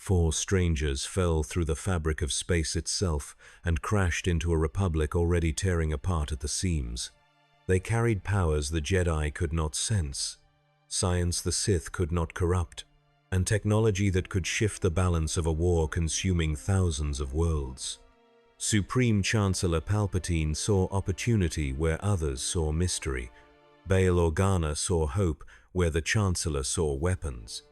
4 strangers fell through the fabric of space itself and crashed into a republic already tearing apart at the seams. They carried powers the Jedi could not sense, science the Sith could not corrupt, and technology that could shift the balance of a war consuming thousands of worlds. Supreme Chancellor Palpatine saw opportunity where others saw mystery. Bail Organa saw hope where the Chancellor saw weapons.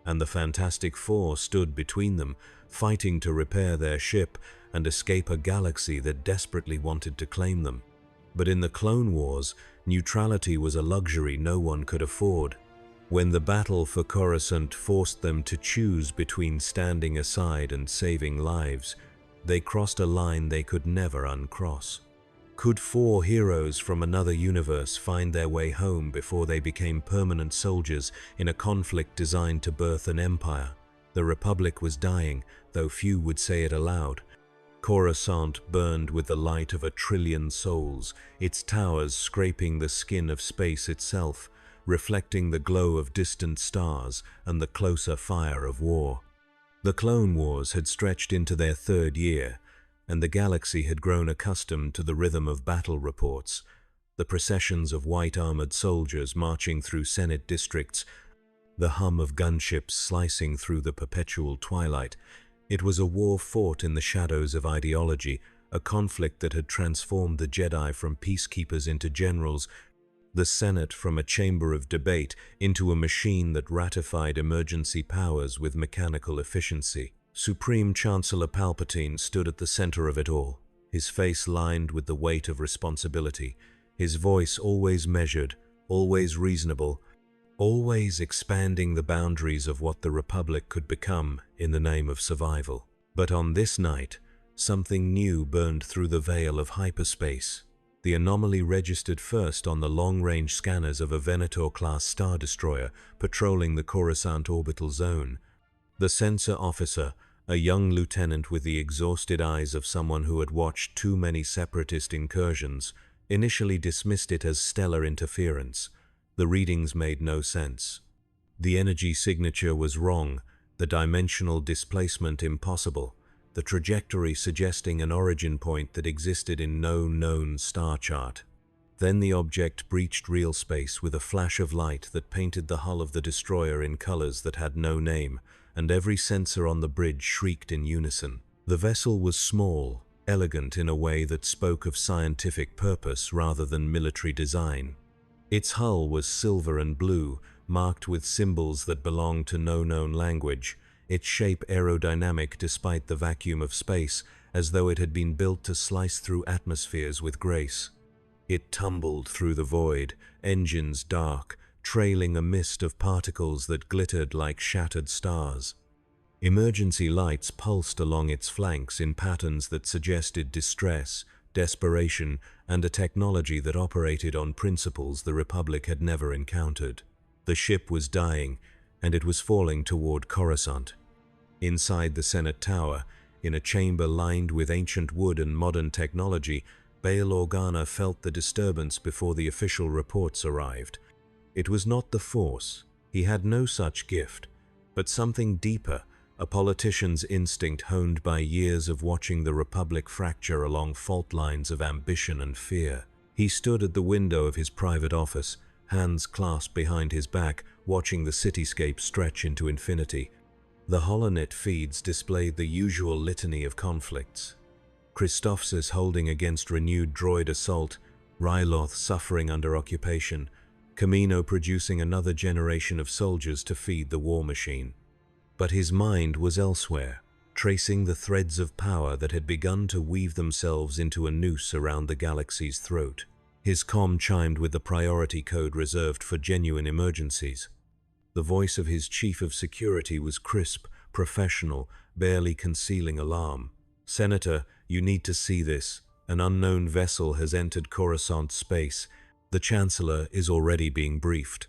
And the Fantastic Four stood between them, fighting to repair their ship and escape a galaxy that desperately wanted to claim them. But in the Clone Wars, neutrality was a luxury no one could afford. When the battle for Coruscant forced them to choose between standing aside and saving lives, they crossed a line they could never uncross. Could 4 heroes from another universe find their way home before they became permanent soldiers in a conflict designed to birth an empire? The Republic was dying, though few would say it aloud. Coruscant burned with the light of 1 trillion souls, its towers scraping the skin of space itself, reflecting the glow of distant stars and the closer fire of war. The Clone Wars had stretched into their 3rd year, and the galaxy had grown accustomed to the rhythm of battle reports, the processions of white-armored soldiers marching through Senate districts, the hum of gunships slicing through the perpetual twilight. It was a war fought in the shadows of ideology, a conflict that had transformed the Jedi from peacekeepers into generals, the Senate from a chamber of debate into a machine that ratified emergency powers with mechanical efficiency. Supreme Chancellor Palpatine stood at the center of it all, his face lined with the weight of responsibility, his voice always measured, always reasonable, always expanding the boundaries of what the Republic could become in the name of survival. But on this night, something new burned through the veil of hyperspace. The anomaly registered first on the long-range scanners of a Venator-class star destroyer patrolling the Coruscant orbital zone. The sensor officer, a young lieutenant with the exhausted eyes of someone who had watched too many separatist incursions, initially dismissed it as stellar interference. The readings made no sense. The energy signature was wrong, the dimensional displacement impossible, the trajectory suggesting an origin point that existed in no known star chart. Then the object breached real space with a flash of light that painted the hull of the destroyer in colors that had no name, and every sensor on the bridge shrieked in unison. The vessel was small, elegant in a way that spoke of scientific purpose rather than military design. Its hull was silver and blue, marked with symbols that belonged to no known language, its shape aerodynamic despite the vacuum of space, as though it had been built to slice through atmospheres with grace. It tumbled through the void, engines dark, trailing a mist of particles that glittered like shattered stars. Emergency lights pulsed along its flanks in patterns that suggested distress, desperation, and a technology that operated on principles the Republic had never encountered. The ship was dying, and it was falling toward Coruscant. Inside the Senate Tower, in a chamber lined with ancient wood and modern technology, Bail Organa felt the disturbance before the official reports arrived. It was not the Force, he had no such gift, but something deeper, a politician's instinct honed by years of watching the Republic fracture along fault lines of ambition and fear. He stood at the window of his private office, hands clasped behind his back, watching the cityscape stretch into infinity. The holonet feeds displayed the usual litany of conflicts. Christophsis holding against renewed droid assault, Ryloth suffering under occupation, Camino producing another generation of soldiers to feed the war machine. But his mind was elsewhere, tracing the threads of power that had begun to weave themselves into a noose around the galaxy's throat. His comm chimed with the priority code reserved for genuine emergencies. The voice of his chief of security was crisp, professional, barely concealing alarm. "Senator, you need to see this. An unknown vessel has entered Coruscant space. The Chancellor is already being briefed."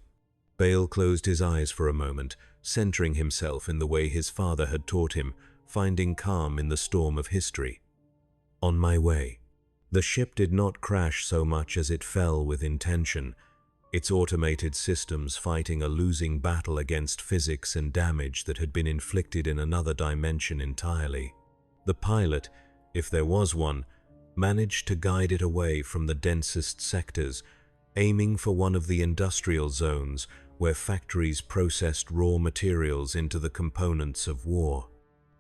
Bail closed his eyes for a moment, centering himself in the way his father had taught him, finding calm in the storm of history. On my way. The ship did not crash so much as it fell with intention. its automated systems fighting a losing battle against physics and damage that had been inflicted in another dimension entirely. The pilot, if there was one, managed to guide it away from the densest sectors, aiming for one of the industrial zones where factories processed raw materials into the components of war.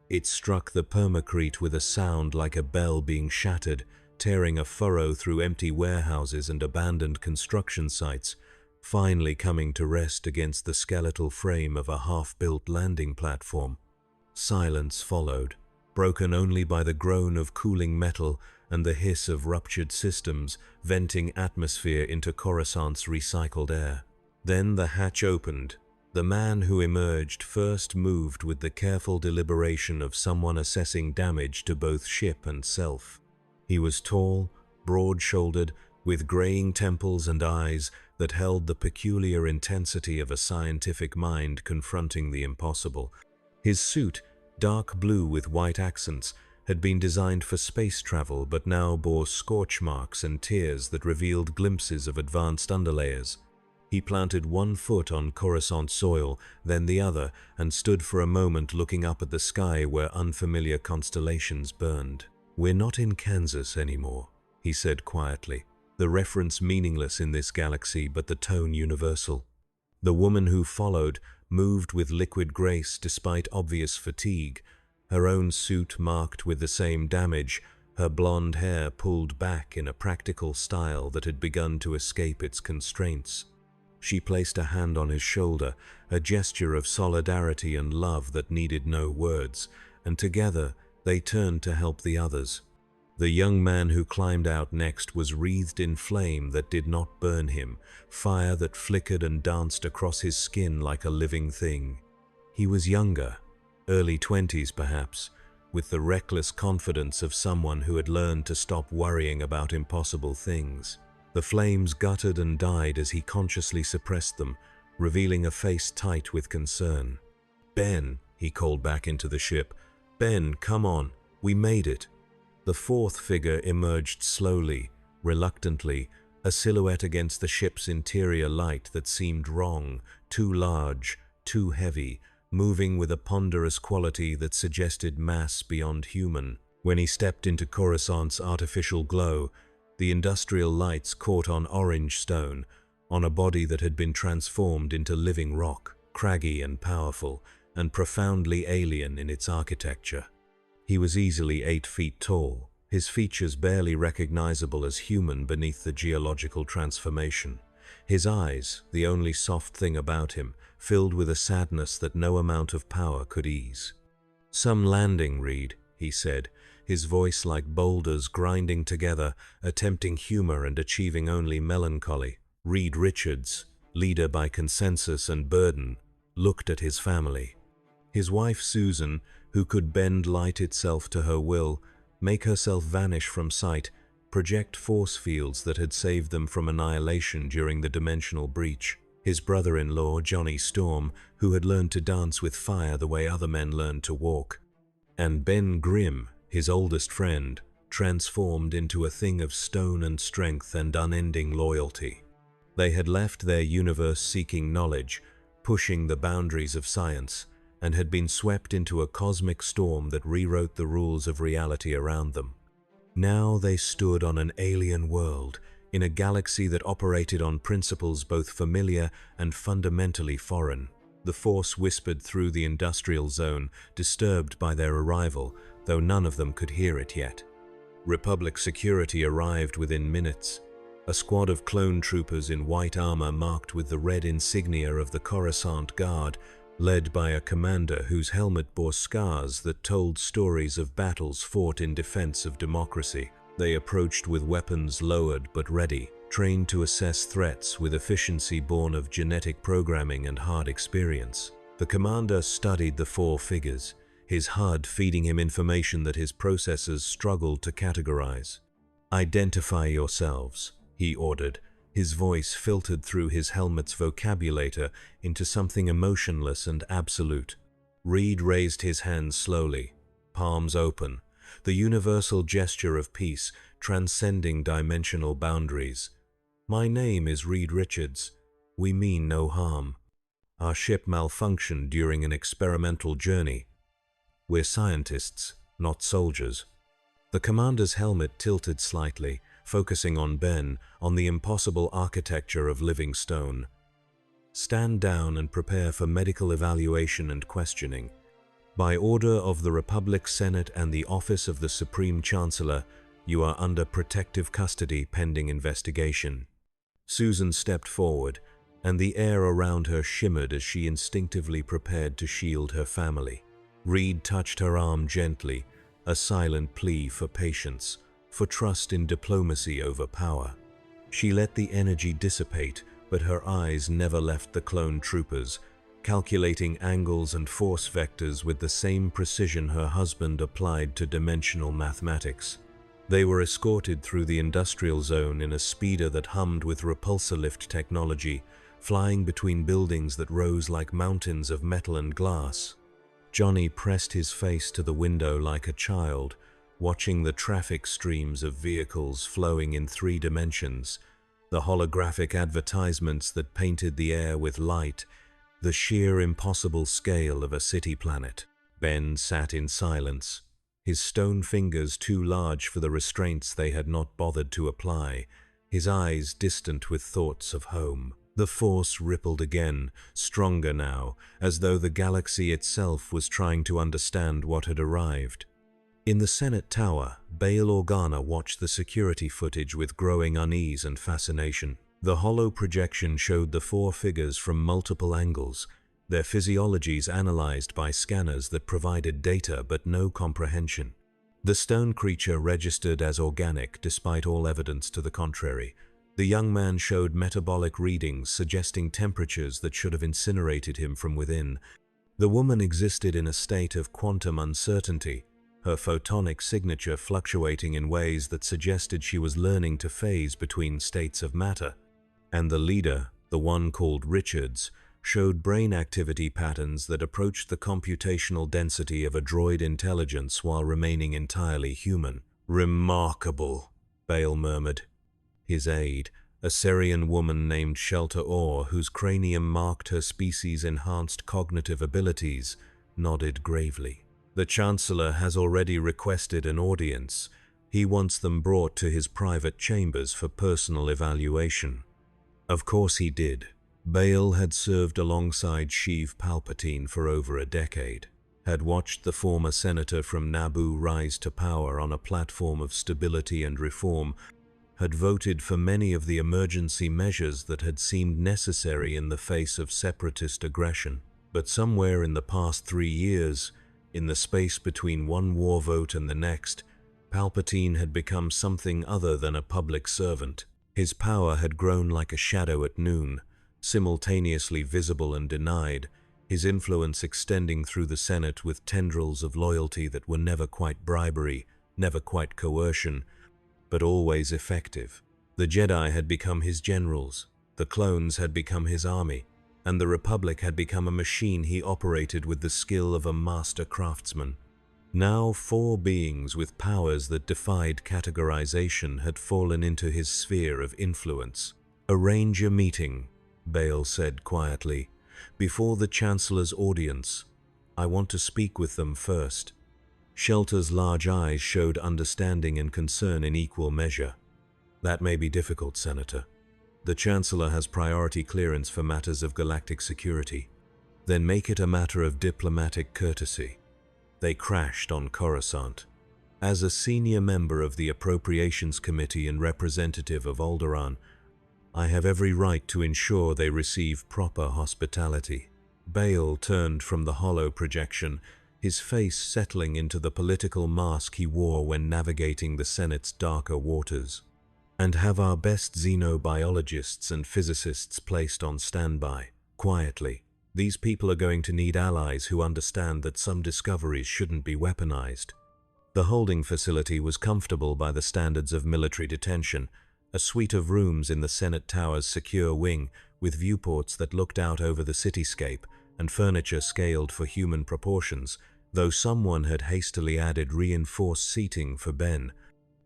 It struck the permacrete with a sound like a bell being shattered, tearing a furrow through empty warehouses and abandoned construction sites, finally coming to rest against the skeletal frame of a half-built landing platform. Silence followed, broken only by the groan of cooling metal and the hiss of ruptured systems venting atmosphere into Coruscant's recycled air. Then the hatch opened. The man who emerged first moved with the careful deliberation of someone assessing damage to both ship and self. He was tall, broad-shouldered, with graying temples and eyes that held the peculiar intensity of a scientific mind confronting the impossible. His suit, dark blue with white accents, had been designed for space travel but now bore scorch marks and tears that revealed glimpses of advanced underlayers. He planted one foot on Coruscant soil, then the other, and stood for a moment looking up at the sky where unfamiliar constellations burned. "We're not in Kansas anymore," he said quietly, the reference meaningless in this galaxy but the tone universal. The woman who followed moved with liquid grace despite obvious fatigue, her own suit marked with the same damage, her blonde hair pulled back in a practical style that had begun to escape its constraints. She placed a hand on his shoulder, a gesture of solidarity and love that needed no words, and together they turned to help the others. The young man who climbed out next was wreathed in flame that did not burn him, fire that flickered and danced across his skin like a living thing. He was younger, early 20s perhaps, with the reckless confidence of someone who had learned to stop worrying about impossible things. The flames guttered and died as he consciously suppressed them, revealing a face tight with concern. "Ben," he called back into the ship. "Ben, come on, we made it." The fourth figure emerged slowly, reluctantly, a silhouette against the ship's interior light that seemed wrong, too large, too heavy, moving with a ponderous quality that suggested mass beyond human. When he stepped into Coruscant's artificial glow, the industrial lights caught on orange stone, on a body that had been transformed into living rock, craggy and powerful, and profoundly alien in its architecture. He was easily 8 feet tall, his features barely recognizable as human beneath the geological transformation. His eyes, the only soft thing about him, filled with a sadness that no amount of power could ease. "Some landing, Reed," he said, his voice like boulders grinding together, attempting humor and achieving only melancholy. Reed Richards, leader by consensus and burden, looked at his family. His wife Susan, who could bend light itself to her will, make herself vanish from sight, project force fields that had saved them from annihilation during the dimensional breach. His brother-in-law, Johnny Storm, who had learned to dance with fire the way other men learned to walk. And Ben Grimm, his oldest friend, transformed into a thing of stone and strength and unending loyalty. They had left their universe seeking knowledge, pushing the boundaries of science, and had been swept into a cosmic storm that rewrote the rules of reality around them. Now they stood on an alien world, in a galaxy that operated on principles both familiar and fundamentally foreign. The Force whispered through the industrial zone, disturbed by their arrival, though none of them could hear it yet. Republic security arrived within minutes. A squad of clone troopers in white armor marked with the red insignia of the Coruscant Guard, led by a commander whose helmet bore scars that told stories of battles fought in defense of democracy. They approached with weapons lowered but ready, trained to assess threats with efficiency born of genetic programming and hard experience. The commander studied the 4 figures, his HUD feeding him information that his processors struggled to categorize. "Identify yourselves," he ordered, his voice filtered through his helmet's vocabulator into something emotionless and absolute. Reed raised his hands slowly, palms open, the universal gesture of peace transcending dimensional boundaries. "My name is Reed Richards. "We mean no harm. Our ship malfunctioned during an experimental journey. We're scientists, not soldiers." The commander's helmet tilted slightly, focusing on Ben, on the impossible architecture of living stone. "Stand down and prepare for medical evaluation and questioning. By order of the Republic Senate and the Office of the Supreme Chancellor, you are under protective custody pending investigation." Susan stepped forward, and the air around her shimmered as she instinctively prepared to shield her family. Reed touched her arm gently, a silent plea for patience, for trust in diplomacy over power. She let the energy dissipate, but her eyes never left the clone troopers, calculating angles and force vectors with the same precision her husband applied to dimensional mathematics. They were escorted through the industrial zone in a speeder that hummed with repulsor lift technology, flying between buildings that rose like mountains of metal and glass. Johnny pressed his face to the window like a child, watching the traffic streams of vehicles flowing in 3 dimensions, the holographic advertisements that painted the air with light, the sheer impossible scale of a city planet. Ben sat in silence, his stone fingers too large for the restraints they had not bothered to apply, his eyes distant with thoughts of home. The force rippled again, stronger now, as though the galaxy itself was trying to understand what had arrived. In the Senate Tower, Bail Organa watched the security footage with growing unease and fascination. The hollow projection showed the 4 figures from multiple angles, their physiologies analyzed by scanners that provided data but no comprehension. The stone creature registered as organic despite all evidence to the contrary. The young man showed metabolic readings suggesting temperatures that should have incinerated him from within. The woman existed in a state of quantum uncertainty, her photonic signature fluctuating in ways that suggested she was learning to phase between states of matter. And the leader, the one called Richards, showed brain activity patterns that approached the computational density of a droid intelligence while remaining entirely human. "Remarkable," Bale murmured. His aide, a Syrian woman named Shelter Orr, whose cranium marked her species-enhanced cognitive abilities, nodded gravely. "The Chancellor has already requested an audience. He wants them brought to his private chambers for personal evaluation." Of course he did. Bale had served alongside Sheev Palpatine for over a decade, had watched the former senator from Naboo rise to power on a platform of stability and reform, had voted for many of the emergency measures that had seemed necessary in the face of separatist aggression. But somewhere in the past 3 years, in the space between one war vote and the next, Palpatine had become something other than a public servant. His power had grown like a shadow at noon, simultaneously visible and denied, his influence extending through the Senate with tendrils of loyalty that were never quite bribery, never quite coercion, but always effective. The Jedi had become his generals, the clones had become his army, and the Republic had become a machine he operated with the skill of a master craftsman. Now 4 beings with powers that defied categorization had fallen into his sphere of influence. "Arrange a meeting," Bale said quietly, "before the Chancellor's audience. I want to speak with them first." Shelter's large eyes showed understanding and concern in equal measure. "That may be difficult, Senator. The Chancellor has priority clearance for matters of galactic security. Then make it a matter of diplomatic courtesy." They crashed on Coruscant. As a senior member of the Appropriations Committee and representative of Alderaan, I have every right to ensure they receive proper hospitality. Bale turned from the hollow projection, his face settling into the political mask he wore when navigating the Senate's darker waters. "And have our best xenobiologists and physicists placed on standby, quietly. These people are going to need allies who understand that some discoveries shouldn't be weaponized." The holding facility was comfortable by the standards of military detention, a suite of rooms in the Senate Tower's secure wing with viewports that looked out over the cityscape and furniture scaled for human proportions, though someone had hastily added reinforced seating for Ben.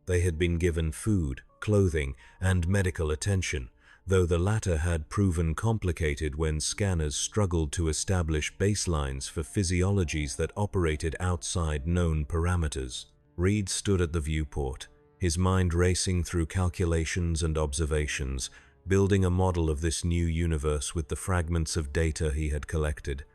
They had been given food, clothing, and medical attention. though the latter had proven complicated when scanners struggled to establish baselines for physiologies that operated outside known parameters. Reed stood at the viewport, his mind racing through calculations and observations, building a model of this new universe with the fragments of data he had collected.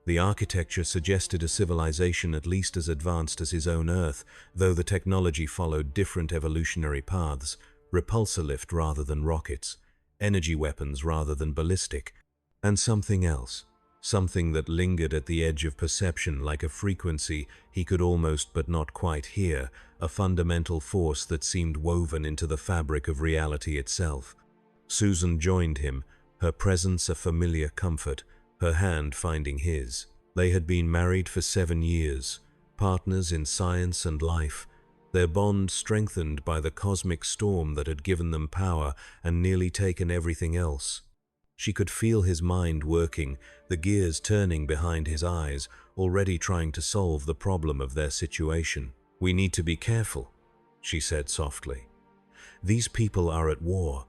The architecture suggested a civilization at least as advanced as his own Earth, though the technology followed different evolutionary paths: repulsor lift rather than rockets, energy weapons rather than ballistic, and something else, something that lingered at the edge of perception like a frequency he could almost but not quite hear, a fundamental force that seemed woven into the fabric of reality itself. Susan joined him, her presence a familiar comfort, her hand finding his. They had been married for 7 years, partners in science and life, their bond strengthened by the cosmic storm that had given them power and nearly taken everything else. She could feel his mind working, the gears turning behind his eyes, already trying to solve the problem of their situation. "We need to be careful," she said softly. "These people are at war,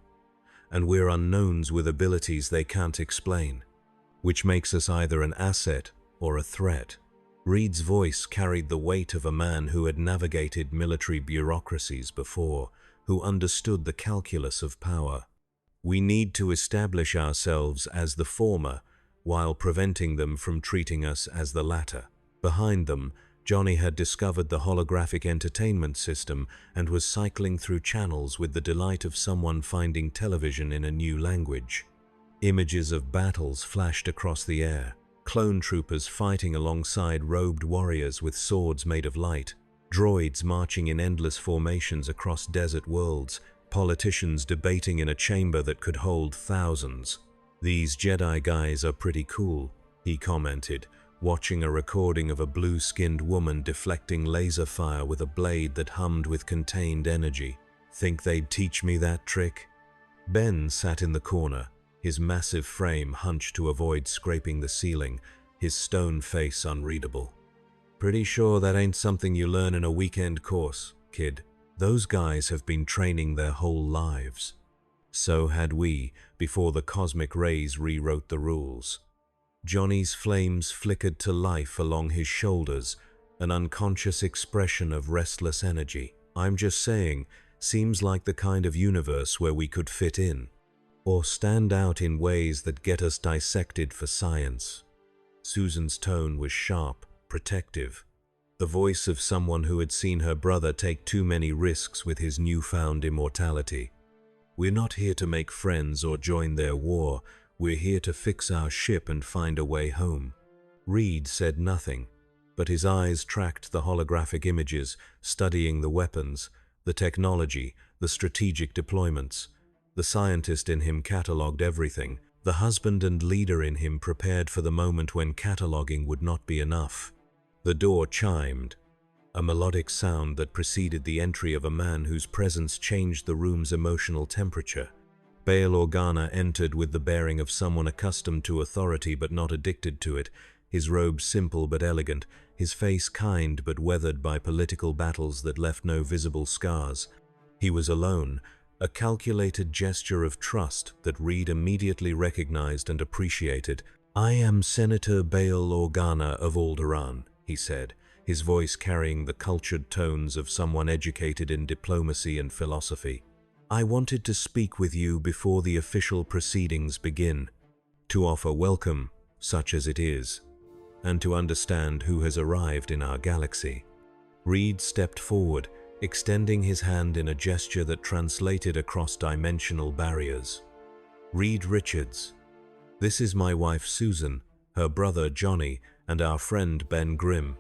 and we're unknowns with abilities they can't explain, which makes us either an asset or a threat." Reed's voice carried the weight of a man who had navigated military bureaucracies before, who understood the calculus of power. "We need to establish ourselves as the former, while preventing them from treating us as the latter." Behind them, Johnny had discovered the holographic entertainment system and was cycling through channels with the delight of someone finding television in a new language. Images of battles flashed across the air, clone troopers fighting alongside robed warriors with swords made of light, droids marching in endless formations across desert worlds, politicians debating in a chamber that could hold thousands. "These Jedi guys are pretty cool," he commented, watching a recording of a blue-skinned woman deflecting laser fire with a blade that hummed with contained energy. "Think they'd teach me that trick?" Ben sat in the corner, his massive frame hunched to avoid scraping the ceiling, his stone face unreadable. "Pretty sure that ain't something you learn in a weekend course, kid. Those guys have been training their whole lives. So had we, before the cosmic rays rewrote the rules." Johnny's flames flickered to life along his shoulders, an unconscious expression of restless energy. "I'm just saying, seems like the kind of universe where we could fit in, or stand out in ways that get us dissected for science." Susan's tone was sharp, protective, the voice of someone who had seen her brother take too many risks with his newfound immortality. "We're not here to make friends or join their war. We're here to fix our ship and find a way home." Reed said nothing, but his eyes tracked the holographic images, studying the weapons, the technology, the strategic deployments. The scientist in him catalogued everything. The husband and leader in him prepared for the moment when cataloging would not be enough. The door chimed, a melodic sound that preceded the entry of a man whose presence changed the room's emotional temperature. Bail Organa entered with the bearing of someone accustomed to authority but not addicted to it, his robe simple but elegant, his face kind but weathered by political battles that left no visible scars. He was alone, a calculated gesture of trust that Reed immediately recognized and appreciated. "I am Senator Bail Organa of Alderaan," he said, his voice carrying the cultured tones of someone educated in diplomacy and philosophy. "I wanted to speak with you before the official proceedings begin, to offer welcome, such as it is, and to understand who has arrived in our galaxy." Reed stepped forward, extending his hand in a gesture that translated across dimensional barriers. "Reed Richards. This is my wife Susan, her brother Johnny, and our friend Ben Grimm.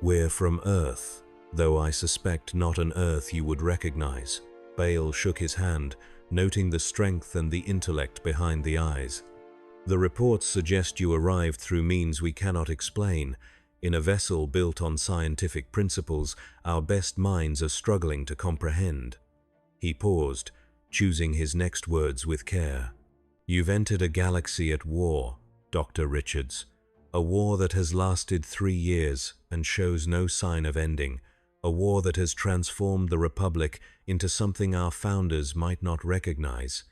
We're from Earth, though I suspect not an Earth you would recognize." Bale shook his hand, noting the strength and the intellect behind the eyes. "The reports suggest you arrived through means we cannot explain. In a vessel built on scientific principles our best minds are struggling to comprehend." He paused, choosing his next words with care. "You've entered a galaxy at war, Dr. Richards. A war that has lasted 3 years and shows no sign of ending. A war that has transformed the Republic into something our founders might not recognize.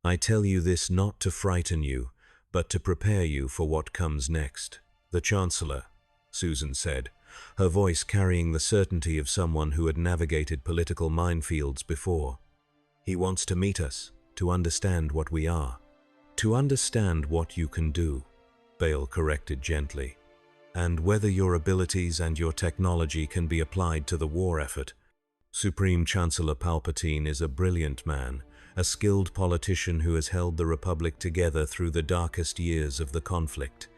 I tell you this not to frighten you, but to prepare you for what comes next. The Chancellor, Susan said, her voice carrying the certainty of someone who had navigated political minefields before. He wants to meet us, to understand what we are. To understand what you can do, Bale corrected gently, and whether your abilities and your technology can be applied to the war effort. Supreme Chancellor Palpatine is a brilliant man, a skilled politician who has held the Republic together through the darkest years of the conflict.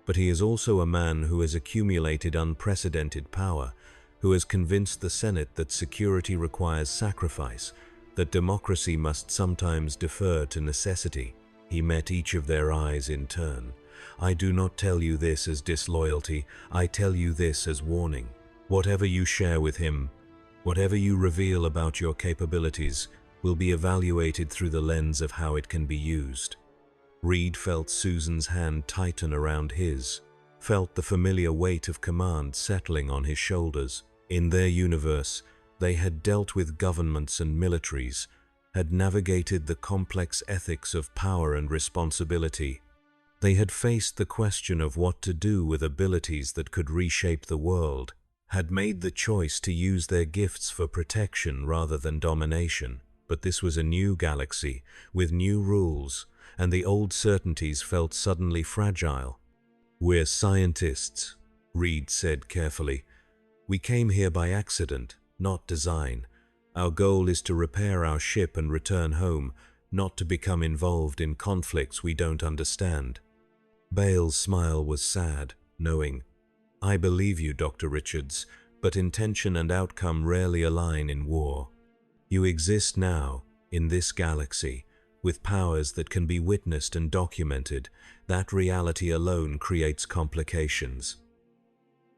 But he is also a man who has accumulated unprecedented power, who has convinced the Senate that security requires sacrifice, that democracy must sometimes defer to necessity. He met each of their eyes in turn. I do not tell you this as disloyalty, I tell you this as warning. Whatever you share with him, whatever you reveal about your capabilities, will be evaluated through the lens of how it can be used. Reed felt Susan's hand tighten around his, felt the familiar weight of command settling on his shoulders. In their universe, they had dealt with governments and militaries, had navigated the complex ethics of power and responsibility. They had faced the question of what to do with abilities that could reshape the world, had made the choice to use their gifts for protection rather than domination. But this was a new galaxy, with new rules, and the old certainties felt suddenly fragile. We're scientists, Reed said carefully. We came here by accident, not design. Our goal is to repair our ship and return home, not to become involved in conflicts we don't understand. Bale's smile was sad, knowing, I believe you, Dr. Richards, but intention and outcome rarely align in war. You exist now, in this galaxy, with powers that can be witnessed and documented. That reality alone creates complications.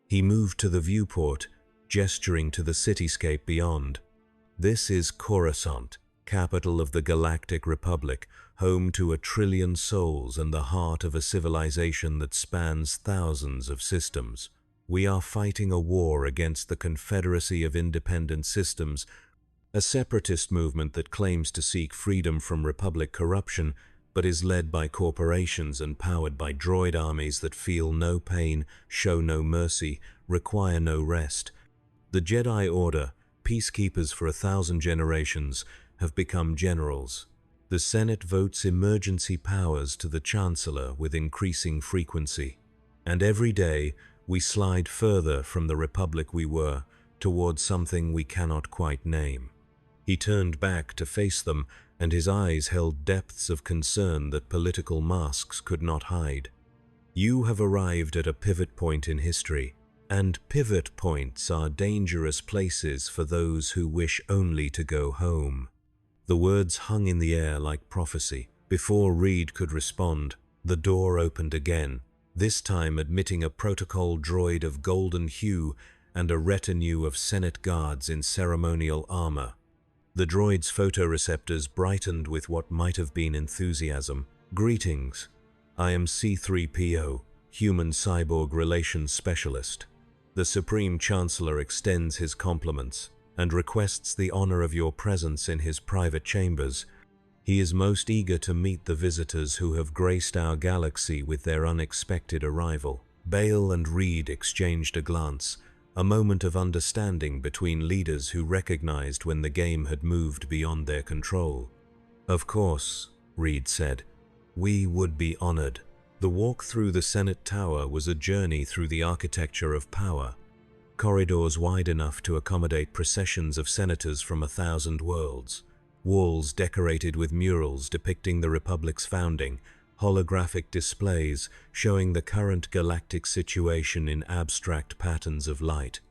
He moved to the viewport, gesturing to the cityscape beyond. This is Coruscant, capital of the Galactic Republic, home to 1 trillion souls and the heart of a civilization that spans thousands of systems. We are fighting a war against the Confederacy of Independent Systems, a separatist movement that claims to seek freedom from Republic corruption, but is led by corporations and powered by droid armies that feel no pain, show no mercy, require no rest. The Jedi Order, peacekeepers for 1,000 generations, have become generals. The Senate votes emergency powers to the Chancellor with increasing frequency. And every day, we slide further from the Republic we were, towards something we cannot quite name. He turned back to face them, and his eyes held depths of concern that political masks could not hide. You have arrived at a pivot point in history, and pivot points are dangerous places for those who wish only to go home. The words hung in the air like prophecy. Before Reed could respond, the door opened again, this time admitting a protocol droid of golden hue and a retinue of Senate guards in ceremonial armor. The droid's photoreceptors brightened with what might have been enthusiasm. Greetings. I am C-3PO, Human-Cyborg Relations Specialist. The Supreme Chancellor extends his compliments and requests the honor of your presence in his private chambers. He is most eager to meet the visitors who have graced our galaxy with their unexpected arrival. Bale and Reed exchanged a glance, a moment of understanding between leaders who recognized when the game had moved beyond their control. Of course, Reed said, we would be honored. The walk through the Senate Tower was a journey through the architecture of power. Corridors wide enough to accommodate processions of senators from 1,000 worlds. Walls decorated with murals depicting the Republic's founding, holographic displays showing the current galactic situation in abstract patterns of light.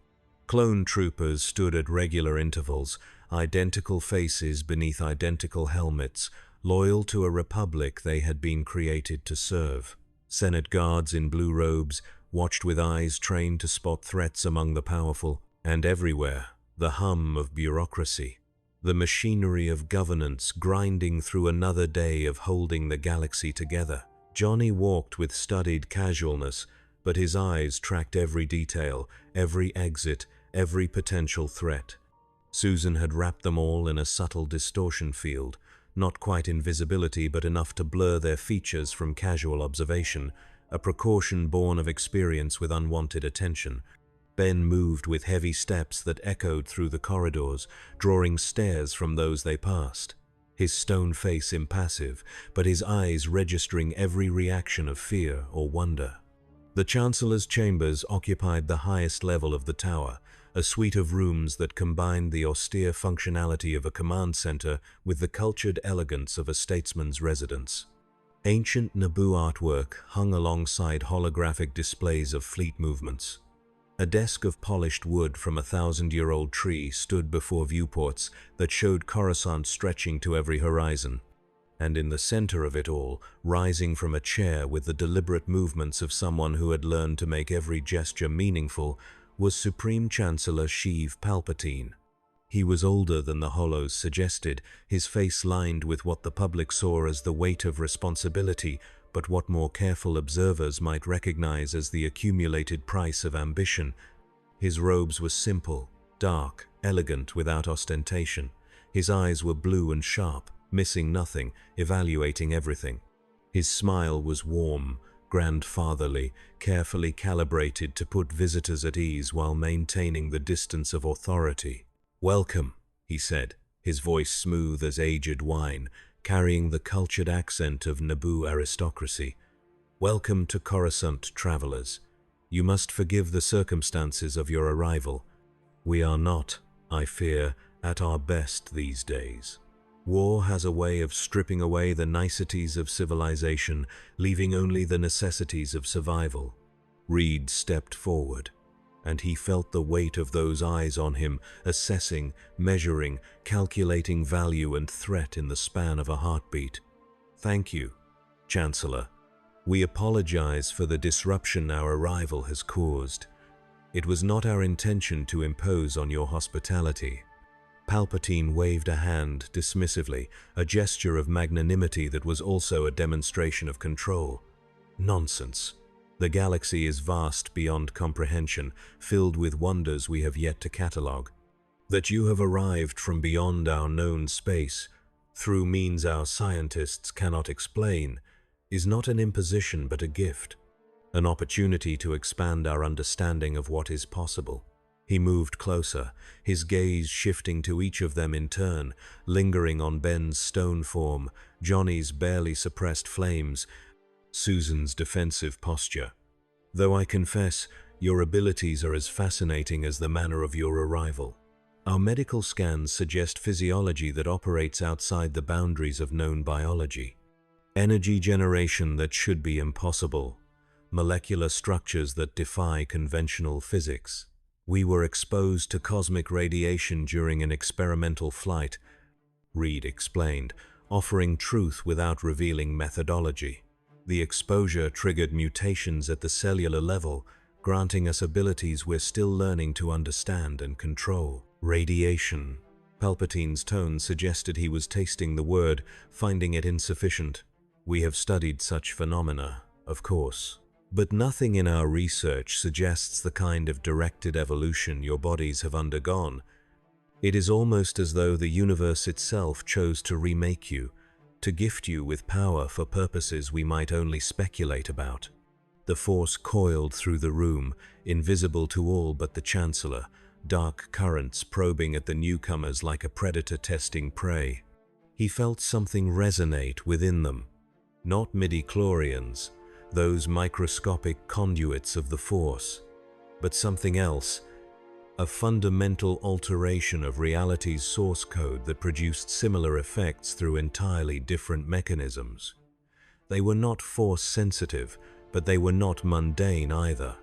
Clone troopers stood at regular intervals, identical faces beneath identical helmets, loyal to a republic they had been created to serve. Senate guards in blue robes watched with eyes trained to spot threats among the powerful, and everywhere, the hum of bureaucracy. The machinery of governance grinding through another day of holding the galaxy together. Johnny walked with studied casualness, but his eyes tracked every detail, every exit, every potential threat. Susan had wrapped them all in a subtle distortion field, not quite invisibility but enough to blur their features from casual observation, a precaution born of experience with unwanted attention. Ben moved with heavy steps that echoed through the corridors, drawing stares from those they passed. His stone face impassive, but his eyes registering every reaction of fear or wonder. The Chancellor's chambers occupied the highest level of the tower, a suite of rooms that combined the austere functionality of a command center with the cultured elegance of a statesman's residence. Ancient Naboo artwork hung alongside holographic displays of fleet movements. A desk of polished wood from a 1,000-year-old tree stood before viewports that showed Coruscant stretching to every horizon. And in the center of it all, rising from a chair with the deliberate movements of someone who had learned to make every gesture meaningful, was Supreme Chancellor Sheev Palpatine. He was older than the hollows suggested, his face lined with what the public saw as the weight of responsibility, but what more careful observers might recognize as the accumulated price of ambition. His robes were simple, dark, elegant without ostentation. His eyes were blue and sharp, missing nothing, evaluating everything. His smile was warm, grandfatherly, carefully calibrated to put visitors at ease while maintaining the distance of authority. "Welcome," he said, his voice smooth as aged wine, carrying the cultured accent of Naboo aristocracy. "Welcome to Coruscant, travelers. You must forgive the circumstances of your arrival. We are not, I fear, at our best these days. War has a way of stripping away the niceties of civilization, leaving only the necessities of survival." Reed stepped forward, and he felt the weight of those eyes on him, assessing, measuring, calculating value and threat in the span of a heartbeat. "Thank you, Chancellor. We apologize for the disruption our arrival has caused. It was not our intention to impose on your hospitality." Palpatine waved a hand dismissively, a gesture of magnanimity that was also a demonstration of control. "Nonsense. The galaxy is vast beyond comprehension, filled with wonders we have yet to catalogue. That you have arrived from beyond our known space, through means our scientists cannot explain, is not an imposition but a gift, an opportunity to expand our understanding of what is possible." He moved closer, his gaze shifting to each of them in turn, lingering on Ben's stone form, Johnny's barely suppressed flames, Susan's defensive posture. "Though I confess, your abilities are as fascinating as the manner of your arrival. Our medical scans suggest physiology that operates outside the boundaries of known biology. Energy generation that should be impossible. Molecular structures that defy conventional physics. We were exposed to cosmic radiation during an experimental flight," Reed explained, offering truth without revealing methodology. "The exposure triggered mutations at the cellular level, granting us abilities we're still learning to understand and control." "Radiation." Palpatine's tone suggested he was tasting the word, finding it insufficient. "We have studied such phenomena, of course. But nothing in our research suggests the kind of directed evolution your bodies have undergone. It is almost as though the universe itself chose to remake you, to gift you with power for purposes we might only speculate about." The Force coiled through the room, invisible to all but the Chancellor, dark currents probing at the newcomers like a predator testing prey. He felt something resonate within them. Not midi-chlorians, those microscopic conduits of the Force, but something else, a fundamental alteration of reality's source code that produced similar effects through entirely different mechanisms. They were not Force-sensitive, but they were not mundane either.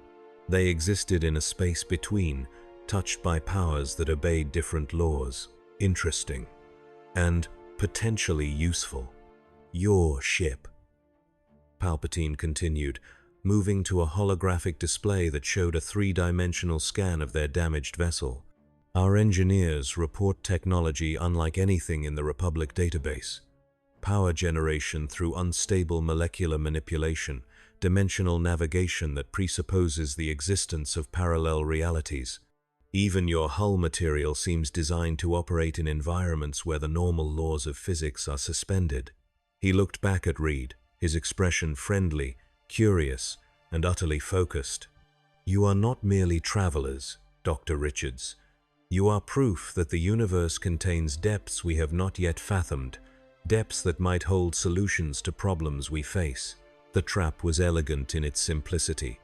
They existed in a space between, touched by powers that obeyed different laws. Interesting. And potentially useful. "Your ship," Palpatine continued, moving to a holographic display that showed a three-dimensional scan of their damaged vessel. "Our engineers report technology unlike anything in the Republic database. Power generation through unstable molecular manipulation, dimensional navigation that presupposes the existence of parallel realities. Even your hull material seems designed to operate in environments where the normal laws of physics are suspended. He looked back at Reed, his expression friendly, curious, and utterly focused. You are not merely travelers, Dr. Richards. You are proof that the universe contains depths we have not yet fathomed, depths that might hold solutions to problems we face. The trap was elegant in its simplicity.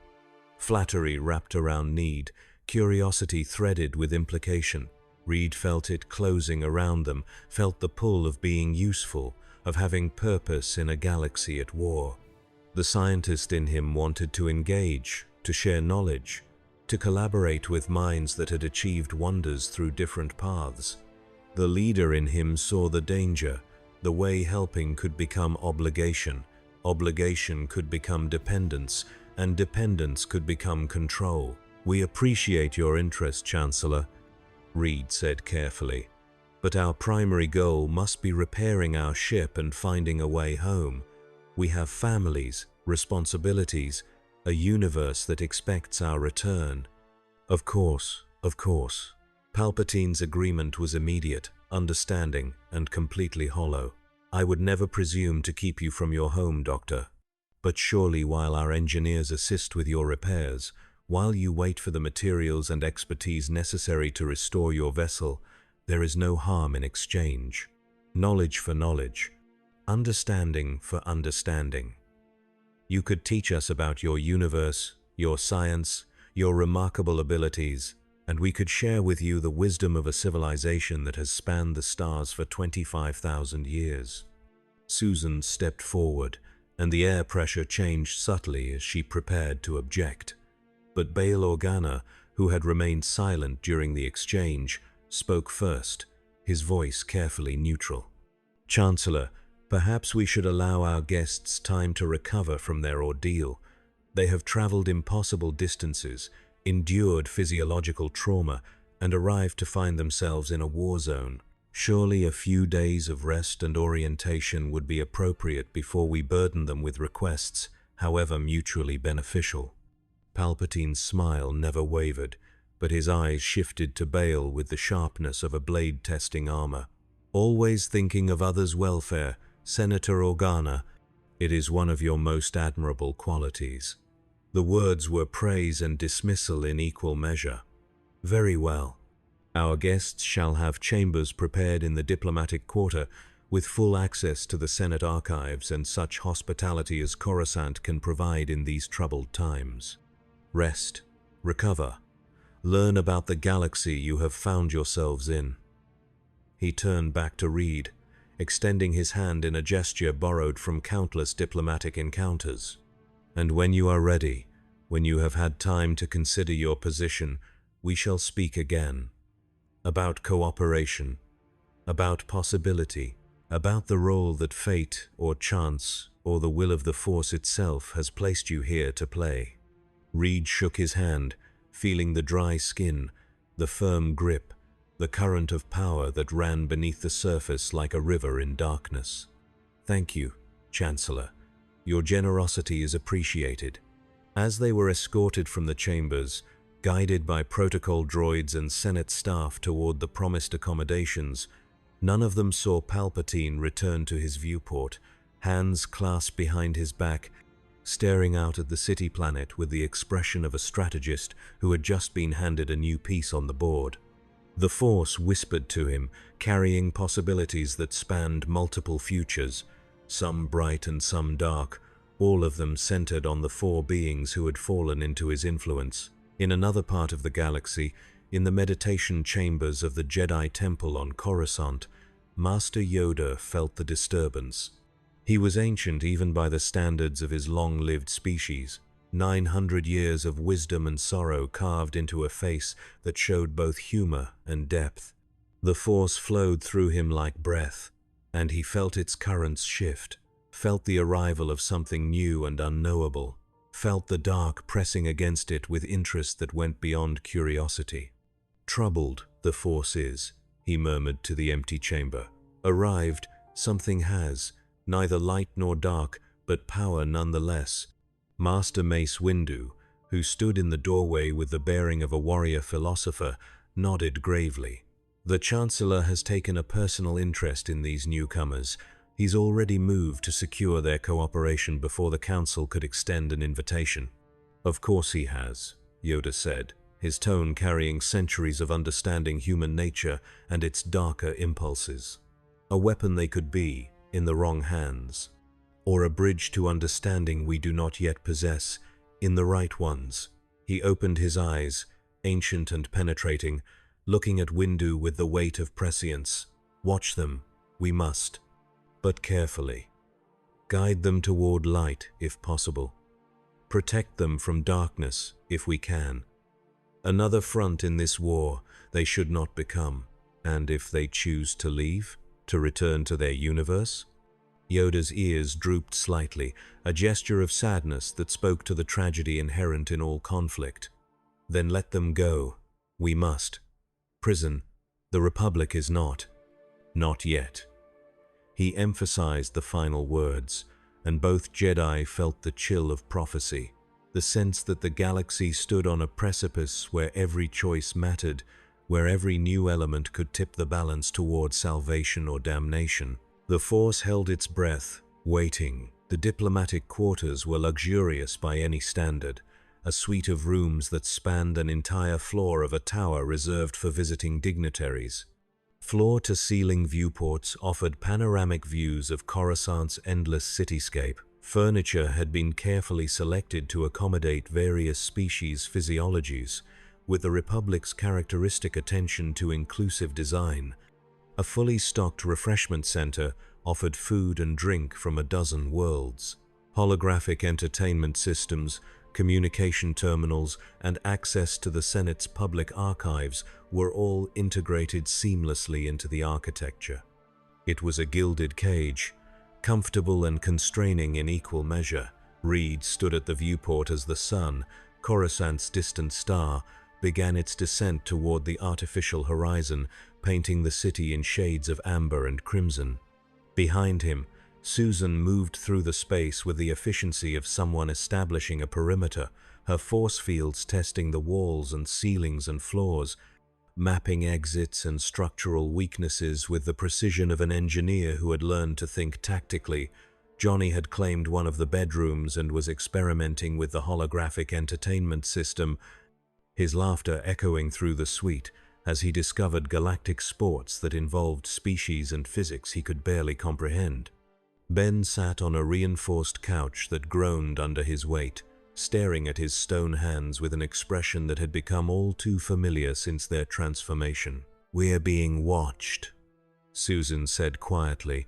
Flattery wrapped around need, curiosity threaded with implication. Reed felt it closing around them, felt the pull of being useful, of having purpose in a galaxy at war. The scientist in him wanted to engage, to share knowledge, to collaborate with minds that had achieved wonders through different paths. The leader in him saw the danger, the way helping could become obligation, obligation could become dependence, and dependence could become control. We appreciate your interest, Chancellor, Reed said carefully, but our primary goal must be repairing our ship and finding a way home. We have families, responsibilities, a universe that expects our return. Of course, of course. Palpatine's agreement was immediate, understanding, and completely hollow. I would never presume to keep you from your home, Doctor. But surely while our engineers assist with your repairs, while you wait for the materials and expertise necessary to restore your vessel, there is no harm in exchange. Knowledge for knowledge, understanding for understanding. You could teach us about your universe, your science, your remarkable abilities, and we could share with you the wisdom of a civilization that has spanned the stars for 25,000 years. Susan stepped forward, and the air pressure changed subtly as she prepared to object. But Bail Organa, who had remained silent during the exchange, spoke first, his voice carefully neutral. Chancellor, perhaps we should allow our guests time to recover from their ordeal. They have traveled impossible distances, endured physiological trauma, and arrived to find themselves in a war zone. Surely a few days of rest and orientation would be appropriate before we burden them with requests, however mutually beneficial. Palpatine's smile never wavered, but his eyes shifted to Bail with the sharpness of a blade-testing armor. Always thinking of others' welfare, Senator Organa, it is one of your most admirable qualities. The words were praise and dismissal in equal measure. Very well. Our guests shall have chambers prepared in the diplomatic quarter with full access to the Senate archives and such hospitality as Coruscant can provide in these troubled times. Rest, recover, learn about the galaxy you have found yourselves in. He turned back to Reed, extending his hand in a gesture borrowed from countless diplomatic encounters. And when you are ready, when you have had time to consider your position, we shall speak again. About cooperation, about possibility, about the role that fate or chance or the will of the Force itself has placed you here to play. Reed shook his hand, feeling the dry skin, the firm grip, the current of power that ran beneath the surface like a river in darkness. Thank you, Chancellor. Your generosity is appreciated. As they were escorted from the chambers, guided by protocol droids and Senate staff toward the promised accommodations, none of them saw Palpatine return to his viewport, hands clasped behind his back, staring out at the city planet with the expression of a strategist who had just been handed a new piece on the board. The Force whispered to him, carrying possibilities that spanned multiple futures, some bright and some dark, all of them centered on the four beings who had fallen into his influence. In another part of the galaxy, in the meditation chambers of the Jedi Temple on Coruscant, Master Yoda felt the disturbance. He was ancient even by the standards of his long-lived species, 900 years of wisdom and sorrow carved into a face that showed both humor and depth. The Force flowed through him like breath, and he felt its currents shift, felt the arrival of something new and unknowable, felt the dark pressing against it with interest that went beyond curiosity. Troubled, the Force is, he murmured to the empty chamber. Arrived, something has, neither light nor dark, but power nonetheless. Master Mace Windu, who stood in the doorway with the bearing of a warrior philosopher, nodded gravely. The Chancellor has taken a personal interest in these newcomers. He's already moved to secure their cooperation before the Council could extend an invitation. Of course he has, Yoda said, his tone carrying centuries of understanding human nature and its darker impulses. A weapon they could be, in the wrong hands, or a bridge to understanding we do not yet possess, in the right ones. He opened his eyes, ancient and penetrating, looking at Windu with the weight of prescience. Watch them, we must, but carefully. Guide them toward light, if possible. Protect them from darkness, if we can. Another front in this war they should not become, and if they choose to leave, to return to their universe? Yoda's ears drooped slightly, a gesture of sadness that spoke to the tragedy inherent in all conflict. Then let them go. We must. Prison. The Republic is not. Not yet. He emphasized the final words, and both Jedi felt the chill of prophecy, the sense that the galaxy stood on a precipice where every choice mattered, where every new element could tip the balance toward salvation or damnation. The Force held its breath, waiting. The diplomatic quarters were luxurious by any standard, a suite of rooms that spanned an entire floor of a tower reserved for visiting dignitaries. Floor-to-ceiling viewports offered panoramic views of Coruscant's endless cityscape. Furniture had been carefully selected to accommodate various species' physiologies, with the Republic's characteristic attention to inclusive design. A fully stocked refreshment center offered food and drink from a dozen worlds. Holographic entertainment systems, communication terminals, and access to the Senate's public archives were all integrated seamlessly into the architecture. It was a gilded cage, comfortable and constraining in equal measure. Reed stood at the viewport as the sun, Coruscant's distant star, began its descent toward the artificial horizon, painting the city in shades of amber and crimson. Behind him, Susan moved through the space with the efficiency of someone establishing a perimeter, her force fields testing the walls and ceilings and floors, mapping exits and structural weaknesses with the precision of an engineer who had learned to think tactically. Johnny had claimed one of the bedrooms and was experimenting with the holographic entertainment system, his laughter echoing through the suite as he discovered galactic sports that involved species and physics he could barely comprehend. Ben sat on a reinforced couch that groaned under his weight, staring at his stone hands with an expression that had become all too familiar since their transformation. "We're being watched," Susan said quietly.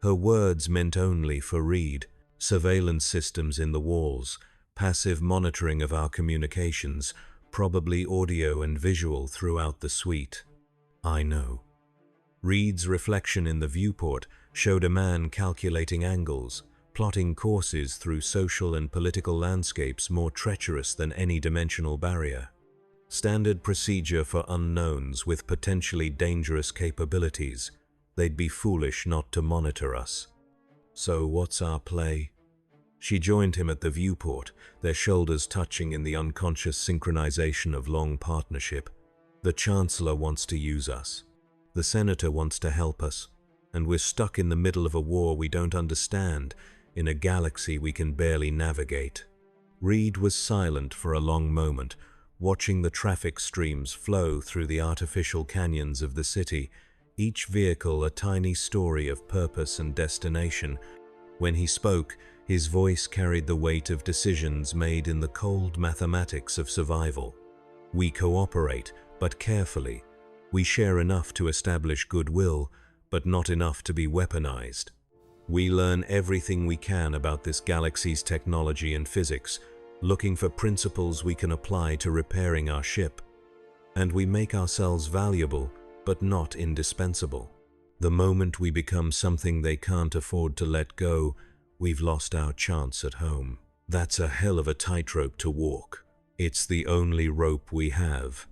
Her words meant only for Reed. Surveillance systems in the walls, passive monitoring of our communications, probably audio and visual throughout the suite. I know. Reed's reflection in the viewport showed a man calculating angles, plotting courses through social and political landscapes more treacherous than any dimensional barrier. Standard procedure for unknowns with potentially dangerous capabilities. They'd be foolish not to monitor us. So what's our play? She joined him at the viewport, their shoulders touching in the unconscious synchronization of long partnership. The Chancellor wants to use us. The Senator wants to help us. And we're stuck in the middle of a war we don't understand, in a galaxy we can barely navigate. Reed was silent for a long moment, watching the traffic streams flow through the artificial canyons of the city, each vehicle a tiny story of purpose and destination. When he spoke, his voice carried the weight of decisions made in the cold mathematics of survival. We cooperate, but carefully. We share enough to establish goodwill, but not enough to be weaponized. We learn everything we can about this galaxy's technology and physics, looking for principles we can apply to repairing our ship. And we make ourselves valuable, but not indispensable. The moment we become something they can't afford to let go, we've lost our chance at home. That's a hell of a tightrope to walk. It's the only rope we have.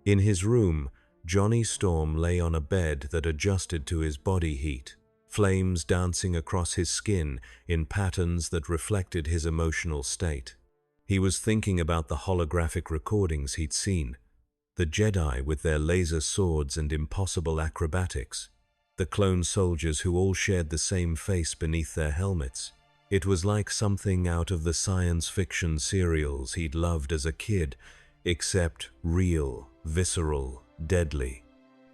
In his room, Johnny Storm lay on a bed that adjusted to his body heat, flames dancing across his skin in patterns that reflected his emotional state. He was thinking about the holographic recordings he'd seen, The Jedi with their laser swords and impossible acrobatics. The clone soldiers who all shared the same face beneath their helmets. It was like something out of the science fiction serials he'd loved as a kid, except real, visceral, deadly.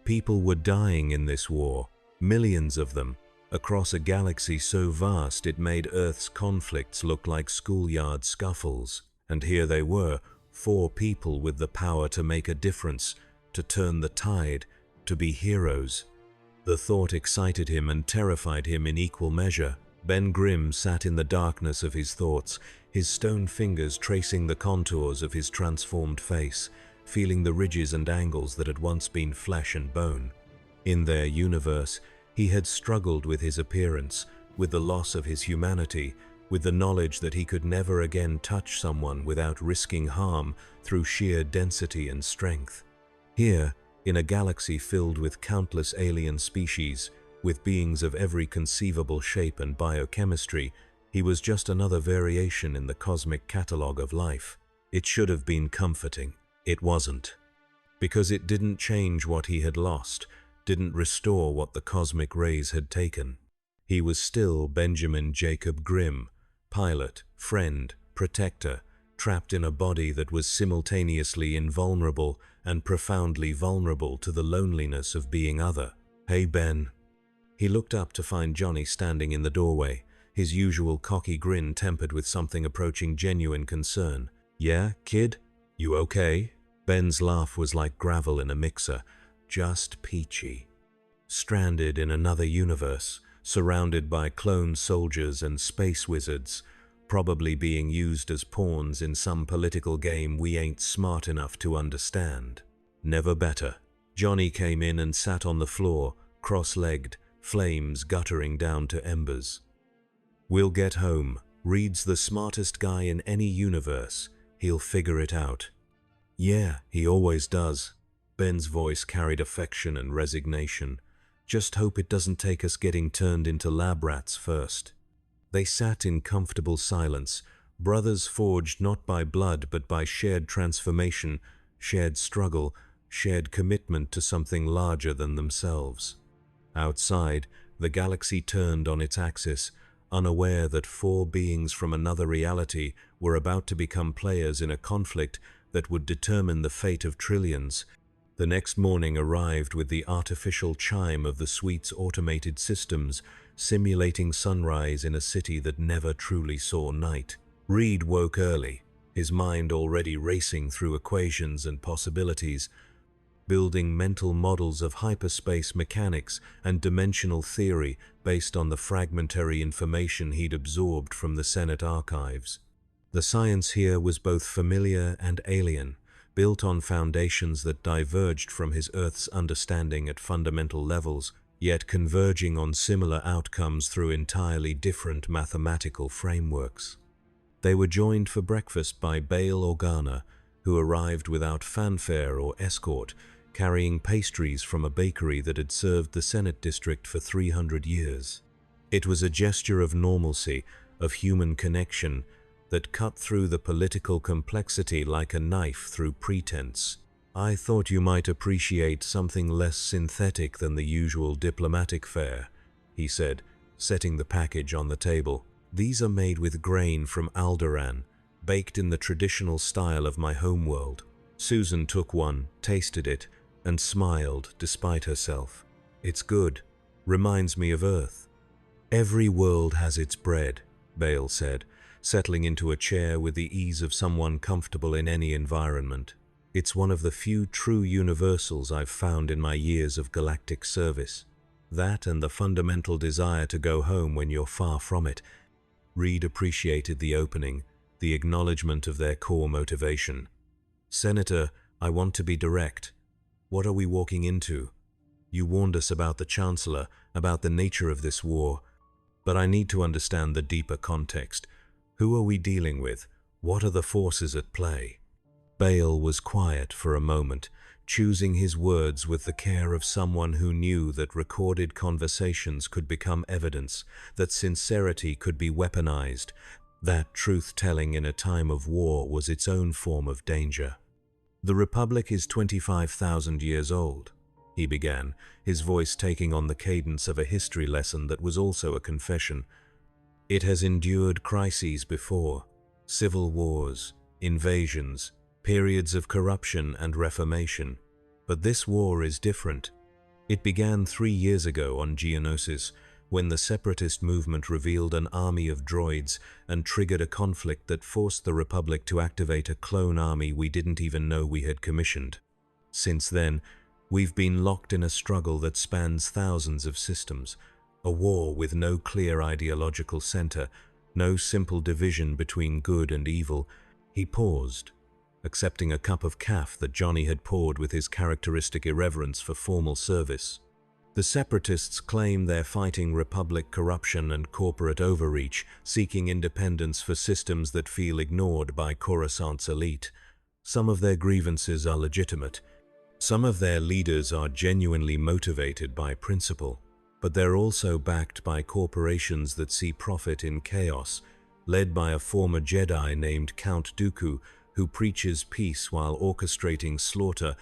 People were dying in this war, millions of them, across a galaxy so vast it made Earth's conflicts look like schoolyard scuffles. And here they were, 4 people with the power to make a difference, to turn the tide, to be heroes. The thought excited him and terrified him in equal measure. Ben Grimm sat in the darkness of his thoughts, his stone fingers tracing the contours of his transformed face, feeling the ridges and angles that had once been flesh and bone. In their universe, he had struggled with his appearance, with the loss of his humanity, with the knowledge that he could never again touch someone without risking harm through sheer density and strength. Here, in a galaxy filled with countless alien species, with beings of every conceivable shape and biochemistry, he was just another variation in the cosmic catalogue of life. It should have been comforting. It wasn't. Because it didn't change what he had lost, didn't restore what the cosmic rays had taken. He was still Benjamin Jacob Grimm, pilot, friend, protector, trapped in a body that was simultaneously invulnerable and profoundly vulnerable to the loneliness of being other. "Hey, Ben." He looked up to find Johnny standing in the doorway, his usual cocky grin tempered with something approaching genuine concern. "Yeah, kid? You okay?" Ben's laugh was like gravel in a mixer, just peachy. Stranded in another universe, surrounded by clone soldiers and space wizards, probably being used as pawns in some political game we ain't smart enough to understand. Never better. Johnny came in and sat on the floor, cross-legged, flames guttering down to embers. "We'll get home. Reed's the smartest guy in any universe. He'll figure it out." "Yeah, he always does." Ben's voice carried affection and resignation. "Just hope it doesn't take us getting turned into lab rats first." They sat in comfortable silence, brothers forged not by blood but by shared transformation, shared struggle, shared commitment to something larger than themselves. Outside, the galaxy turned on its axis, unaware that 4 beings from another reality were about to become players in a conflict that would determine the fate of trillions. The next morning arrived with the artificial chime of the suite's automated systems, simulating sunrise in a city that never truly saw night. Reed woke early, his mind already racing through equations and possibilities, building mental models of hyperspace mechanics and dimensional theory based on the fragmentary information he'd absorbed from the Senate archives. The science here was both familiar and alien, built on foundations that diverged from his Earth's understanding at fundamental levels, yet converging on similar outcomes through entirely different mathematical frameworks. They were joined for breakfast by Bail Organa, who arrived without fanfare or escort, carrying pastries from a bakery that had served the Senate district for 300 years. It was a gesture of normalcy, of human connection, that cut through the political complexity like a knife through pretense. "I thought you might appreciate something less synthetic than the usual diplomatic fare," he said, setting the package on the table. "These are made with grain from Alderaan, baked in the traditional style of my homeworld." Susan took one, tasted it, and smiled despite herself. "It's good. Reminds me of Earth." "Every world has its bread," Bale said, settling into a chair with the ease of someone comfortable in any environment. "It's one of the few true universals I've found in my years of galactic service. That and the fundamental desire to go home when you're far from it." Reed appreciated the opening, the acknowledgement of their core motivation. "Senator, I want to be direct. What are we walking into? You warned us about the Chancellor, about the nature of this war, but I need to understand the deeper context. Who are we dealing with? What are the forces at play?" Bale was quiet for a moment, choosing his words with the care of someone who knew that recorded conversations could become evidence, that sincerity could be weaponized, that truth-telling in a time of war was its own form of danger. The Republic is 25,000 years old, he began, his voice taking on the cadence of a history lesson that was also a confession. It has endured crises before, civil wars, invasions, periods of corruption and reformation. But this war is different. It began 3 years ago on Geonosis, when the separatist movement revealed an army of droids and triggered a conflict that forced the Republic to activate a clone army we didn't even know we had commissioned. Since then, we've been locked in a struggle that spans thousands of systems, a war with no clear ideological center, no simple division between good and evil. He paused, accepting a cup of caf that Johnny had poured with his characteristic irreverence for formal service. The separatists claim they're fighting Republic corruption and corporate overreach, seeking independence for systems that feel ignored by Coruscant's elite. Some of their grievances are legitimate. Some of their leaders are genuinely motivated by principle. But they're also backed by corporations that see profit in chaos, led by a former Jedi named Count Dooku, who preaches peace while orchestrating slaughter,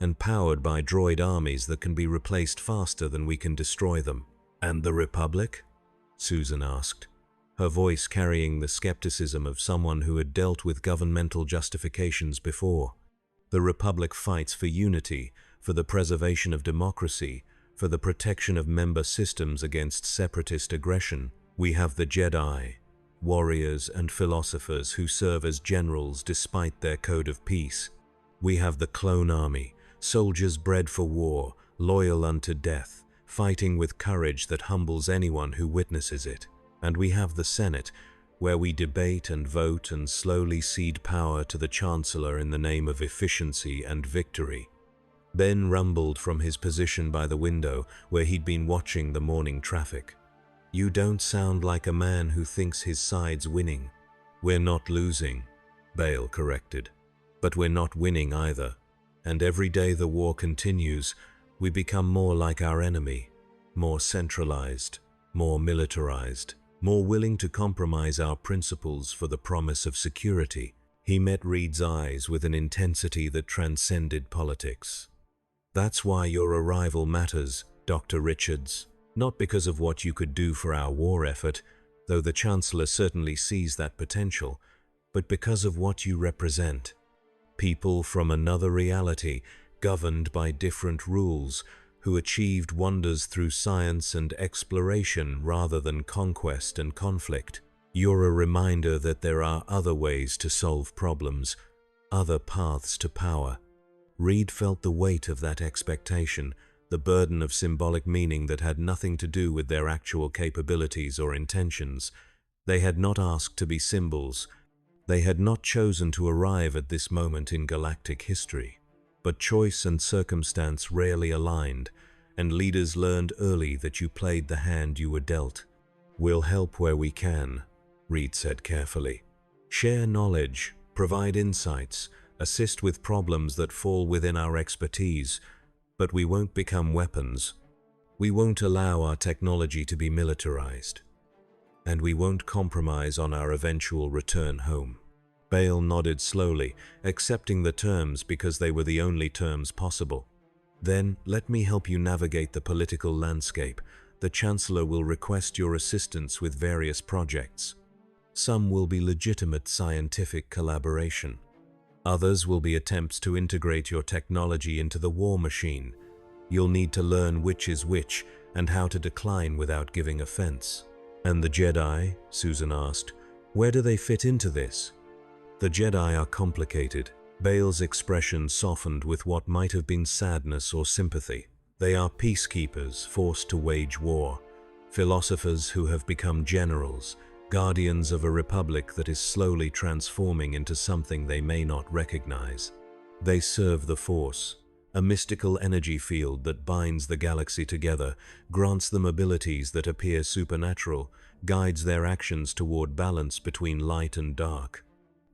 and powered by droid armies that can be replaced faster than we can destroy them. "And the Republic?" Susan asked, her voice carrying the skepticism of someone who had dealt with governmental justifications before. "The Republic fights for unity, for the preservation of democracy, for the protection of member systems against separatist aggression. We have the Jedi, warriors and philosophers who serve as generals despite their code of peace. We have the clone army, soldiers bred for war, loyal unto death, fighting with courage that humbles anyone who witnesses it. And we have the Senate, where we debate and vote and slowly cede power to the Chancellor in the name of efficiency and victory." Ben rumbled from his position by the window where he'd been watching the morning traffic. "You don't sound like a man who thinks his side's winning." "We're not losing," Bale corrected. "But we're not winning either. And every day the war continues, we become more like our enemy, more centralized, more militarized, more willing to compromise our principles for the promise of security." He met Reed's eyes with an intensity that transcended politics. "That's why your arrival matters, Dr. Richards. Not because of what you could do for our war effort, though the Chancellor certainly sees that potential, but because of what you represent. People from another reality, governed by different rules, who achieved wonders through science and exploration rather than conquest and conflict. You're a reminder that there are other ways to solve problems, other paths to power." Reed felt the weight of that expectation, the burden of symbolic meaning that had nothing to do with their actual capabilities or intentions. They had not asked to be symbols. They had not chosen to arrive at this moment in galactic history. But choice and circumstance rarely aligned, and leaders learned early that you played the hand you were dealt. "We'll help where we can," Reed said carefully. "Share knowledge, provide insights, assist with problems that fall within our expertise, but we won't become weapons. We won't allow our technology to be militarized. And we won't compromise on our eventual return home." Bale nodded slowly, accepting the terms because they were the only terms possible. "Then, let me help you navigate the political landscape. The Chancellor will request your assistance with various projects. Some will be legitimate scientific collaboration. Others will be attempts to integrate your technology into the war machine. You'll need to learn which is which and how to decline without giving offense." "And the Jedi?" Susan asked. "Where do they fit into this?" "The Jedi are complicated." Bale's expression softened with what might have been sadness or sympathy. "They are peacekeepers forced to wage war, philosophers who have become generals, guardians of a republic that is slowly transforming into something they may not recognize. They serve the Force, a mystical energy field that binds the galaxy together, grants them abilities that appear supernatural, guides their actions toward balance between light and dark.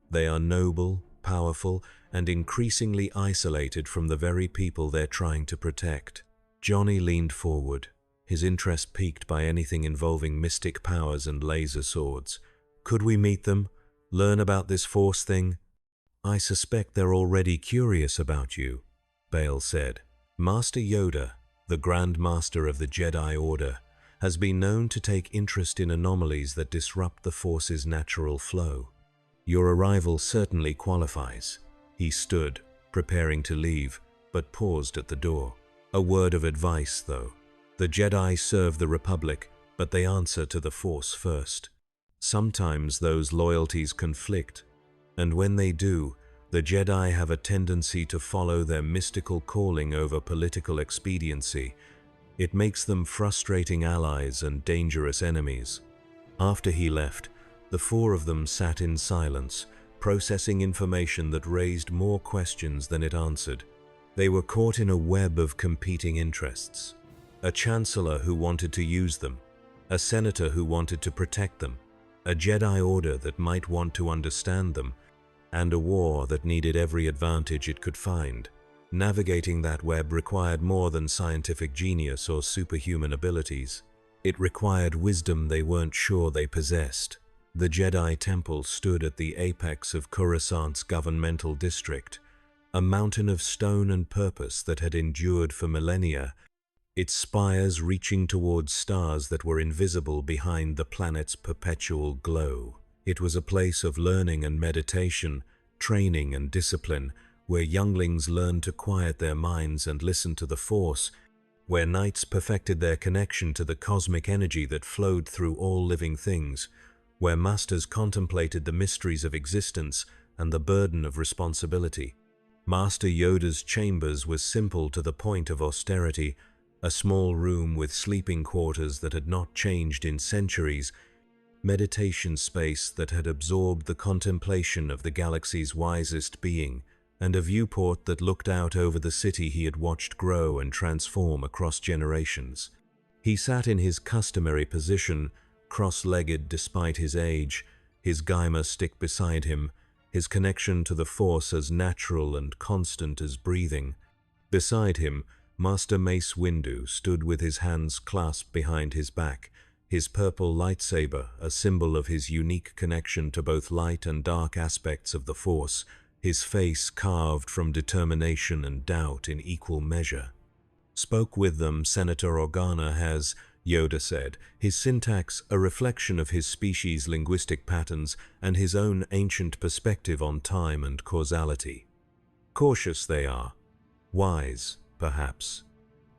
They are noble, powerful, and increasingly isolated from the very people they're trying to protect." Johnny leaned forward, his interest piqued by anything involving mystic powers and laser swords. "Could we meet them? Learn about this Force thing?" "I suspect they're already curious about you," Bail said. "Master Yoda, the Grand Master of the Jedi Order, has been known to take interest in anomalies that disrupt the Force's natural flow. Your arrival certainly qualifies." He stood, preparing to leave, but paused at the door. "A word of advice, though. The Jedi serve the Republic, but they answer to the Force first. Sometimes those loyalties conflict, and when they do, the Jedi have a tendency to follow their mystical calling over political expediency. It makes them frustrating allies and dangerous enemies." After he left, the four of them sat in silence, processing information that raised more questions than it answered. They were caught in a web of competing interests. A chancellor who wanted to use them, a senator who wanted to protect them, a Jedi Order that might want to understand them, and a war that needed every advantage it could find. Navigating that web required more than scientific genius or superhuman abilities. It required wisdom they weren't sure they possessed. The Jedi Temple stood at the apex of Coruscant's governmental district, a mountain of stone and purpose that had endured for millennia, its spires reaching towards stars that were invisible behind the planet's perpetual glow. It was a place of learning and meditation, training and discipline, where younglings learned to quiet their minds and listen to the Force, where knights perfected their connection to the cosmic energy that flowed through all living things, where masters contemplated the mysteries of existence and the burden of responsibility. Master Yoda's chambers was simple to the point of austerity, a small room with sleeping quarters that had not changed in centuries, meditation space that had absorbed the contemplation of the galaxy's wisest being, and a viewport that looked out over the city he had watched grow and transform across generations. He sat in his customary position, cross-legged despite his age, his Gaimer stick beside him, his connection to the Force as natural and constant as breathing. Beside him, Master Mace Windu stood with his hands clasped behind his back, his purple lightsaber a symbol of his unique connection to both light and dark aspects of the Force, his face carved from determination and doubt in equal measure. "Spoke with them, Senator Organa has," Yoda said, his syntax a reflection of his species' linguistic patterns and his own ancient perspective on time and causality. "Cautious they are. Wise, perhaps.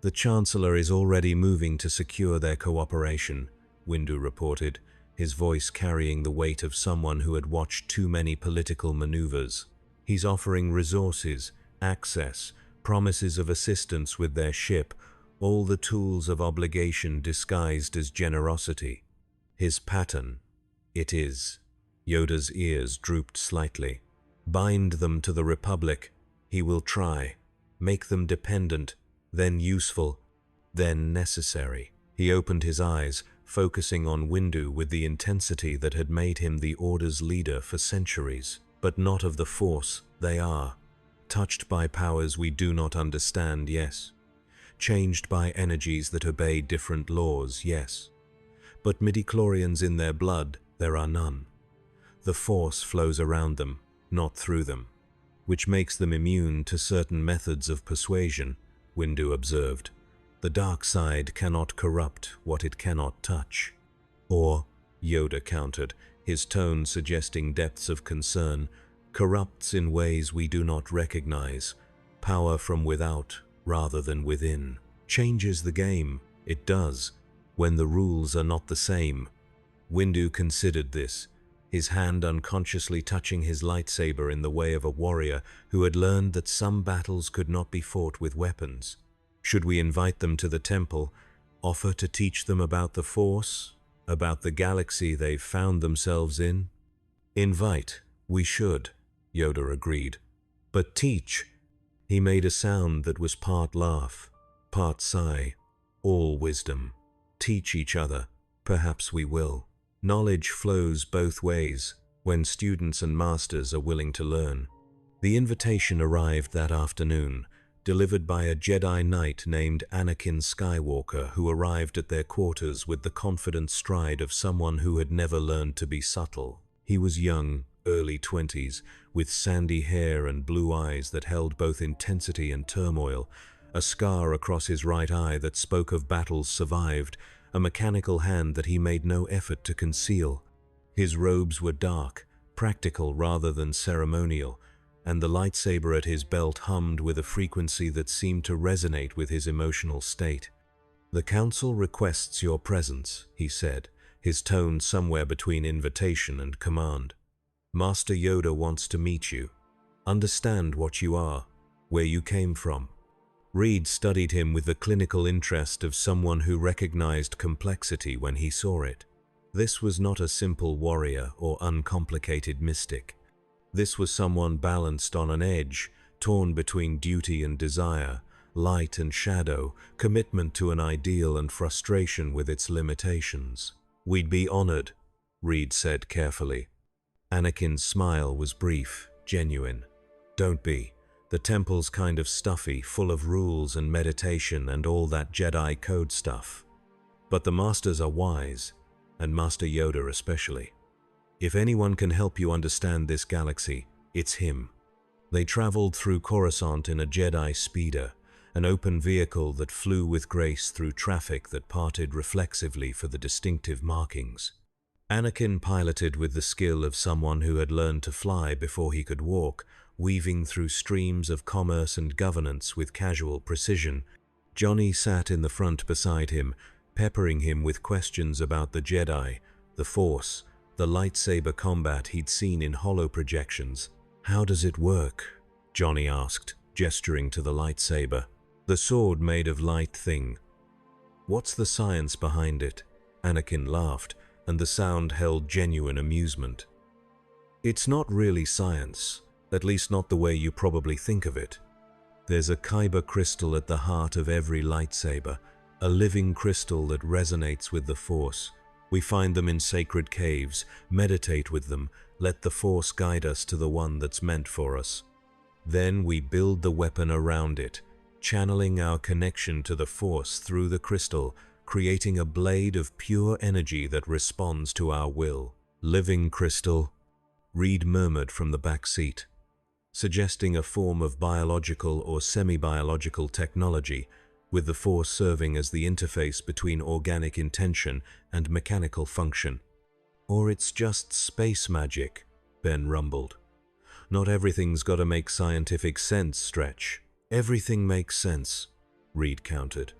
The Chancellor is already moving to secure their cooperation," Windu reported, his voice carrying the weight of someone who had watched too many political maneuvers. "He's offering resources, access, promises of assistance with their ship, all the tools of obligation disguised as generosity. His pattern, it is." Yoda's ears drooped slightly. "Bind them to the Republic. He will try. Make them dependent, then useful, then necessary." He opened his eyes, focusing on Windu with the intensity that had made him the Order's leader for centuries. "But not of the Force, they are. Touched by powers we do not understand, yes. Changed by energies that obey different laws, yes. But midichlorians in their blood, there are none. The Force flows around them, not through them, which makes them immune to certain methods of persuasion," Windu observed. "The dark side cannot corrupt what it cannot touch." "Or," Yoda countered, his tone suggesting depths of concern, "corrupts in ways we do not recognize, power from without rather than within. Changes the game, it does, when the rules are not the same." Windu considered this, his hand unconsciously touching his lightsaber in the way of a warrior who had learned that some battles could not be fought with weapons. "Should we invite them to the temple, offer to teach them about the Force, about the galaxy they've found themselves in?" "Invite, we should," Yoda agreed. "But teach." He made a sound that was part laugh, part sigh. "All wisdom. Teach each other. Perhaps we will. Knowledge flows both ways, when students and masters are willing to learn." The invitation arrived that afternoon, delivered by a Jedi Knight named Anakin Skywalker, who arrived at their quarters with the confident stride of someone who had never learned to be subtle. He was young, early 20s, with sandy hair and blue eyes that held both intensity and turmoil, a scar across his right eye that spoke of battles survived, a mechanical hand that he made no effort to conceal. His robes were dark, practical rather than ceremonial, and the lightsaber at his belt hummed with a frequency that seemed to resonate with his emotional state. "The Council requests your presence," he said, his tone somewhere between invitation and command. "Master Yoda wants to meet you. Understand what you are, where you came from." Reed studied him with the clinical interest of someone who recognized complexity when he saw it. This was not a simple warrior or uncomplicated mystic. This was someone balanced on an edge, torn between duty and desire, light and shadow, commitment to an ideal and frustration with its limitations. "We'd be honored," Reed said carefully. Anakin's smile was brief, genuine. "Don't be. The temple's kind of stuffy, full of rules and meditation and all that Jedi code stuff. But the Masters are wise, and Master Yoda especially. If anyone can help you understand this galaxy, it's him." They traveled through Coruscant in a Jedi speeder, an open vehicle that flew with grace through traffic that parted reflexively for the distinctive markings. Anakin piloted with the skill of someone who had learned to fly before he could walk, weaving through streams of commerce and governance with casual precision. Johnny sat in the front beside him, peppering him with questions about the Jedi, the Force, the lightsaber combat he'd seen in holo projections. "How does it work?" Johnny asked, gesturing to the lightsaber. "The sword made of light thing. What's the science behind it?" Anakin laughed, and the sound held genuine amusement. "It's not really science, at least not the way you probably think of it. There's a kyber crystal at the heart of every lightsaber, a living crystal that resonates with the Force. We find them in sacred caves, meditate with them, let the Force guide us to the one that's meant for us. Then we build the weapon around it, channeling our connection to the Force through the crystal, creating a blade of pure energy that responds to our will." "Living crystal," Reed murmured from the back seat, suggesting a form of biological or semi-biological technology, with the Force serving as the interface between organic intention and mechanical function. "Or it's just space magic," Ben rumbled. "Not everything's got to make scientific sense, Stretch." "Everything makes sense," Reed countered.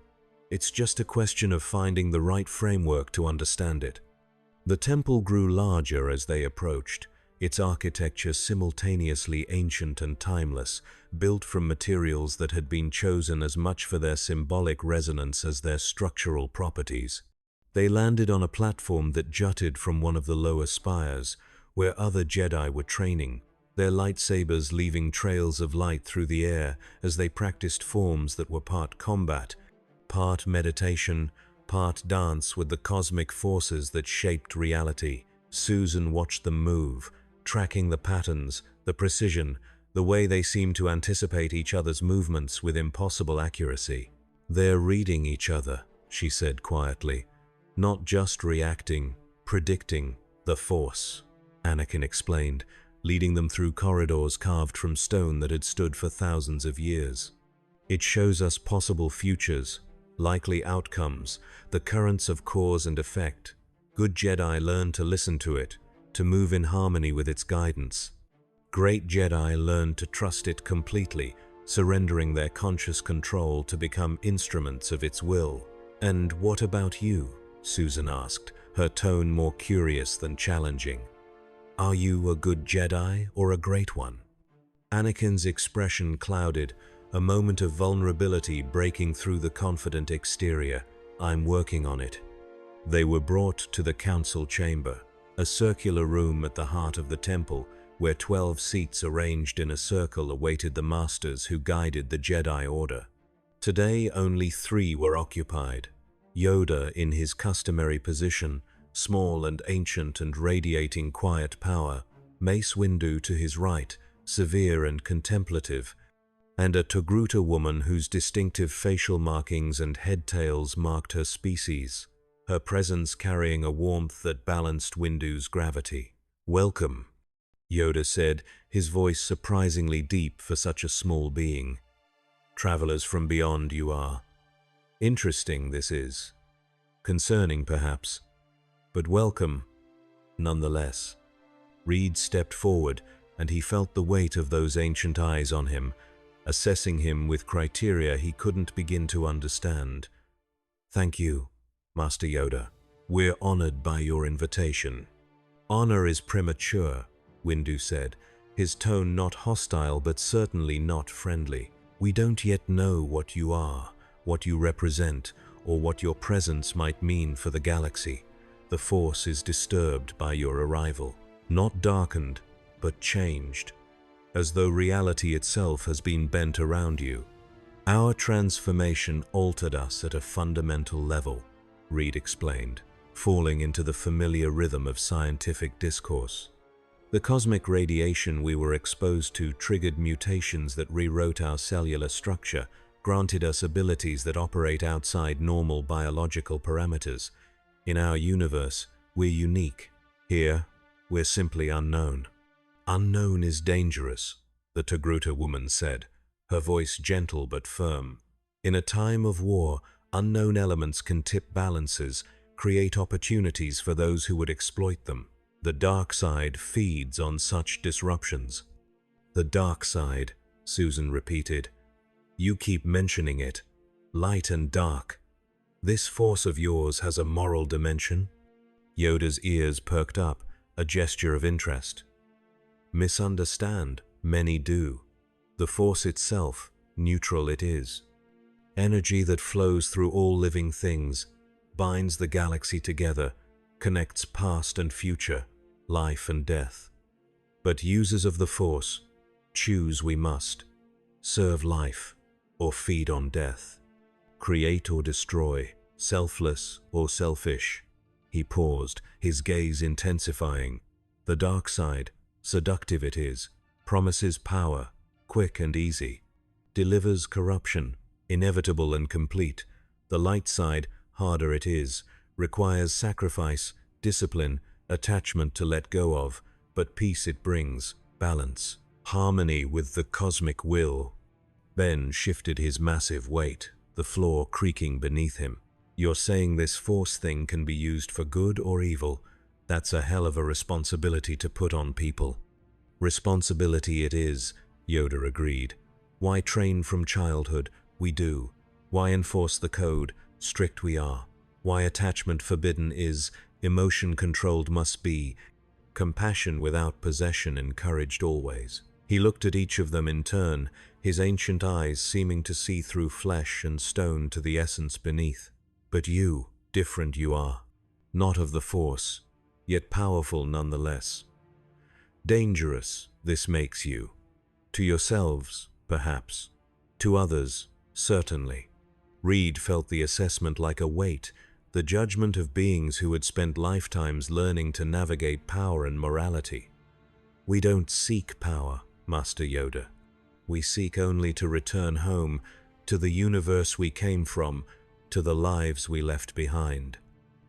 "It's just a question of finding the right framework to understand it." The temple grew larger as they approached, its architecture simultaneously ancient and timeless, built from materials that had been chosen as much for their symbolic resonance as their structural properties. They landed on a platform that jutted from one of the lower spires, where other Jedi were training, their lightsabers leaving trails of light through the air as they practiced forms that were part combat, part meditation, part dance with the cosmic forces that shaped reality. Susan watched them move, tracking the patterns, the precision, the way they seemed to anticipate each other's movements with impossible accuracy. "They're reading each other," she said quietly. "Not just reacting, predicting the Force," Anakin explained, leading them through corridors carved from stone that had stood for thousands of years. "It shows us possible futures, likely outcomes, the currents of cause and effect. Good Jedi learn to listen to it, to move in harmony with its guidance. Great Jedi learn to trust it completely, surrendering their conscious control to become instruments of its will." "And what about you?" Susan asked, her tone more curious than challenging. "Are you a good Jedi or a great one?" Anakin's expression clouded, a moment of vulnerability breaking through the confident exterior. "I'm working on it." They were brought to the council chamber, a circular room at the heart of the temple, where 12 seats arranged in a circle awaited the masters who guided the Jedi Order. Today only 3 were occupied. Yoda in his customary position, small and ancient and radiating quiet power, Mace Windu to his right, severe and contemplative, and a Togruta woman whose distinctive facial markings and head tails marked her species, her presence carrying a warmth that balanced Windu's gravity. "Welcome," Yoda said, his voice surprisingly deep for such a small being. Travelers from beyond you are. Interesting this is. Concerning perhaps, but welcome nonetheless. Reed stepped forward, and he felt the weight of those ancient eyes on him, assessing him with criteria he couldn't begin to understand. Thank you, Master Yoda. We're honored by your invitation. Honor is premature, Windu said, his tone not hostile but certainly not friendly. We don't yet know what you are, what you represent, or what your presence might mean for the galaxy. The Force is disturbed by your arrival, not darkened, but changed, as though reality itself has been bent around you. Our transformation altered us at a fundamental level, Reed explained, falling into the familiar rhythm of scientific discourse. The cosmic radiation we were exposed to triggered mutations that rewrote our cellular structure, granted us abilities that operate outside normal biological parameters. In our universe, we're unique. Here, we're simply unknown. Unknown is dangerous, the Togruta woman said, her voice gentle but firm. In a time of war, unknown elements can tip balances, create opportunities for those who would exploit them. The dark side feeds on such disruptions. The dark side, Susan repeated. You keep mentioning it. Light and dark. This Force of yours has a moral dimension? Yoda's ears perked up, a gesture of interest. Misunderstand, many do. The Force itself, neutral it is. Energy that flows through all living things, binds the galaxy together, connects past and future, life and death. But users of the Force, choose we must. Serve life, or feed on death. Create or destroy, selfless or selfish. He paused, his gaze intensifying. The dark side, seductive it is, promises power, quick and easy. Delivers corruption, inevitable and complete. The light side, harder it is, requires sacrifice, discipline, attachment to let go of, but peace it brings, balance, harmony with the cosmic will. Ben shifted his massive weight, the floor creaking beneath him. You're saying this Force thing can be used for good or evil? That's a hell of a responsibility to put on people. Responsibility it is, Yoda agreed. Why train from childhood? We do. Why enforce the code? Strict we are. Why attachment forbidden is, emotion controlled must be, compassion without possession encouraged always. He looked at each of them in turn, his ancient eyes seeming to see through flesh and stone to the essence beneath. But you, different you are. Not of the Force, yet powerful nonetheless. Dangerous, this makes you. To yourselves, perhaps. To others, certainly. Reed felt the assessment like a weight, the judgment of beings who had spent lifetimes learning to navigate power and morality. We don't seek power, Master Yoda. We seek only to return home, to the universe we came from, to the lives we left behind.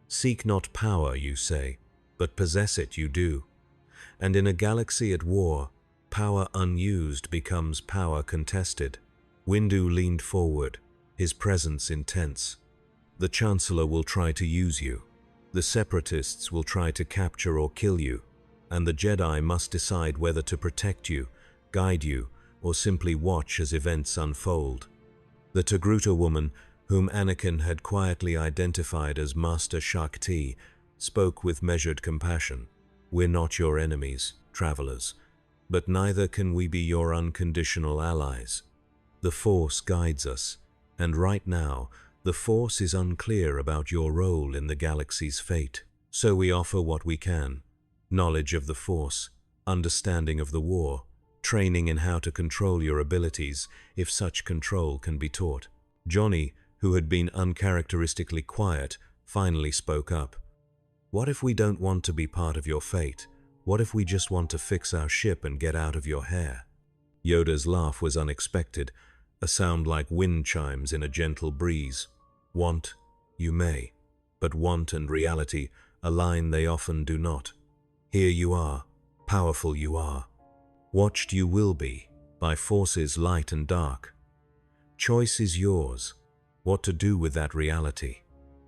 Seek not power, you say, but possess it you do. And in a galaxy at war, power unused becomes power contested. Windu leaned forward, his presence intense. The Chancellor will try to use you. The Separatists will try to capture or kill you. And the Jedi must decide whether to protect you, guide you, or simply watch as events unfold. The Togruta woman, whom Anakin had quietly identified as Master Shakti, spoke with measured compassion. We're not your enemies, travelers, but neither can we be your unconditional allies. The Force guides us, and right now, the Force is unclear about your role in the galaxy's fate. So we offer what we can. Knowledge of the Force, understanding of the war, training in how to control your abilities, if such control can be taught. Johnny, who had been uncharacteristically quiet, finally spoke up. What if we don't want to be part of your fate? What if we just want to fix our ship and get out of your hair? Yoda's laugh was unexpected, a sound like wind chimes in a gentle breeze. Want, you may, but want and reality align they often do not. Here you are, powerful you are. Watched you will be, by forces light and dark. Choice is yours, what to do with that reality.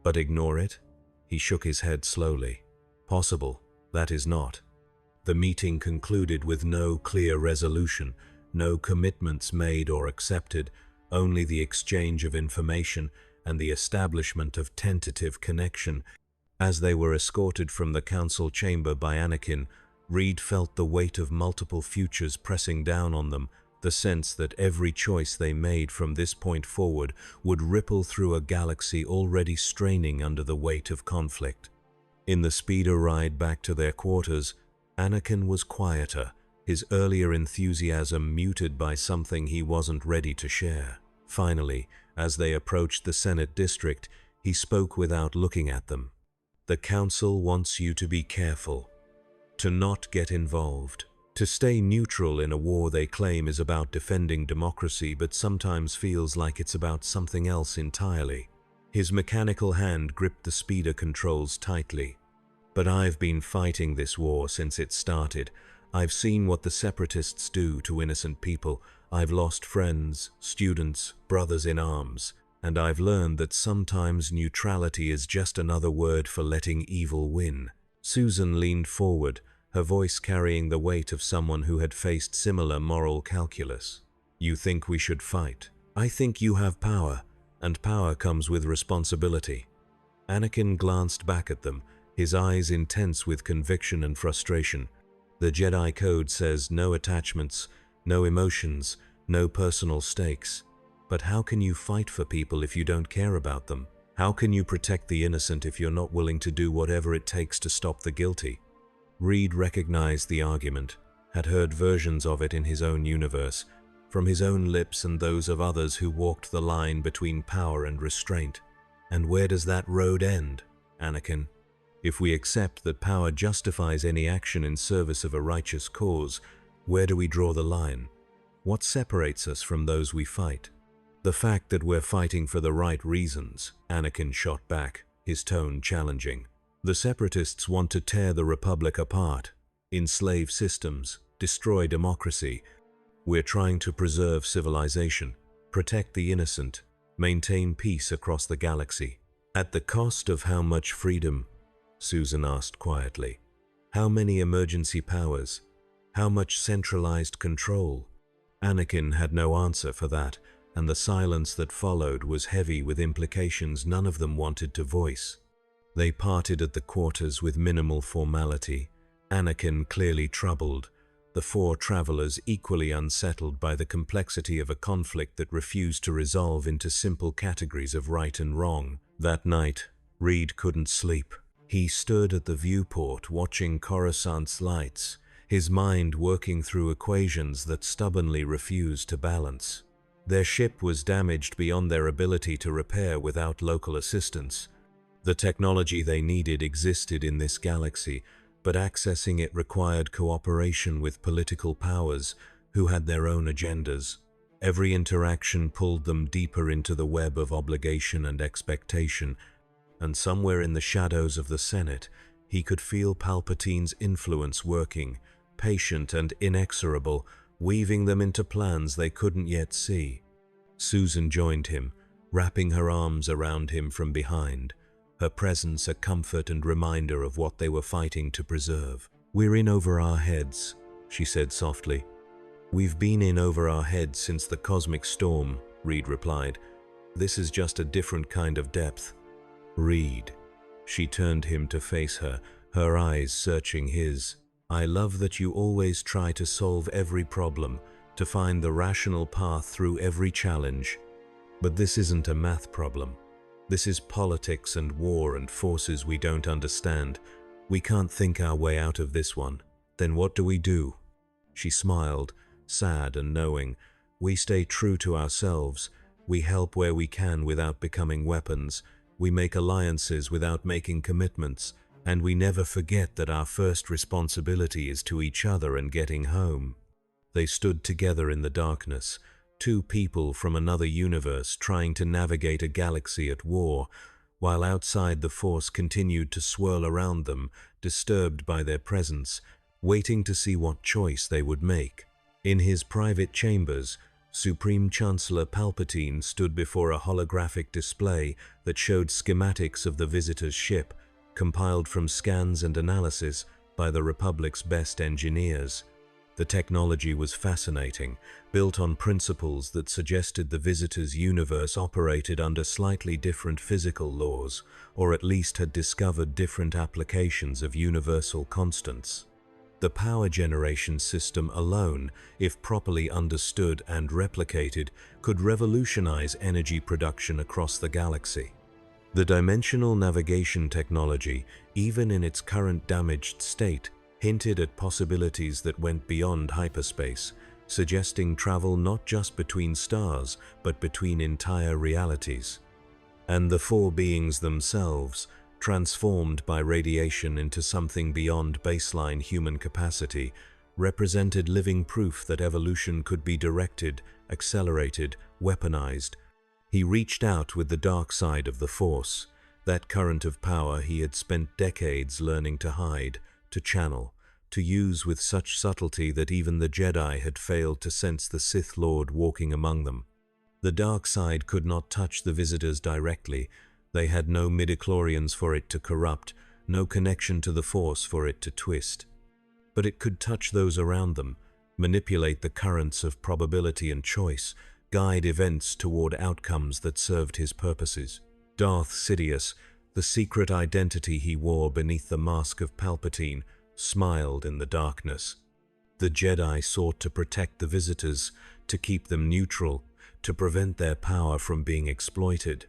But ignore it? He shook his head slowly. Possible, that is not. The meeting concluded with no clear resolution, no commitments made or accepted, only the exchange of information and the establishment of tentative connection. As they were escorted from the council chamber by Anakin, Reed felt the weight of multiple futures pressing down on them, the sense that every choice they made from this point forward would ripple through a galaxy already straining under the weight of conflict. In the speeder ride back to their quarters, Anakin was quieter, his earlier enthusiasm muted by something he wasn't ready to share. Finally, as they approached the Senate district, he spoke without looking at them. The council wants you to be careful, to not get involved, to stay neutral in a war they claim is about defending democracy but sometimes feels like it's about something else entirely. His mechanical hand gripped the speeder controls tightly. But I've been fighting this war since it started. I've seen what the separatists do to innocent people. I've lost friends, students, brothers in arms, and I've learned that sometimes neutrality is just another word for letting evil win. Susan leaned forward, her voice carrying the weight of someone who had faced similar moral calculus. You think we should fight? I think you have power, and power comes with responsibility. Anakin glanced back at them, his eyes intense with conviction and frustration. The Jedi Code says no attachments, no emotions, no personal stakes. But how can you fight for people if you don't care about them? How can you protect the innocent if you're not willing to do whatever it takes to stop the guilty? Reed recognized the argument, had heard versions of it in his own universe, from his own lips and those of others who walked the line between power and restraint. And where does that road end, Anakin? If we accept that power justifies any action in service of a righteous cause, where do we draw the line? What separates us from those we fight? The fact that we're fighting for the right reasons, Anakin shot back, his tone challenging. The separatists want to tear the Republic apart, enslave systems, destroy democracy. We're trying to preserve civilization, protect the innocent, maintain peace across the galaxy. At the cost of how much freedom? Susan asked quietly. How many emergency powers? How much centralized control? Anakin had no answer for that, and the silence that followed was heavy with implications none of them wanted to voice. They parted at the quarters with minimal formality, Anakin clearly troubled, the four travelers equally unsettled by the complexity of a conflict that refused to resolve into simple categories of right and wrong. That night, Reed couldn't sleep. He stood at the viewport watching Coruscant's lights, his mind working through equations that stubbornly refused to balance. Their ship was damaged beyond their ability to repair without local assistance. The technology they needed existed in this galaxy, but accessing it required cooperation with political powers who had their own agendas. Every interaction pulled them deeper into the web of obligation and expectation, and somewhere in the shadows of the Senate, he could feel Palpatine's influence working, patient and inexorable, weaving them into plans they couldn't yet see. Susan joined him, wrapping her arms around him from behind, her presence a comfort and reminder of what they were fighting to preserve. We're in over our heads, she said softly. We've been in over our heads since the cosmic storm, Reed replied. This is just a different kind of depth. Reed. She turned him to face her, her eyes searching his. I love that you always try to solve every problem, to find the rational path through every challenge. But this isn't a math problem. This is politics and war and forces we don't understand. We can't think our way out of this one. Then what do we do? She smiled, sad and knowing. We stay true to ourselves. We help where we can without becoming weapons. We make alliances without making commitments. And we never forget that our first responsibility is to each other and getting home. They stood together in the darkness, two people from another universe trying to navigate a galaxy at war, while outside the Force continued to swirl around them, disturbed by their presence, waiting to see what choice they would make. In his private chambers, Supreme Chancellor Palpatine stood before a holographic display that showed schematics of the visitor's ship, compiled from scans and analysis by the Republic's best engineers. The technology was fascinating, built on principles that suggested the visitor's universe operated under slightly different physical laws, or at least had discovered different applications of universal constants. The power generation system alone, if properly understood and replicated, could revolutionize energy production across the galaxy. The dimensional navigation technology, even in its current damaged state, hinted at possibilities that went beyond hyperspace, suggesting travel not just between stars, but between entire realities. And the four beings themselves, transformed by radiation into something beyond baseline human capacity, represented living proof that evolution could be directed, accelerated, weaponized. He reached out with the dark side of the Force, that current of power he had spent decades learning to hide, to channel, to use with such subtlety that even the Jedi had failed to sense the Sith Lord walking among them. The dark side could not touch the visitors directly. They had no midichlorians for it to corrupt, no connection to the Force for it to twist. But it could touch those around them, manipulate the currents of probability and choice, guide events toward outcomes that served his purposes. Darth Sidious, the secret identity he wore beneath the mask of Palpatine, smiled in the darkness. The Jedi sought to protect the visitors, to keep them neutral, to prevent their power from being exploited.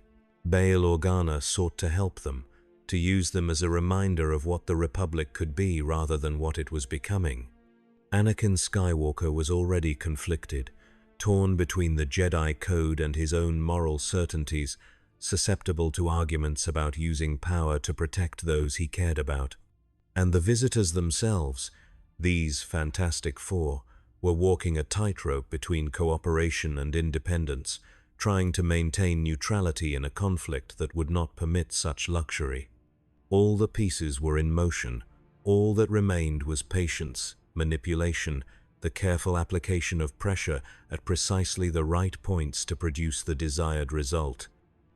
Bail Organa sought to help them, to use them as a reminder of what the Republic could be rather than what it was becoming. Anakin Skywalker was already conflicted, torn between the Jedi Code and his own moral certainties, susceptible to arguments about using power to protect those he cared about. And the visitors themselves, these Fantastic Four, were walking a tightrope between cooperation and independence, trying to maintain neutrality in a conflict that would not permit such luxury. All the pieces were in motion. All that remained was patience, manipulation, the careful application of pressure at precisely the right points to produce the desired result.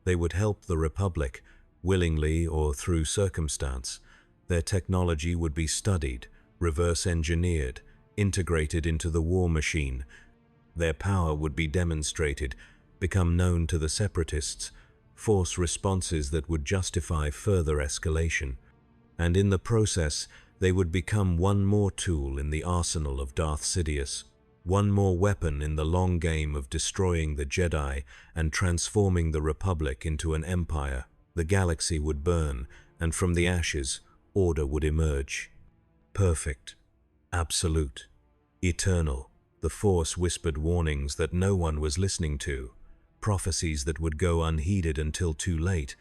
They would help the Republic, willingly or through circumstance. Their technology would be studied, reverse-engineered, integrated into the war machine. Their power would be demonstrated, become known to the Separatists, force responses that would justify further escalation. And in the process, they would become one more tool in the arsenal of Darth Sidious, one more weapon in the long game of destroying the Jedi and transforming the Republic into an empire. The galaxy would burn, and from the ashes, order would emerge. Perfect, absolute, eternal. The Force whispered warnings that no one was listening to, prophecies that would go unheeded until too late,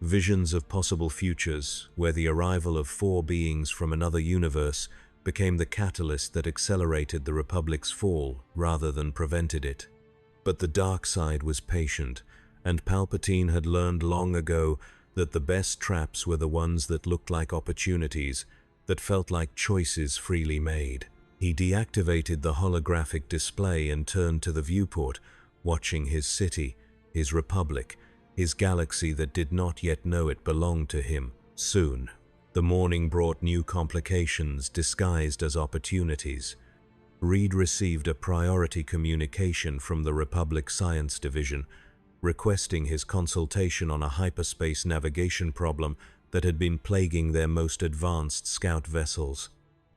visions of possible futures where the arrival of four beings from another universe became the catalyst that accelerated the Republic's fall rather than prevented it. But the dark side was patient, and Palpatine had learned long ago that the best traps were the ones that looked like opportunities, that felt like choices freely made. He deactivated the holographic display and turned to the viewport, watching his city, his Republic, his galaxy that did not yet know it belonged to him. Soon, the morning brought new complications disguised as opportunities. Reed received a priority communication from the Republic Science Division, requesting his consultation on a hyperspace navigation problem that had been plaguing their most advanced scout vessels.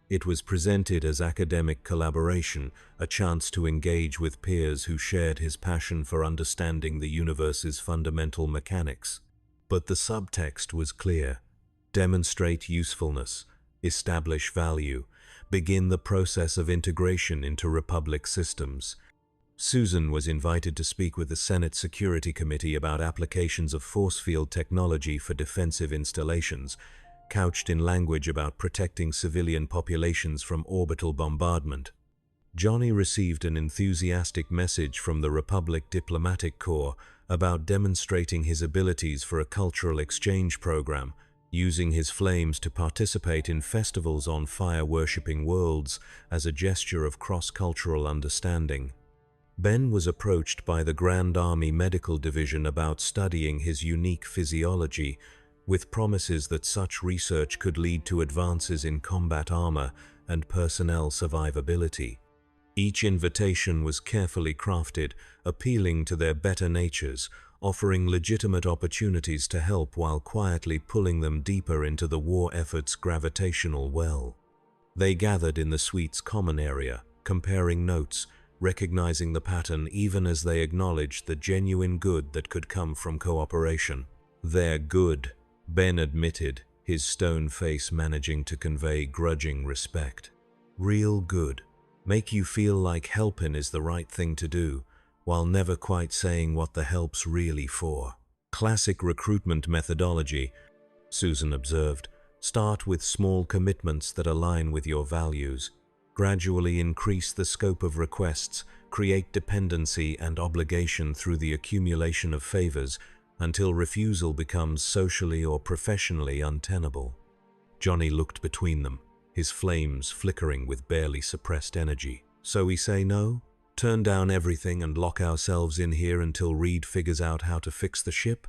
It was presented as academic collaboration, a chance to engage with peers who shared his passion for understanding the universe's fundamental mechanics. But the subtext was clear: demonstrate usefulness, establish value, begin the process of integration into Republic systems. Susan was invited to speak with the Senate Security Committee about applications of force field technology for defensive installations, couched in language about protecting civilian populations from orbital bombardment. Johnny received an enthusiastic message from the Republic Diplomatic Corps about demonstrating his abilities for a cultural exchange program, using his flames to participate in festivals on fire-worshipping worlds as a gesture of cross-cultural understanding. Ben was approached by the Grand Army Medical Division about studying his unique physiology, with promises that such research could lead to advances in combat armor and personnel survivability. Each invitation was carefully crafted, appealing to their better natures, offering legitimate opportunities to help while quietly pulling them deeper into the war effort's gravitational well. They gathered in the suite's common area, comparing notes, recognizing the pattern even as they acknowledged the genuine good that could come from cooperation. "They're good," Ben admitted, his stone face managing to convey grudging respect. "Real good. Make you feel like helping is the right thing to do, while never quite saying what the help's really for. Classic recruitment methodology," Susan observed. "Start with small commitments that align with your values. Gradually increase the scope of requests, create dependency and obligation through the accumulation of favors, until refusal becomes socially or professionally untenable." Johnny looked between them, his flames flickering with barely suppressed energy. "So we say no? Turn down everything and lock ourselves in here until Reed figures out how to fix the ship?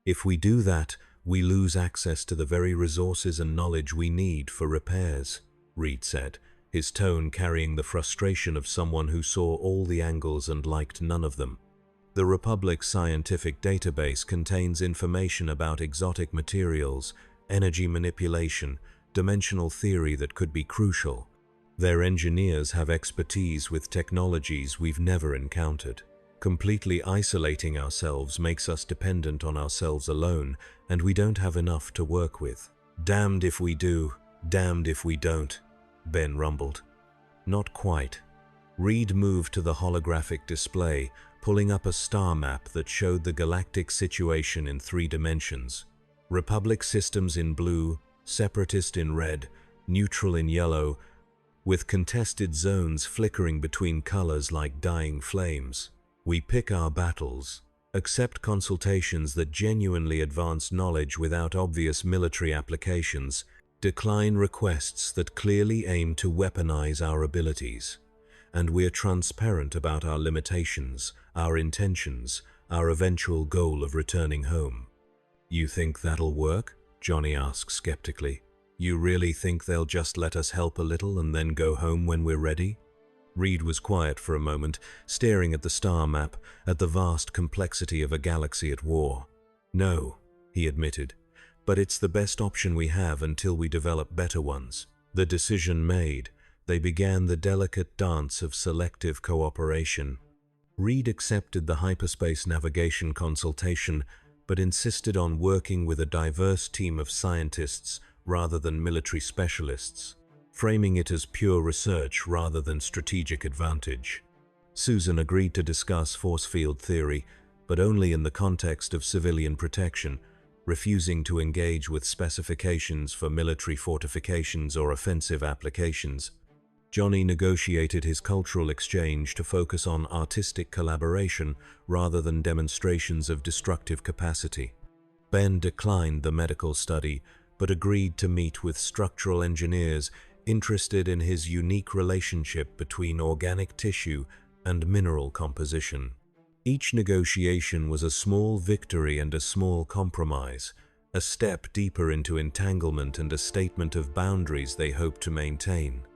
If we do that, we lose access to the very resources and knowledge we need for repairs," Reed said, his tone carrying the frustration of someone who saw all the angles and liked none of them. "The Republic's scientific database contains information about exotic materials, energy manipulation, dimensional theory that could be crucial. Their engineers have expertise with technologies we've never encountered. Completely isolating ourselves makes us dependent on ourselves alone, and we don't have enough to work with." "Damned if we do, damned if we don't," Ben rumbled. "Not quite." Reed moved to the holographic display, pulling up a star map that showed the galactic situation in 3 dimensions. Republic systems in blue, Separatist in red, neutral in yellow, with contested zones flickering between colors like dying flames. "We pick our battles, accept consultations that genuinely advance knowledge without obvious military applications, decline requests that clearly aim to weaponize our abilities. And we're transparent about our limitations, our intentions, our eventual goal of returning home." "You think that'll work?" Johnny asked skeptically. "You really think they'll just let us help a little and then go home when we're ready?" Reed was quiet for a moment, staring at the star map, at the vast complexity of a galaxy at war. "No," he admitted, "but it's the best option we have until we develop better ones." The decision made, they began the delicate dance of selective cooperation. Reed accepted the hyperspace navigation consultation, but insisted on working with a diverse team of scientists rather than military specialists, framing it as pure research rather than strategic advantage. Susan agreed to discuss force field theory, but only in the context of civilian protection, refusing to engage with specifications for military fortifications or offensive applications. Johnny negotiated his cultural exchange to focus on artistic collaboration rather than demonstrations of destructive capacity. Ben declined the medical study, but agreed to meet with structural engineers interested in his unique relationship between organic tissue and mineral composition. Each negotiation was a small victory and a small compromise, a step deeper into entanglement and a statement of boundaries they hoped to maintain.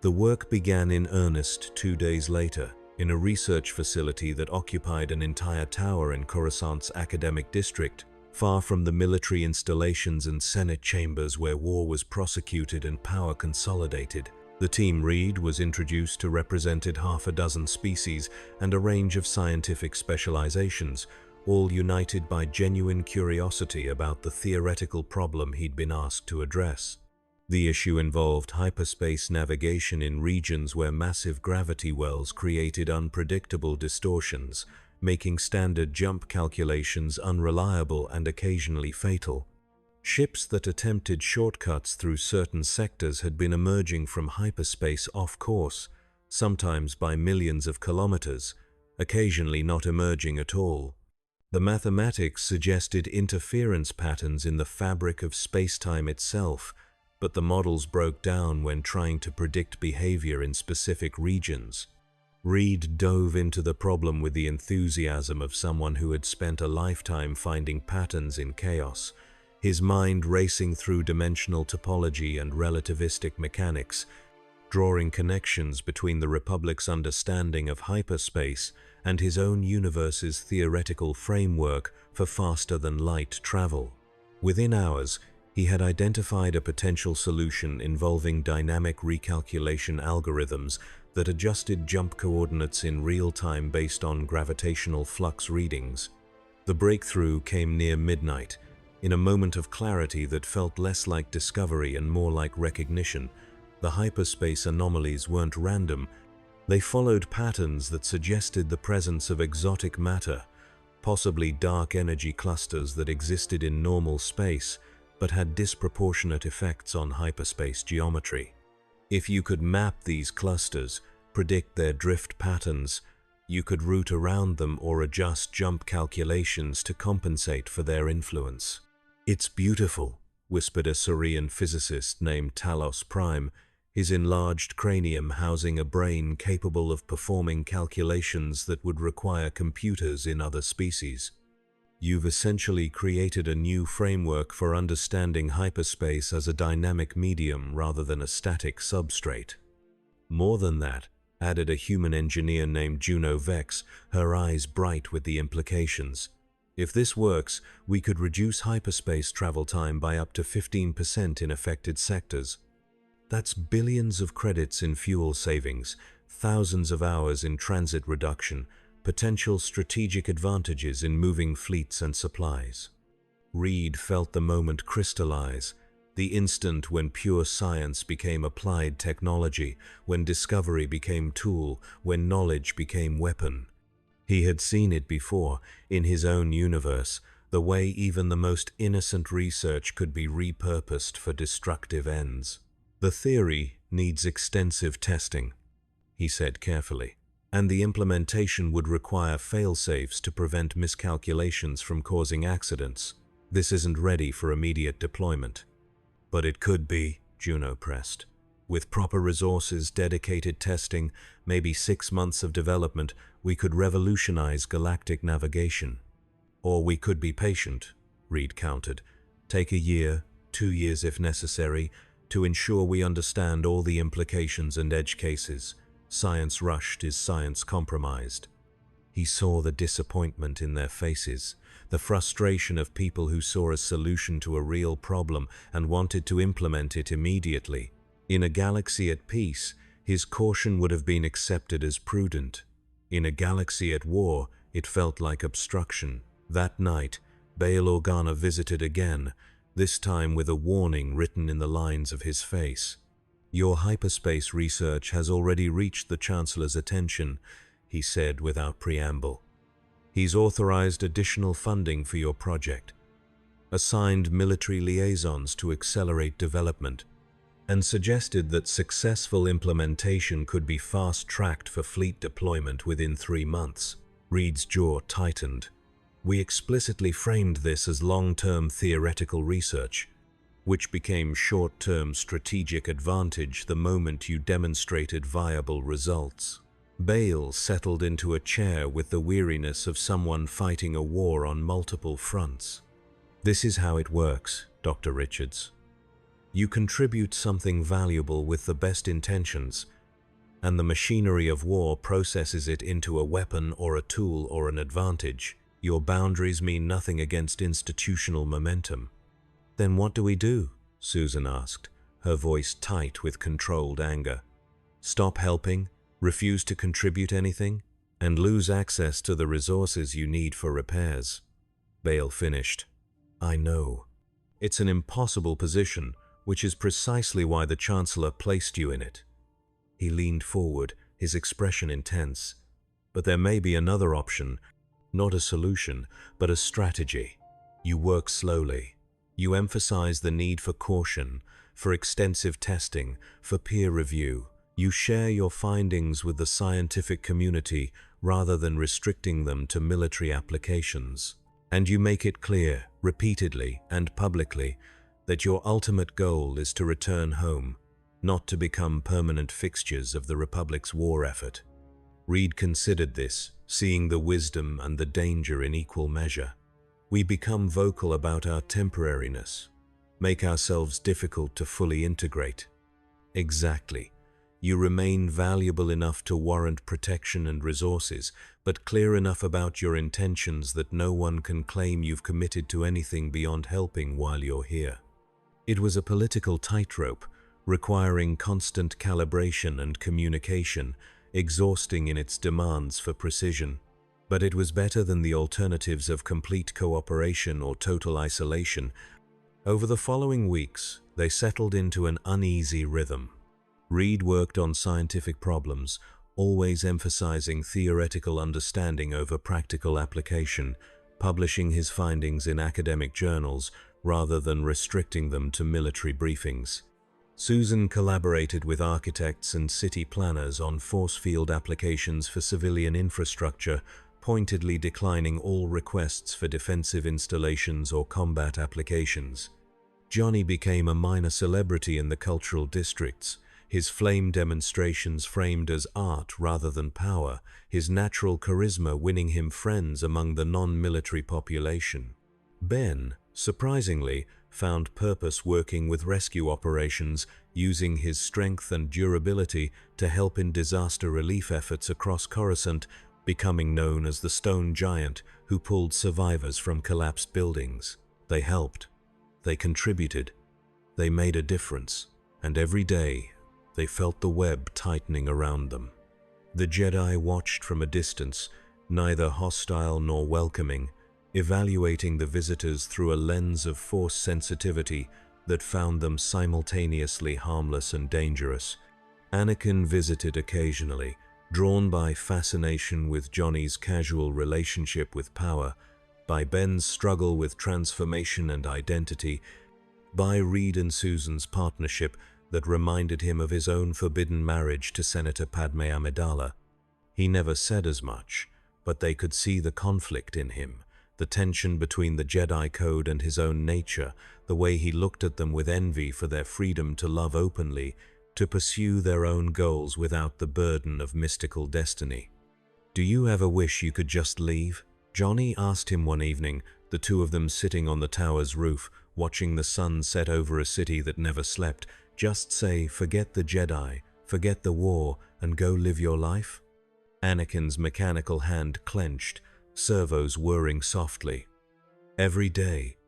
The work began in earnest 2 days later, in a research facility that occupied an entire tower in Coruscant's academic district, far from the military installations and Senate chambers where war was prosecuted and power consolidated. The team Reed was introduced to represented 6 species and a range of scientific specializations, all united by genuine curiosity about the theoretical problem he'd been asked to address. The issue involved hyperspace navigation in regions where massive gravity wells created unpredictable distortions, making standard jump calculations unreliable and occasionally fatal. Ships that attempted shortcuts through certain sectors had been emerging from hyperspace off course, sometimes by millions of kilometers, occasionally not emerging at all. The mathematics suggested interference patterns in the fabric of space-time itself, but the models broke down when trying to predict behavior in specific regions. Reed dove into the problem with the enthusiasm of someone who had spent a lifetime finding patterns in chaos, his mind racing through dimensional topology and relativistic mechanics, drawing connections between the Republic's understanding of hyperspace and his own universe's theoretical framework for faster-than-light travel. Within hours, he had identified a potential solution involving dynamic recalculation algorithms that adjusted jump coordinates in real time based on gravitational flux readings. The breakthrough came near midnight, in a moment of clarity that felt less like discovery and more like recognition. The hyperspace anomalies weren't random. They followed patterns that suggested the presence of exotic matter, possibly dark energy clusters that existed in normal space but had disproportionate effects on hyperspace geometry. If you could map these clusters, predict their drift patterns, you could route around them or adjust jump calculations to compensate for their influence. "It's beautiful," whispered a Saurian physicist named Talos Prime, his enlarged cranium housing a brain capable of performing calculations that would require computers in other species. "You've essentially created a new framework for understanding hyperspace as a dynamic medium rather than a static substrate." "More than that," added a human engineer named Juno Vex, her eyes bright with the implications. "If this works, we could reduce hyperspace travel time by up to 15% in affected sectors. That's billions of credits in fuel savings, thousands of hours in transit reduction, potential strategic advantages in moving fleets and supplies." Reed felt the moment crystallize, the instant when pure science became applied technology, when discovery became tool, when knowledge became weapon. He had seen it before, in his own universe, the way even the most innocent research could be repurposed for destructive ends. "The theory needs extensive testing," he said carefully, "and the implementation would require fail-safes to prevent miscalculations from causing accidents. This isn't ready for immediate deployment." "But it could be," Juno pressed. "With proper resources, dedicated testing, maybe 6 months of development, we could revolutionize galactic navigation." "Or we could be patient," Reed countered. "Take a year, 2 years if necessary, to ensure we understand all the implications and edge cases. Science rushed is science compromised." He saw the disappointment in their faces, the frustration of people who saw a solution to a real problem and wanted to implement it immediately. In a galaxy at peace, his caution would have been accepted as prudent. In a galaxy at war, it felt like obstruction. That night, Bail Organa visited again, this time with a warning written in the lines of his face. "Your hyperspace research has already reached the Chancellor's attention," he said without preamble. "He's authorized additional funding for your project, assigned military liaisons to accelerate development, and suggested that successful implementation could be fast-tracked for fleet deployment within 3 months. Reed's jaw tightened. "We explicitly framed this as long-term theoretical research, which became short-term strategic advantage the moment you demonstrated viable results." Bale settled into a chair with the weariness of someone fighting a war on multiple fronts. "This is how it works, Dr. Richards. You contribute something valuable with the best intentions, and the machinery of war processes it into a weapon or a tool or an advantage. Your boundaries mean nothing against institutional momentum." "Then what do we do?" Susan asked, her voice tight with controlled anger. "Stop helping, refuse to contribute anything, and lose access to the resources you need for repairs." Bale finished. "I know. It's an impossible position, which is precisely why the Chancellor placed you in it." He leaned forward, his expression intense. "But there may be another option, not a solution, but a strategy. You work slowly. You emphasize the need for caution, for extensive testing, for peer review. You share your findings with the scientific community rather than restricting them to military applications. And you make it clear, repeatedly and publicly, that your ultimate goal is to return home, not to become permanent fixtures of the Republic's war effort. Reed considered this, seeing the wisdom and the danger in equal measure. We become vocal about our temporariness, make ourselves difficult to fully integrate. Exactly. You remain valuable enough to warrant protection and resources, but clear enough about your intentions that no one can claim you've committed to anything beyond helping while you're here. It was a political tightrope, requiring constant calibration and communication, exhausting in its demands for precision. But it was better than the alternatives of complete cooperation or total isolation. Over the following weeks, they settled into an uneasy rhythm. Reed worked on scientific problems, always emphasizing theoretical understanding over practical application, publishing his findings in academic journals rather than restricting them to military briefings. Susan collaborated with architects and city planners on force field applications for civilian infrastructure, pointedly declining all requests for defensive installations or combat applications. Johnny became a minor celebrity in the cultural districts, his flame demonstrations framed as art rather than power, his natural charisma winning him friends among the non-military population. Ben, surprisingly, found purpose working with rescue operations, using his strength and durability to help in disaster relief efforts across Coruscant, becoming known as the Stone Giant who pulled survivors from collapsed buildings. They helped. They contributed. They made a difference. And every day, they felt the web tightening around them. The Jedi watched from a distance, neither hostile nor welcoming, evaluating the visitors through a lens of force sensitivity that found them simultaneously harmless and dangerous. Anakin visited occasionally, drawn by fascination with Johnny's casual relationship with power, by Ben's struggle with transformation and identity, by Reed and Susan's partnership that reminded him of his own forbidden marriage to Senator Padme Amidala. He never said as much, but they could see the conflict in him, the tension between the Jedi Code and his own nature, the way he looked at them with envy for their freedom to love openly, to pursue their own goals without the burden of mystical destiny. "Do you ever wish you could just leave?" Johnny asked him one evening, the two of them sitting on the tower's roof, watching the sun set over a city that never slept. "Just say, forget the Jedi, forget the war, and go live your life?" Anakin's mechanical hand clenched, servos whirring softly. "Every day.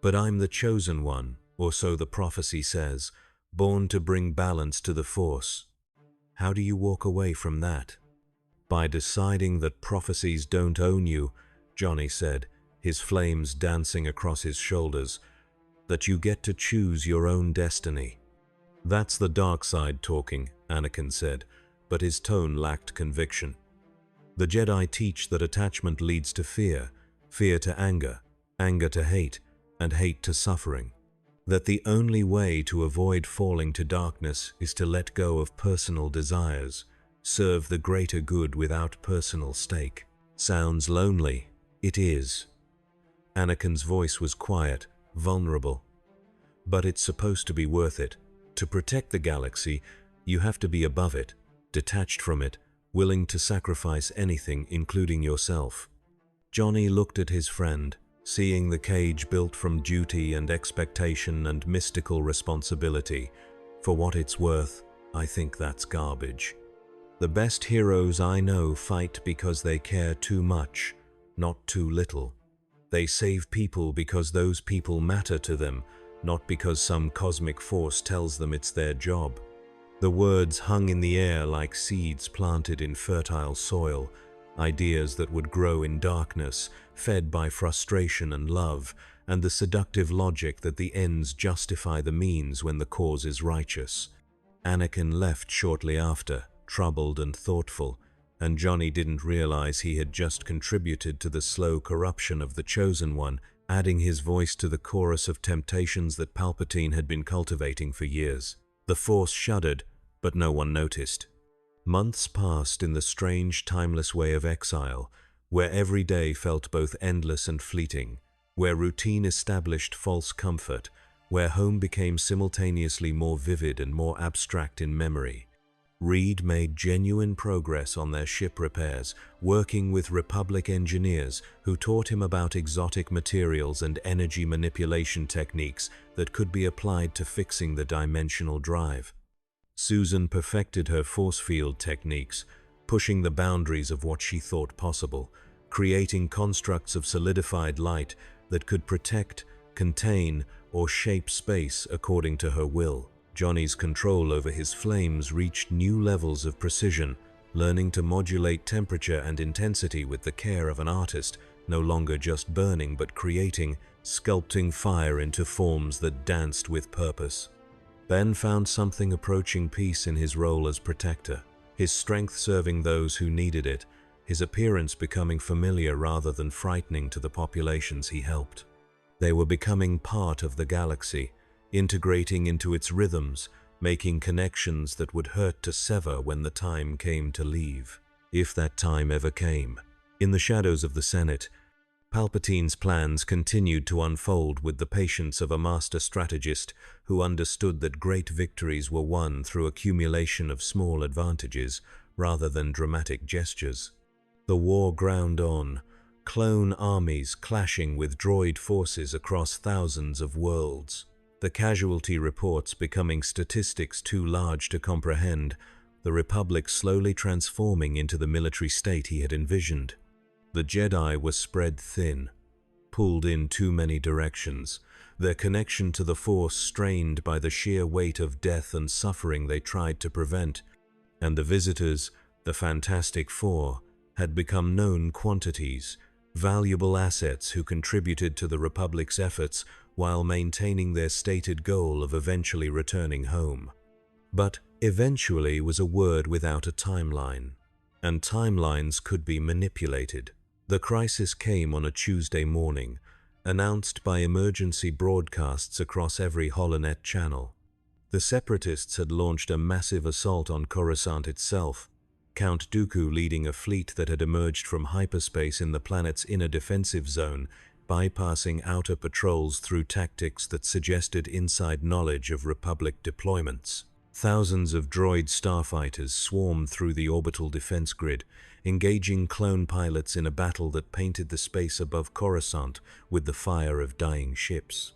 But I'm the chosen one, or so the prophecy says, born to bring balance to the Force. How do you walk away from that?" "By deciding that prophecies don't own you," Johnny said, his flames dancing across his shoulders, "that you get to choose your own destiny." "That's the dark side talking," Anakin said, but his tone lacked conviction. "The Jedi teach that attachment leads to fear, fear to anger, anger to hate, and hate to suffering. That the only way to avoid falling to darkness is to let go of personal desires, serve the greater good without personal stake." Sounds lonely. It is. Anakin's voice was quiet, vulnerable. But it's supposed to be worth it. To protect the galaxy, you have to be above it, detached from it, willing to sacrifice anything, including yourself. Johnny looked at his friend, seeing the cage built from duty and expectation and mystical responsibility. "For what it's worth, I think that's garbage. The best heroes I know fight because they care too much, not too little. They save people because those people matter to them, not because some cosmic force tells them it's their job." The words hung in the air like seeds planted in fertile soil, ideas that would grow in darkness, fed by frustration and love, and the seductive logic that the ends justify the means when the cause is righteous. Anakin left shortly after, troubled and thoughtful, and Johnny didn't realize he had just contributed to the slow corruption of the Chosen One, adding his voice to the chorus of temptations that Palpatine had been cultivating for years. The Force shuddered, but no one noticed. Months passed in the strange, timeless way of exile, where every day felt both endless and fleeting, where routine established false comfort, where home became simultaneously more vivid and more abstract in memory. Reed made genuine progress on their ship repairs, working with Republic engineers who taught him about exotic materials and energy manipulation techniques that could be applied to fixing the dimensional drive. Susan perfected her force field techniques, pushing the boundaries of what she thought possible, creating constructs of solidified light that could protect, contain, or shape space according to her will. Johnny's control over his flames reached new levels of precision, learning to modulate temperature and intensity with the care of an artist, no longer just burning but creating, sculpting fire into forms that danced with purpose. Ben found something approaching peace in his role as protector, his strength serving those who needed it, his appearance becoming familiar rather than frightening to the populations he helped. They were becoming part of the galaxy, integrating into its rhythms, making connections that would hurt to sever when the time came to leave. If that time ever came. In the shadows of the Senate, Palpatine's plans continued to unfold with the patience of a master strategist who understood that great victories were won through accumulation of small advantages rather than dramatic gestures. The war ground on, clone armies clashing with droid forces across thousands of worlds. The casualty reports becoming statistics too large to comprehend, the Republic slowly transforming into the military state he had envisioned. The Jedi were spread thin, pulled in too many directions, their connection to the Force strained by the sheer weight of death and suffering they tried to prevent, and the visitors, the Fantastic Four, had become known quantities, valuable assets who contributed to the Republic's efforts while maintaining their stated goal of eventually returning home. But eventually was a word without a timeline, and timelines could be manipulated. The crisis came on a Tuesday morning, announced by emergency broadcasts across every Holonet channel. The Separatists had launched a massive assault on Coruscant itself, Count Dooku leading a fleet that had emerged from hyperspace in the planet's inner defensive zone, bypassing outer patrols through tactics that suggested inside knowledge of Republic deployments. Thousands of droid starfighters swarmed through the orbital defense grid, engaging clone pilots in a battle that painted the space above Coruscant with the fire of dying ships.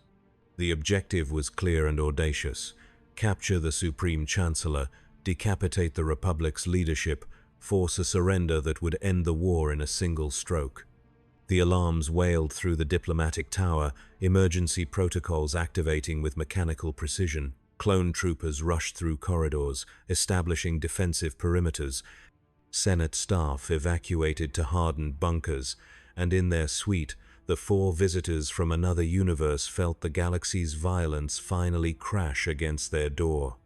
The objective was clear and audacious: capture the Supreme Chancellor, decapitate the Republic's leadership, force a surrender that would end the war in a single stroke. The alarms wailed through the diplomatic tower, emergency protocols activating with mechanical precision. Clone troopers rushed through corridors, establishing defensive perimeters. Senate staff evacuated to hardened bunkers, and in their suite, the four visitors from another universe felt the galaxy's violence finally crash against their door.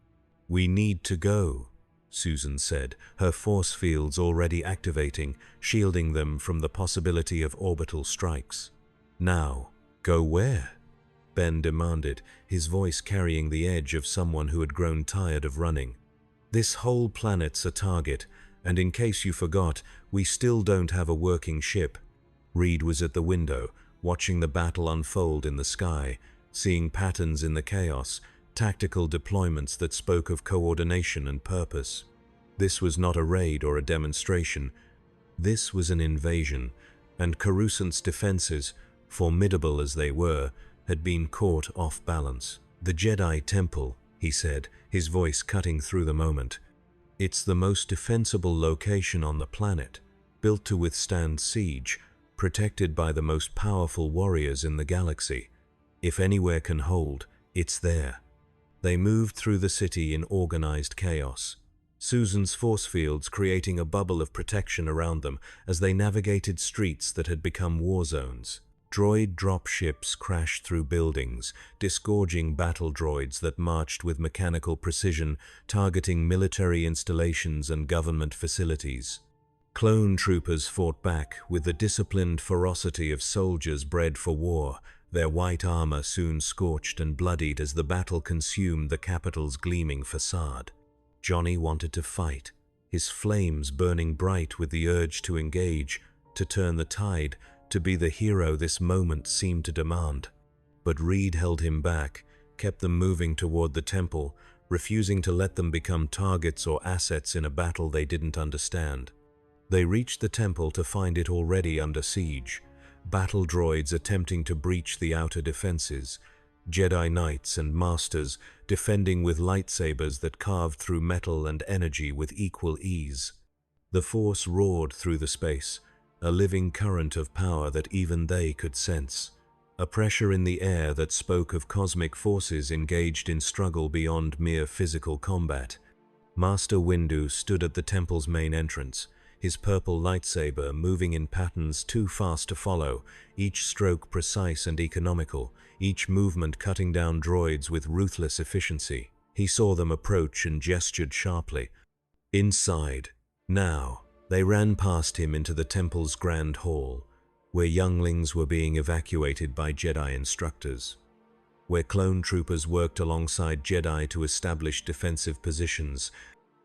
"We need to go," Susan said, her force fields already activating, shielding them from the possibility of orbital strikes. "Now, go where?" Ben demanded, his voice carrying the edge of someone who had grown tired of running. "This whole planet's a target, and in case you forgot, we still don't have a working ship." Reed was at the window, watching the battle unfold in the sky, seeing patterns in the chaos, tactical deployments that spoke of coordination and purpose. This was not a raid or a demonstration. This was an invasion, and Coruscant's defenses, formidable as they were, had been caught off balance. "The Jedi Temple," he said, his voice cutting through the moment. "It's the most defensible location on the planet, built to withstand siege, protected by the most powerful warriors in the galaxy. If anywhere can hold, it's there." They moved through the city in organized chaos, Susan's force fields creating a bubble of protection around them as they navigated streets that had become war zones. Droid dropships crashed through buildings, disgorging battle droids that marched with mechanical precision, targeting military installations and government facilities. Clone troopers fought back with the disciplined ferocity of soldiers bred for war, their white armor soon scorched and bloodied as the battle consumed the capital's gleaming facade. Johnny wanted to fight, his flames burning bright with the urge to engage, to turn the tide, to be the hero this moment seemed to demand. But Reed held him back, kept them moving toward the temple, refusing to let them become targets or assets in a battle they didn't understand. They reached the temple to find it already under siege, battle droids attempting to breach the outer defenses, Jedi Knights and Masters defending with lightsabers that carved through metal and energy with equal ease. The Force roared through the space, a living current of power that even they could sense, a pressure in the air that spoke of cosmic forces engaged in struggle beyond mere physical combat. Master Windu stood at the temple's main entrance, his purple lightsaber moving in patterns too fast to follow, each stroke precise and economical, each movement cutting down droids with ruthless efficiency. He saw them approach and gestured sharply. Inside, now, they ran past him into the temple's grand hall, where younglings were being evacuated by Jedi instructors, where clone troopers worked alongside Jedi to establish defensive positions,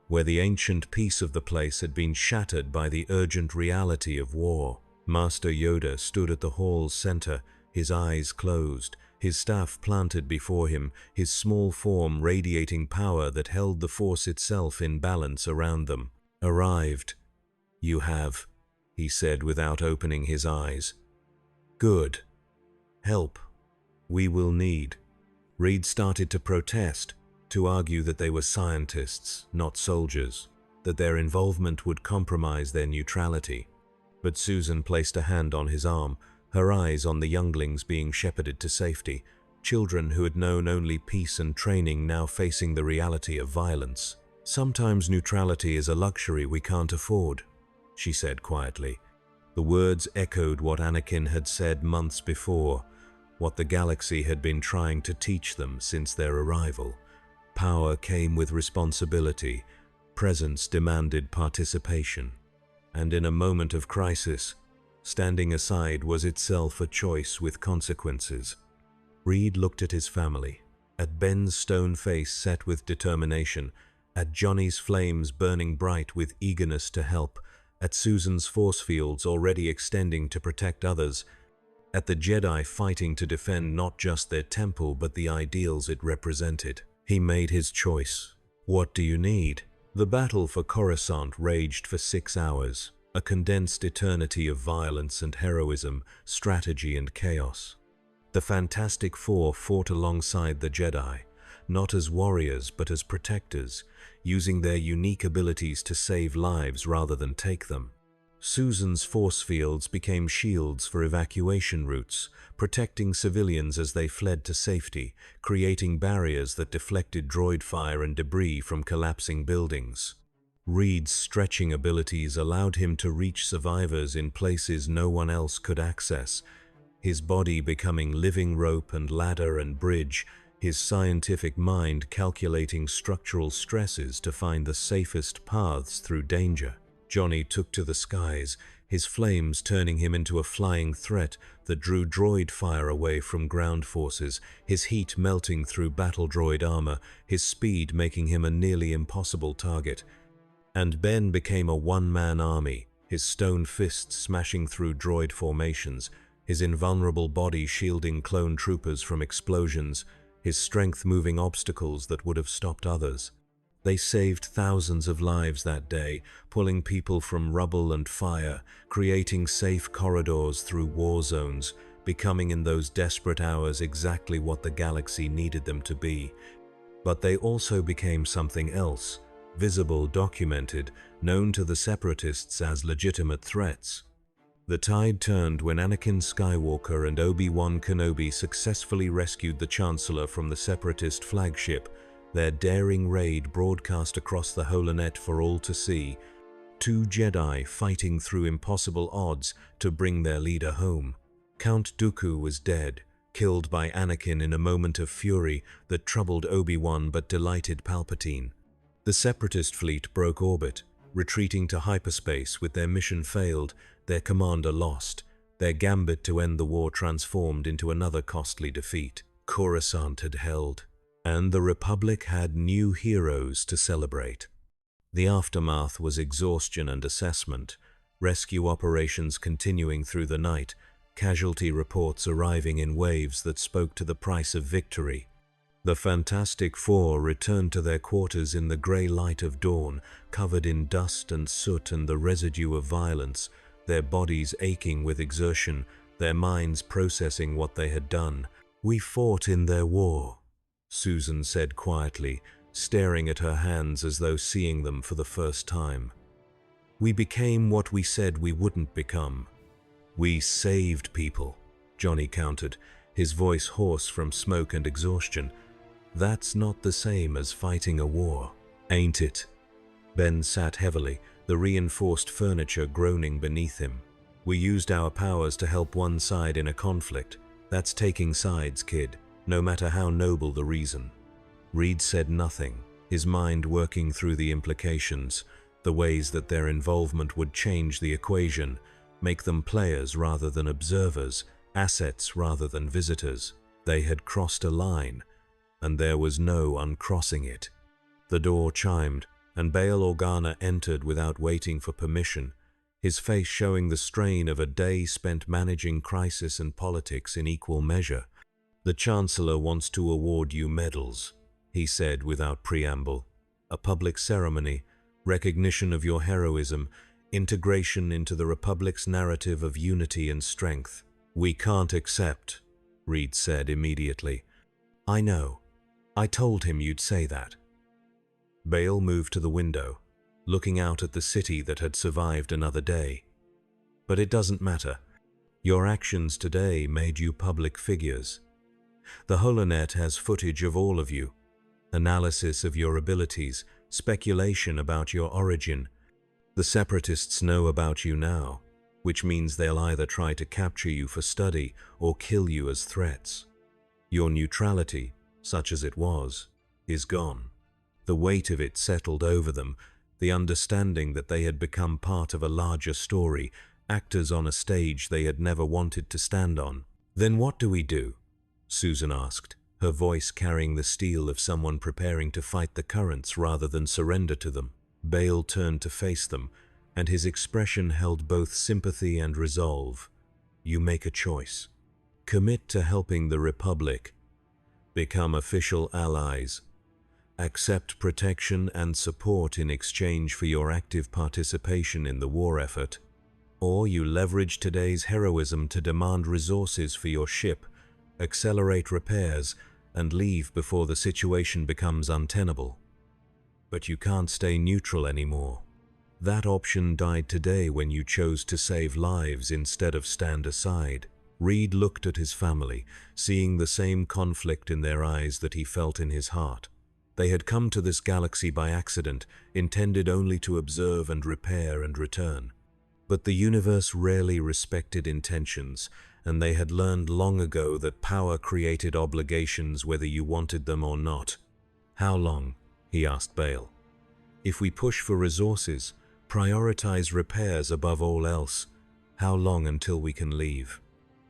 where the ancient peace of the place had been shattered by the urgent reality of war. Master Yoda stood at the hall's center, his eyes closed, his staff planted before him, his small form radiating power that held the Force itself in balance around them. "Arrived. You have," he said without opening his eyes. "Good. Help. We will need." Reed started to protest, to argue that they were scientists, not soldiers, that their involvement would compromise their neutrality. But Susan placed a hand on his arm, her eyes on the younglings being shepherded to safety, children who had known only peace and training now facing the reality of violence. "Sometimes neutrality is a luxury we can't afford," she said quietly. The words echoed what Anakin had said months before, what the galaxy had been trying to teach them since their arrival. Power came with responsibility, presence demanded participation, and in a moment of crisis, standing aside was itself a choice with consequences. Reed looked at his family, at Ben's stone face set with determination, at Johnny's flames burning bright with eagerness to help, at Susan's force fields already extending to protect others, at the Jedi fighting to defend not just their temple but the ideals it represented. He made his choice. "What do you need?" The battle for Coruscant raged for 6 hours, a condensed eternity of violence and heroism, strategy and chaos. The Fantastic Four fought alongside the Jedi, not as warriors but as protectors, using their unique abilities to save lives rather than take them. Susan's force fields became shields for evacuation routes, protecting civilians as they fled to safety, creating barriers that deflected droid fire and debris from collapsing buildings. Reed's stretching abilities allowed him to reach survivors in places no one else could access, his body becoming living rope and ladder and bridge, his scientific mind calculating structural stresses to find the safest paths through danger. Johnny took to the skies, his flames turning him into a flying threat that drew droid fire away from ground forces, his heat melting through battle droid armor, his speed making him a nearly impossible target. And Ben became a one-man army, his stone fists smashing through droid formations, his invulnerable body shielding clone troopers from explosions, his strength moving obstacles that would have stopped others. They saved thousands of lives that day, pulling people from rubble and fire, creating safe corridors through war zones, becoming in those desperate hours exactly what the galaxy needed them to be. But they also became something else, visible, documented, known to the Separatists as legitimate threats. The tide turned when Anakin Skywalker and Obi-Wan Kenobi successfully rescued the Chancellor from the Separatist flagship, their daring raid broadcast across the holonet for all to see, 2 Jedi fighting through impossible odds to bring their leader home. Count Dooku was dead, killed by Anakin in a moment of fury that troubled Obi-Wan but delighted Palpatine. The Separatist fleet broke orbit, retreating to hyperspace with their mission failed, their commander lost, their gambit to end the war transformed into another costly defeat. Coruscant had held, and the Republic had new heroes to celebrate. The aftermath was exhaustion and assessment, rescue operations continuing through the night, casualty reports arriving in waves that spoke to the price of victory. The Fantastic Four returned to their quarters in the grey light of dawn, covered in dust and soot and the residue of violence, their bodies aching with exertion, their minds processing what they had done. "We fought in their war," Susan said quietly, staring at her hands as though seeing them for the first time. "We became what we said we wouldn't become." "We saved people," Johnny countered, his voice hoarse from smoke and exhaustion. "That's not the same as fighting a war, ain't it?" Ben sat heavily, the reinforced furniture groaning beneath him. "We used our powers to help one side in a conflict. That's taking sides, kid, no matter how noble the reason." Reed said nothing, his mind working through the implications, the ways that their involvement would change the equation, make them players rather than observers, assets rather than visitors. They had crossed a line, and there was no uncrossing it. The door chimed, and Bail Organa entered without waiting for permission, his face showing the strain of a day spent managing crisis and politics in equal measure. "The Chancellor wants to award you medals," he said without preamble. "A public ceremony, recognition of your heroism, integration into the Republic's narrative of unity and strength." "We can't accept," Reed said immediately. "I know. I told him you'd say that." Bale moved to the window, looking out at the city that had survived another day. "But it doesn't matter. Your actions today made you public figures. The Holonet has footage of all of you, analysis of your abilities, speculation about your origin. The Separatists know about you now, which means they'll either try to capture you for study or kill you as threats. Your neutrality, such as it was, is gone. The weight of it settled over them, the understanding that they had become part of a larger story, actors on a stage they had never wanted to stand on." "Then what do we do?" Susan asked, her voice carrying the steel of someone preparing to fight the currents rather than surrender to them. Bale turned to face them, and his expression held both sympathy and resolve. "You make a choice. Commit to helping the Republic. Become official allies. Accept protection and support in exchange for your active participation in the war effort. Or you leverage today's heroism to demand resources for your ship, accelerate repairs, and leave before the situation becomes untenable. But you can't stay neutral anymore. That option died today when you chose to save lives instead of stand aside." Reed looked at his family, seeing the same conflict in their eyes that he felt in his heart. They had come to this galaxy by accident, intended only to observe and repair and return. But the universe rarely respected intentions, and they had learned long ago that power created obligations whether you wanted them or not. "How long?" he asked Bale. "If we push for resources, prioritize repairs above all else, how long until we can leave?"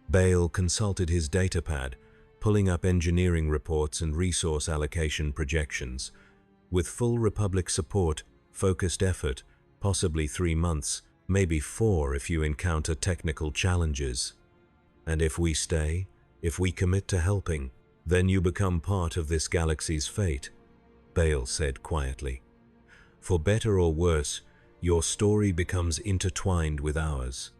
Bale consulted his datapad, pulling up engineering reports and resource allocation projections. With full Republic support, focused effort, possibly 3 months, maybe 4 if you encounter technical challenges. "And if we stay, if we commit to helping, then you become part of this galaxy's fate," Bale said quietly. "For better or worse, your story becomes intertwined with ours.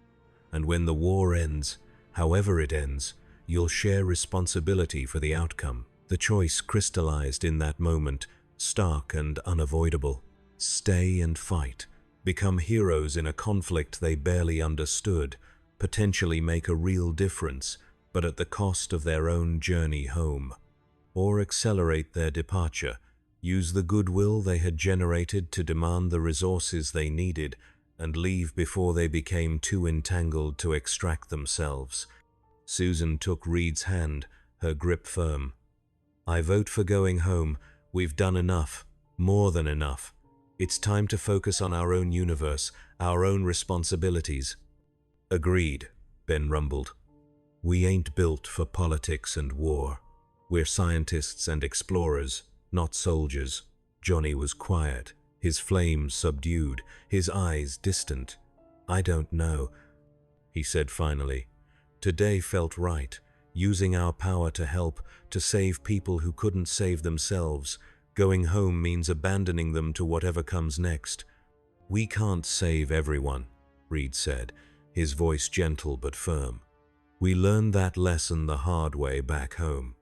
And when the war ends, however it ends, you'll share responsibility for the outcome." The choice crystallized in that moment, stark and unavoidable. Stay and fight, become heroes in a conflict they barely understood, potentially make a real difference, but at the cost of their own journey home. Or accelerate their departure, use the goodwill they had generated to demand the resources they needed, and leave before they became too entangled to extract themselves. Susan took Reed's hand, her grip firm. "I vote for going home. We've done enough, more than enough. It's time to focus on our own universe, our own responsibilities." "Agreed," Ben rumbled. "We ain't built for politics and war. We're scientists and explorers, not soldiers." Johnny was quiet, his flames subdued, his eyes distant. "I don't know," he said finally. "Today felt right, using our power to help, to save people who couldn't save themselves. Going home means abandoning them to whatever comes next." "We can't save everyone," Reed said, his voice gentle but firm. "We learned that lesson the hard way back home.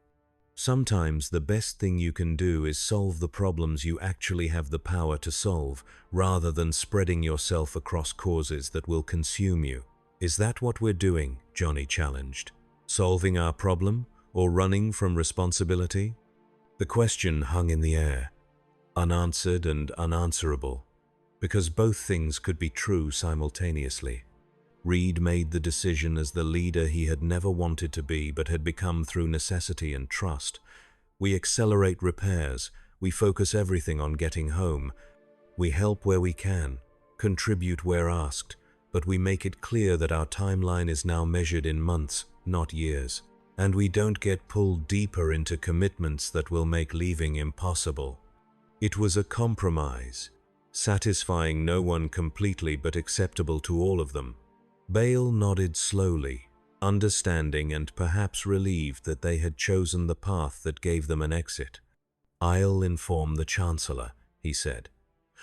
Sometimes the best thing you can do is solve the problems you actually have the power to solve, rather than spreading yourself across causes that will consume you." "Is that what we're doing?" Johnny challenged. "Solving our problem, or running from responsibility?" The question hung in the air, unanswered and unanswerable, because both things could be true simultaneously. Reed made the decision as the leader he had never wanted to be but had become through necessity and trust. "We accelerate repairs, we focus everything on getting home. We help where we can, contribute where asked, but we make it clear that our timeline is now measured in months, not years. And we don't get pulled deeper into commitments that will make leaving impossible." It was a compromise, satisfying no one completely but acceptable to all of them. Bale nodded slowly, understanding and perhaps relieved that they had chosen the path that gave them an exit. "I'll inform the Chancellor," he said.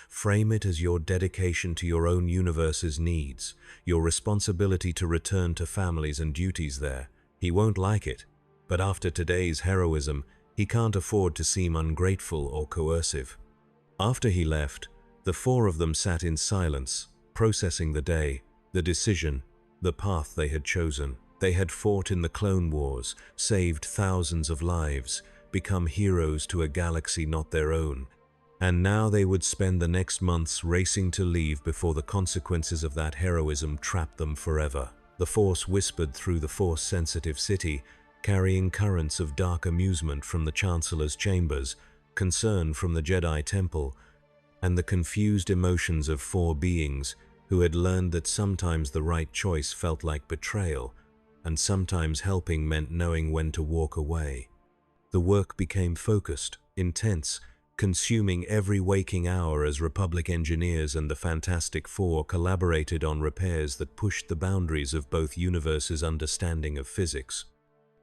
"Frame it as your dedication to your own universe's needs, your responsibility to return to families and duties there. He won't like it, but after today's heroism, he can't afford to seem ungrateful or coercive." After he left, the four of them sat in silence, processing the day, the decision, the path they had chosen. They had fought in the Clone Wars, saved thousands of lives, become heroes to a galaxy not their own. And now they would spend the next months racing to leave before the consequences of that heroism trapped them forever. The Force whispered through the Force-sensitive city, carrying currents of dark amusement from the Chancellor's chambers, concern from the Jedi Temple, and the confused emotions of four beings who had learned that sometimes the right choice felt like betrayal, and sometimes helping meant knowing when to walk away. The work became focused, intense, consuming every waking hour as Republic engineers and the Fantastic Four collaborated on repairs that pushed the boundaries of both universes' understanding of physics.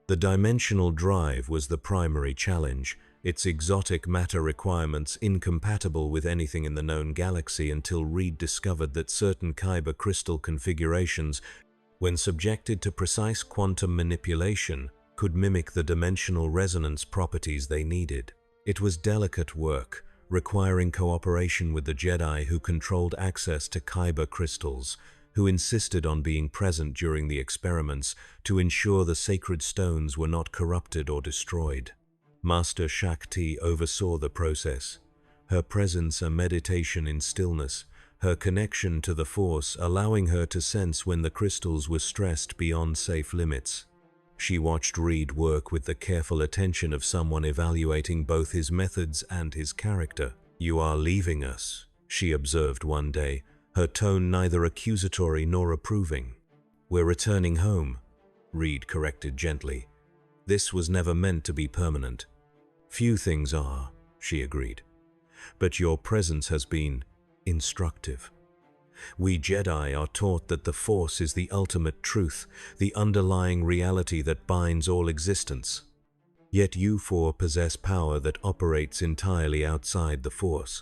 The dimensional drive was the primary challenge, its exotic matter requirements incompatible with anything in the known galaxy until Reed discovered that certain kyber crystal configurations, when subjected to precise quantum manipulation, could mimic the dimensional resonance properties they needed. It was delicate work, requiring cooperation with the Jedi who controlled access to kyber crystals, who insisted on being present during the experiments to ensure the sacred stones were not corrupted or destroyed. Master Shakti oversaw the process, her presence a meditation in stillness, her connection to the Force allowing her to sense when the crystals were stressed beyond safe limits. She watched Reed work with the careful attention of someone evaluating both his methods and his character. "You are leaving us," she observed one day, her tone neither accusatory nor approving. "We're returning home," Reed corrected gently. "This was never meant to be permanent." "Few things are," she agreed. "But your presence has been instructive. We Jedi are taught that the Force is the ultimate truth, the underlying reality that binds all existence. Yet you four possess power that operates entirely outside the Force,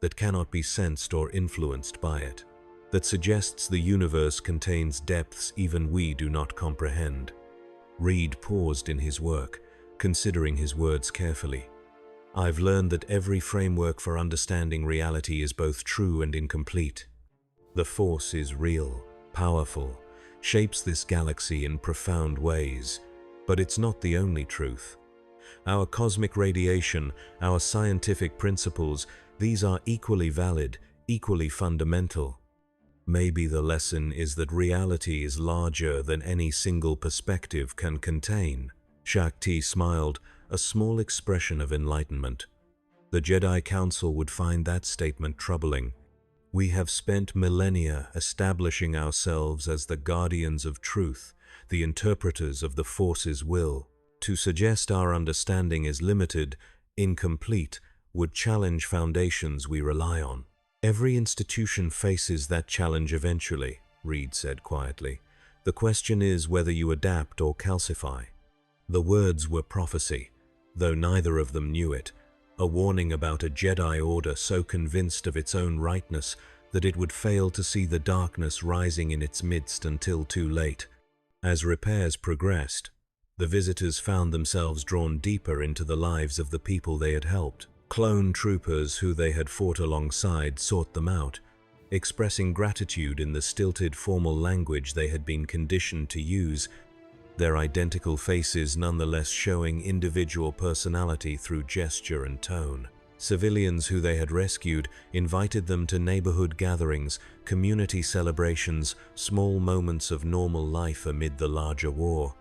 that cannot be sensed or influenced by it, that suggests the universe contains depths even we do not comprehend." Reed paused in his work, considering his words carefully. "I've learned that every framework for understanding reality is both true and incomplete. The Force is real, powerful, shapes this galaxy in profound ways, but it's not the only truth. Our cosmic radiation, our scientific principles, these are equally valid, equally fundamental. Maybe the lesson is that reality is larger than any single perspective can contain." Shakti smiled, a small expression of enlightenment. The Jedi Council would find that statement troubling. "We have spent millennia establishing ourselves as the guardians of truth, the interpreters of the Force's will. To suggest our understanding is limited, incomplete, would challenge foundations we rely on. Every institution faces that challenge eventually. Reed said quietly. "The question is whether you adapt or calcify." The words were prophecy, though neither of them knew it, a warning about a Jedi Order so convinced of its own rightness that it would fail to see the darkness rising in its midst until too late. As repairs progressed, the visitors found themselves drawn deeper into the lives of the people they had helped. Clone troopers who they had fought alongside sought them out, expressing gratitude in the stilted formal language they had been conditioned to use, their identical faces nonetheless showing individual personality through gesture and tone. Civilians who they had rescued invited them to neighborhood gatherings, community celebrations, small moments of normal life amid the larger war.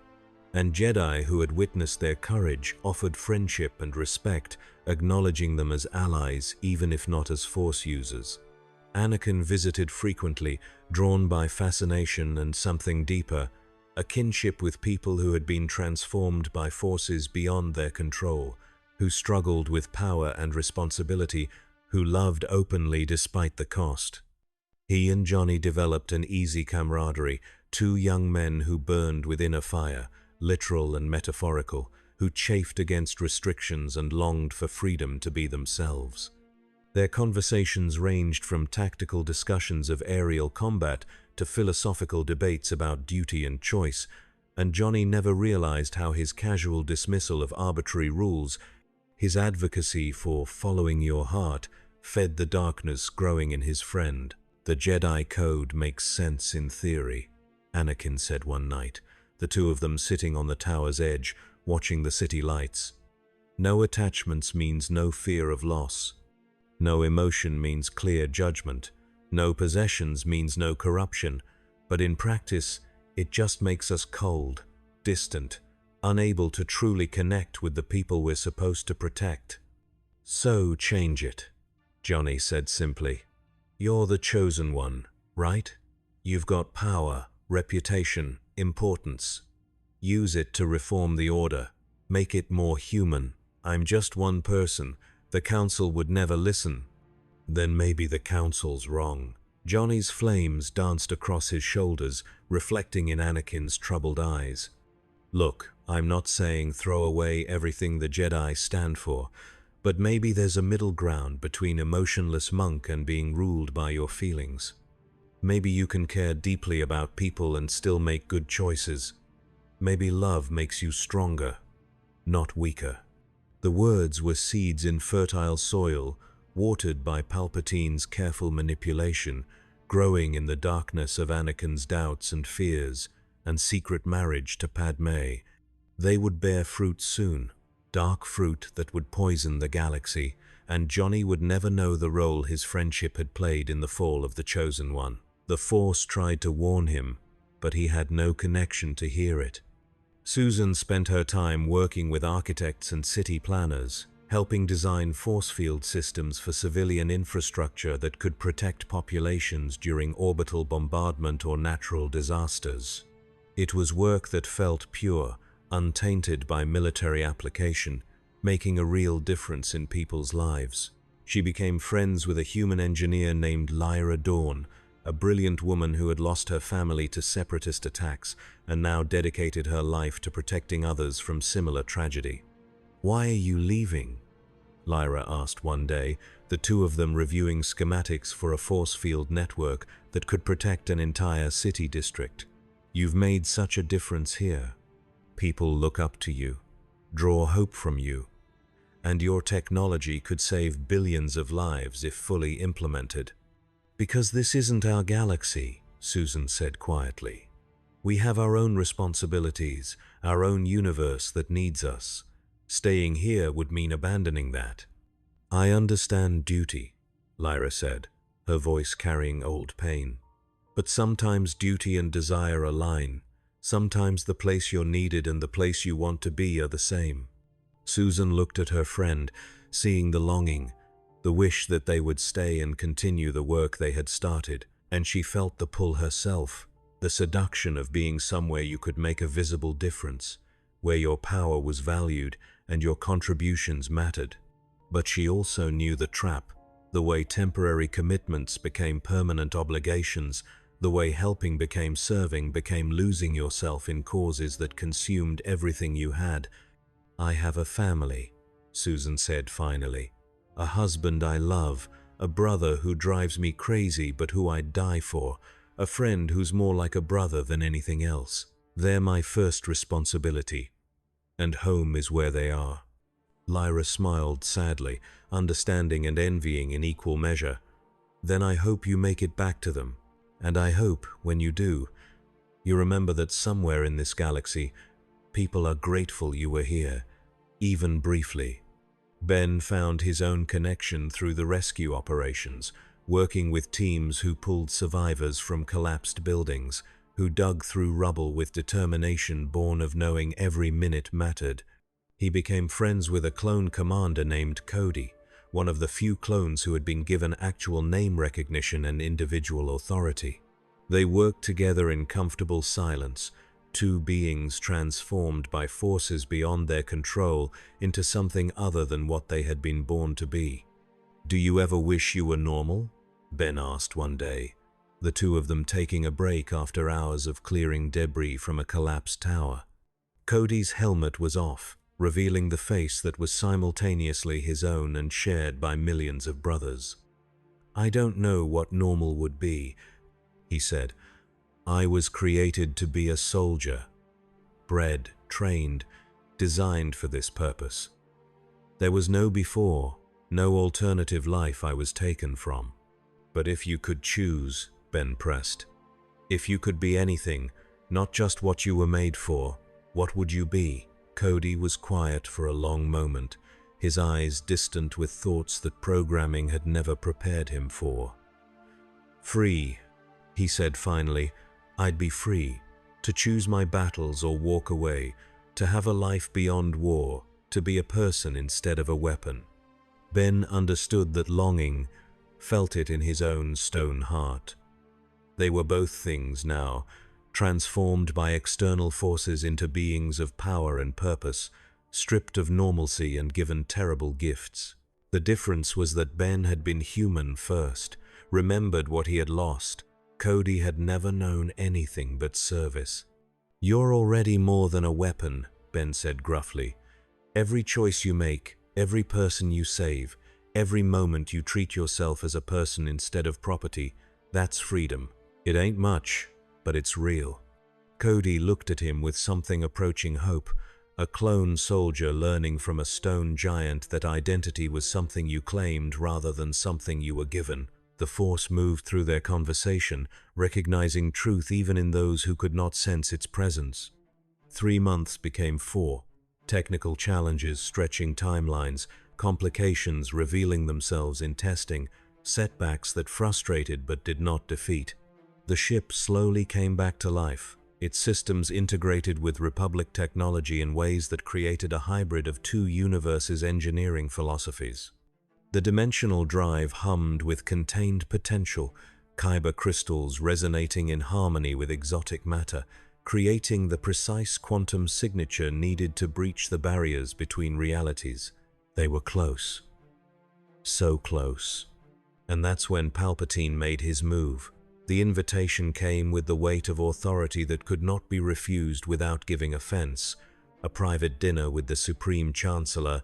And Jedi who had witnessed their courage offered friendship and respect, acknowledging them as allies even if not as Force users. Anakin visited frequently, drawn by fascination and something deeper, a kinship with people who had been transformed by forces beyond their control, who struggled with power and responsibility, who loved openly despite the cost. He and Johnny developed an easy camaraderie, two young men who burned within a fire, literal and metaphorical, who chafed against restrictions and longed for freedom to be themselves. Their conversations ranged from tactical discussions of aerial combat to philosophical debates about duty and choice, and Johnny never realized how his casual dismissal of arbitrary rules, his advocacy for following your heart, fed the darkness growing in his friend. "The Jedi Code makes sense in theory," Anakin said one night, the two of them sitting on the tower's edge, watching the city lights. "No attachments means no fear of loss. No emotion means clear judgment. No possessions means no corruption. But in practice, it just makes us cold, distant, unable to truly connect with the people we're supposed to protect. So change it," Johnny said simply. "You're the chosen one, right? You've got power, reputation, importance. Use it to reform the Order. Make it more human. I'm just one person. The Council would never listen." "Then maybe the Council's wrong." Johnny's flames danced across his shoulders, reflecting in Anakin's troubled eyes. "Look, I'm not saying throw away everything the Jedi stand for, but maybe there's a middle ground between emotionless monk and being ruled by your feelings. Maybe you can care deeply about people and still make good choices. Maybe love makes you stronger, not weaker." The words were seeds in fertile soil, watered by Palpatine's careful manipulation, growing in the darkness of Anakin's doubts and fears, and secret marriage to Padme. They would bear fruit soon, dark fruit that would poison the galaxy, and Johnny would never know the role his friendship had played in the fall of the Chosen One. The Force tried to warn him, but he had no connection to hear it. Susan spent her time working with architects and city planners, helping design force field systems for civilian infrastructure that could protect populations during orbital bombardment or natural disasters. It was work that felt pure, untainted by military application, making a real difference in people's lives. She became friends with a human engineer named Lyra Dawn, a brilliant woman who had lost her family to separatist attacks and now dedicated her life to protecting others from similar tragedy. "Why are you leaving?" Lyra asked one day, the two of them reviewing schematics for a force field network that could protect an entire city district. "You've made such a difference here. People look up to you, draw hope from you, and your technology could save billions of lives if fully implemented." "Because this isn't our galaxy," Susan said quietly. "We have our own responsibilities, our own universe that needs us. Staying here would mean abandoning that." "I understand duty," Lyra said, her voice carrying old pain. "But sometimes duty and desire align. Sometimes the place you're needed and the place you want to be are the same." Susan looked at her friend, seeing the longing, the wish that they would stay and continue the work they had started, and she felt the pull herself, the seduction of being somewhere you could make a visible difference, where your power was valued and your contributions mattered. But she also knew the trap, the way temporary commitments became permanent obligations, The way helping became serving, became losing yourself in causes that consumed everything you had. "I have a family," Susan said finally. "A husband I love, a brother who drives me crazy but who I'd die for, a friend who's more like a brother than anything else. They're my first responsibility. And home is where they are." Lyra smiled sadly, understanding and envying in equal measure. "Then I hope you make it back to them. And I hope, when you do, you remember that somewhere in this galaxy, people are grateful you were here, even briefly." Ben found his own connection through the rescue operations, working with teams who pulled survivors from collapsed buildings, who dug through rubble with determination born of knowing every minute mattered. He became friends with a clone commander named Cody, one of the few clones who had been given actual name recognition and individual authority. They worked together in comfortable silence, two beings transformed by forces beyond their control into something other than what they had been born to be. "Do you ever wish you were normal?" Ben asked one day, the two of them taking a break after hours of clearing debris from a collapsed tower. Cody's helmet was off, revealing the face that was simultaneously his own and shared by millions of brothers. "I don't know what normal would be," he said. "I was created to be a soldier, bred, trained, designed for this purpose. There was no before, no alternative life I was taken from." "But if you could choose," Ben pressed, "if you could be anything, not just what you were made for, what would you be?" Cody was quiet for a long moment, his eyes distant with thoughts that programming had never prepared him for. "Free," he said finally. "I'd be free, to choose my battles or walk away, to have a life beyond war, to be a person instead of a weapon." Ben understood that longing, felt it in his own stone heart. They were both things now, transformed by external forces into beings of power and purpose, stripped of normalcy and given terrible gifts. The difference was that Ben had been human first, remembered what he had lost. Cody had never known anything but service. "You're already more than a weapon," Ben said gruffly. "Every choice you make, every person you save, every moment you treat yourself as a person instead of property, that's freedom. It ain't much, but it's real." Cody looked at him with something approaching hope, a clone soldier learning from a stone giant that identity was something you claimed rather than something you were given. The Force moved through their conversation, recognizing truth even in those who could not sense its presence. 3 months became 4, technical challenges stretching timelines, complications revealing themselves in testing, setbacks that frustrated but did not defeat. The ship slowly came back to life, its systems integrated with Republic technology in ways that created a hybrid of two universes' engineering philosophies. The dimensional drive hummed with contained potential, kyber crystals resonating in harmony with exotic matter, creating the precise quantum signature needed to breach the barriers between realities. They were close. So close. And that's when Palpatine made his move. The invitation came with the weight of authority that could not be refused without giving offense. A private dinner with the Supreme Chancellor,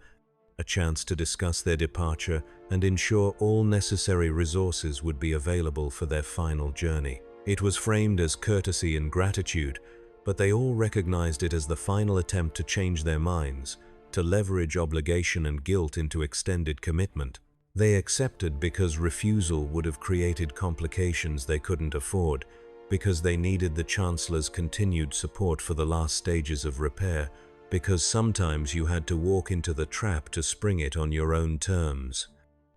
a chance to discuss their departure and ensure all necessary resources would be available for their final journey. It was framed as courtesy and gratitude, but they all recognized it as the final attempt to change their minds, to leverage obligation and guilt into extended commitment. They accepted because refusal would have created complications they couldn't afford, because they needed the Chancellor's continued support for the last stages of repair, because sometimes you had to walk into the trap to spring it on your own terms.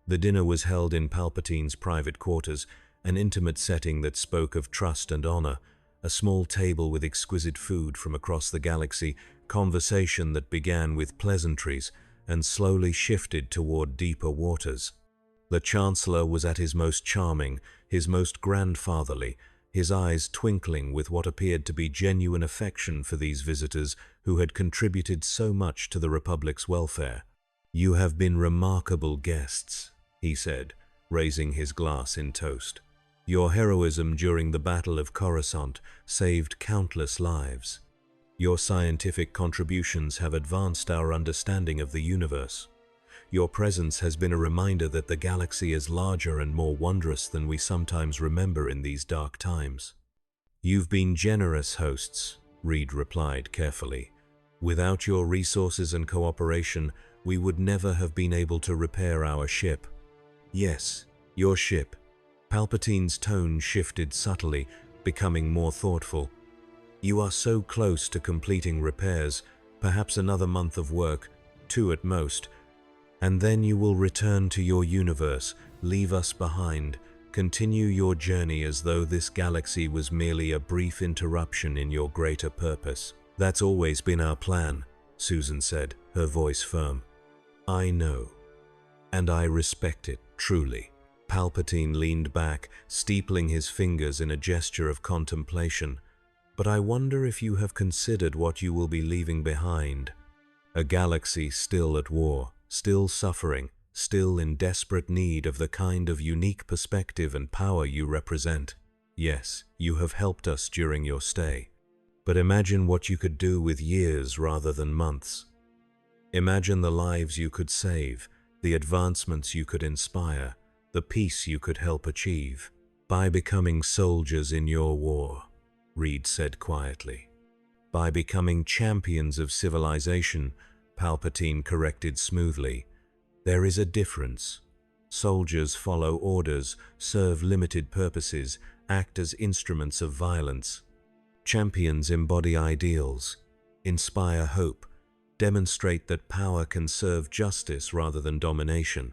The dinner was held in Palpatine's private quarters, an intimate setting that spoke of trust and honor, a small table with exquisite food from across the galaxy, conversation that began with pleasantries and slowly shifted toward deeper waters. The Chancellor was at his most charming, his most grandfatherly, his eyes twinkling with what appeared to be genuine affection for these visitors who had contributed so much to the Republic's welfare. "You have been remarkable guests," he said, raising his glass in toast. Your heroism during the Battle of Coruscant saved countless lives. Your scientific contributions have advanced our understanding of the universe. Your presence has been a reminder that the galaxy is larger and more wondrous than we sometimes remember in these dark times. You've been generous hosts, Reed replied carefully. Without your resources and cooperation, we would never have been able to repair our ship. Yes, your ship. Palpatine's tone shifted subtly, becoming more thoughtful. You are so close to completing repairs, perhaps another month of work, 2 at most, and then you will return to your universe, leave us behind, continue your journey as though this galaxy was merely a brief interruption in your greater purpose. That's always been our plan, Susan said, her voice firm. I know, and I respect it, truly. Palpatine leaned back, steepling his fingers in a gesture of contemplation. But I wonder if you have considered what you will be leaving behind. A galaxy still at war, still suffering, still in desperate need of the kind of unique perspective and power you represent. Yes, you have helped us during your stay. But imagine what you could do with years rather than months. Imagine the lives you could save, the advancements you could inspire, the peace you could help achieve, by becoming soldiers in your war, Reed said quietly. By becoming champions of civilization, Palpatine corrected smoothly. There is a difference. Soldiers follow orders, serve limited purposes, act as instruments of violence. Champions embody ideals, inspire hope, demonstrate that power can serve justice rather than domination.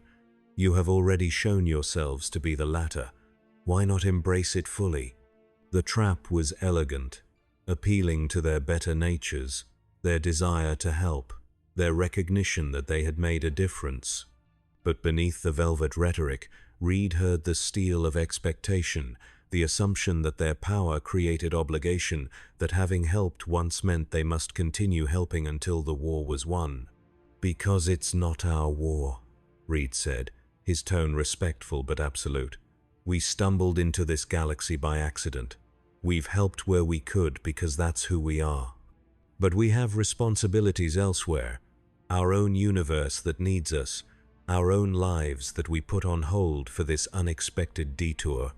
You have already shown yourselves to be the latter. Why not embrace it fully? The trap was elegant, appealing to their better natures, their desire to help, their recognition that they had made a difference. But beneath the velvet rhetoric, Reed heard the steel of expectation, the assumption that their power created obligation, that having helped once meant they must continue helping until the war was won. Because it's not our war, Reed said, his tone respectful but absolute. We stumbled into this galaxy by accident. We've helped where we could because that's who we are. But we have responsibilities elsewhere, our own universe that needs us, our own lives that we put on hold for this unexpected detour.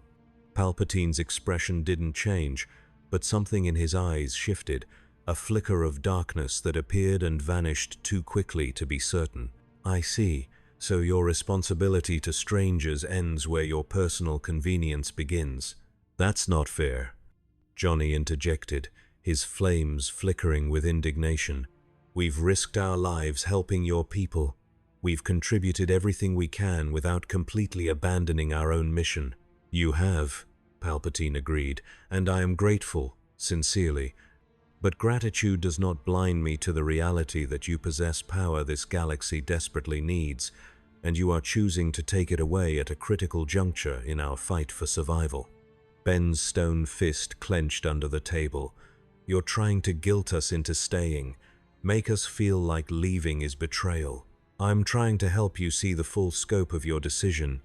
Palpatine's expression didn't change, but something in his eyes shifted, a flicker of darkness that appeared and vanished too quickly to be certain. I see, so your responsibility to strangers ends where your personal convenience begins. That's not fair, Johnny interjected, his flames flickering with indignation. We've risked our lives helping your people. We've contributed everything we can without completely abandoning our own mission. You have, Palpatine agreed, and I am grateful, sincerely. But gratitude does not blind me to the reality that you possess power this galaxy desperately needs, and you are choosing to take it away at a critical juncture in our fight for survival. Ben's stone fist clenched under the table. You're trying to guilt us into staying, make us feel like leaving is betrayal. I'm trying to help you see the full scope of your decision,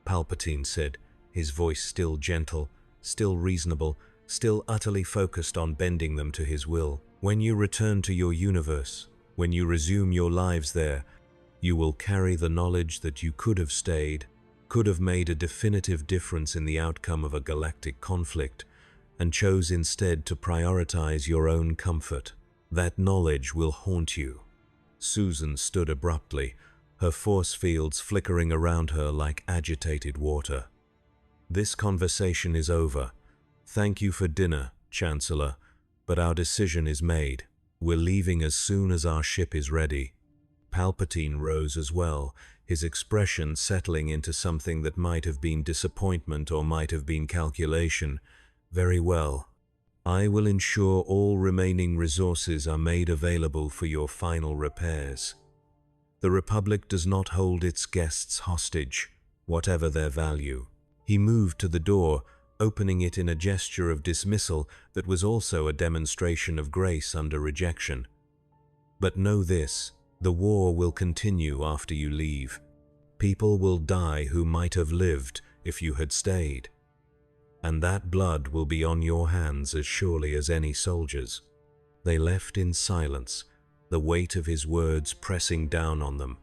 Palpatine said, his voice still gentle, still reasonable, still utterly focused on bending them to his will. When you return to your universe, when you resume your lives there, you will carry the knowledge that you could have stayed, could have made a definitive difference in the outcome of a galactic conflict, and chose instead to prioritize your own comfort. That knowledge will haunt you. Susan stood abruptly, her force fields flickering around her like agitated water. This conversation is over. Thank you for dinner, Chancellor, but our decision is made. We're leaving as soon as our ship is ready. Palpatine rose as well, his expression settling into something that might have been disappointment or might have been calculation. Very well. I will ensure all remaining resources are made available for your final repairs. The Republic does not hold its guests hostage, whatever their value. He moved to the door, opening it in a gesture of dismissal that was also a demonstration of grace under rejection. But know this, the war will continue after you leave. People will die who might have lived if you had stayed. and that blood will be on your hands as surely as any soldier's." They left in silence, the weight of his words pressing down on them,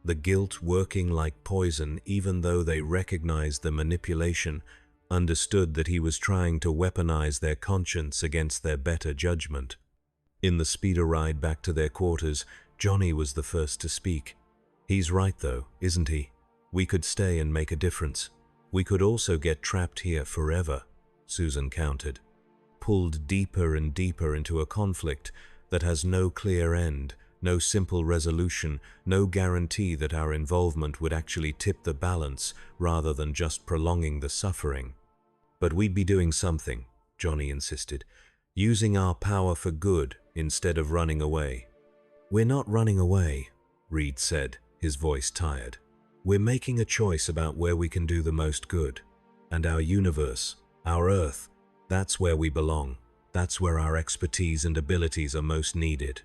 the guilt working like poison even though they recognized the manipulation, understood that he was trying to weaponize their conscience against their better judgment. In the speeder ride back to their quarters, Johnny was the first to speak. "He's right though, isn't he? We could stay and make a difference. We could also get trapped here forever," Susan countered. "Pulled deeper and deeper into a conflict that has no clear end, no simple resolution, no guarantee that our involvement would actually tip the balance rather than just prolonging the suffering." "But we'd be doing something," Johnny insisted, "using our power for good instead of running away." "We're not running away," Reed said, his voice tired. "We're making a choice about where we can do the most good. And our universe, our Earth, that's where we belong. That's where our expertise and abilities are most needed."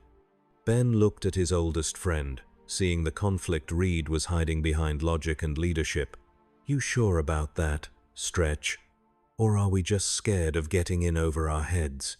Ben looked at his oldest friend, seeing the conflict Reed was hiding behind logic and leadership. "You sure about that, Stretch? Or are we just scared of getting in over our heads?"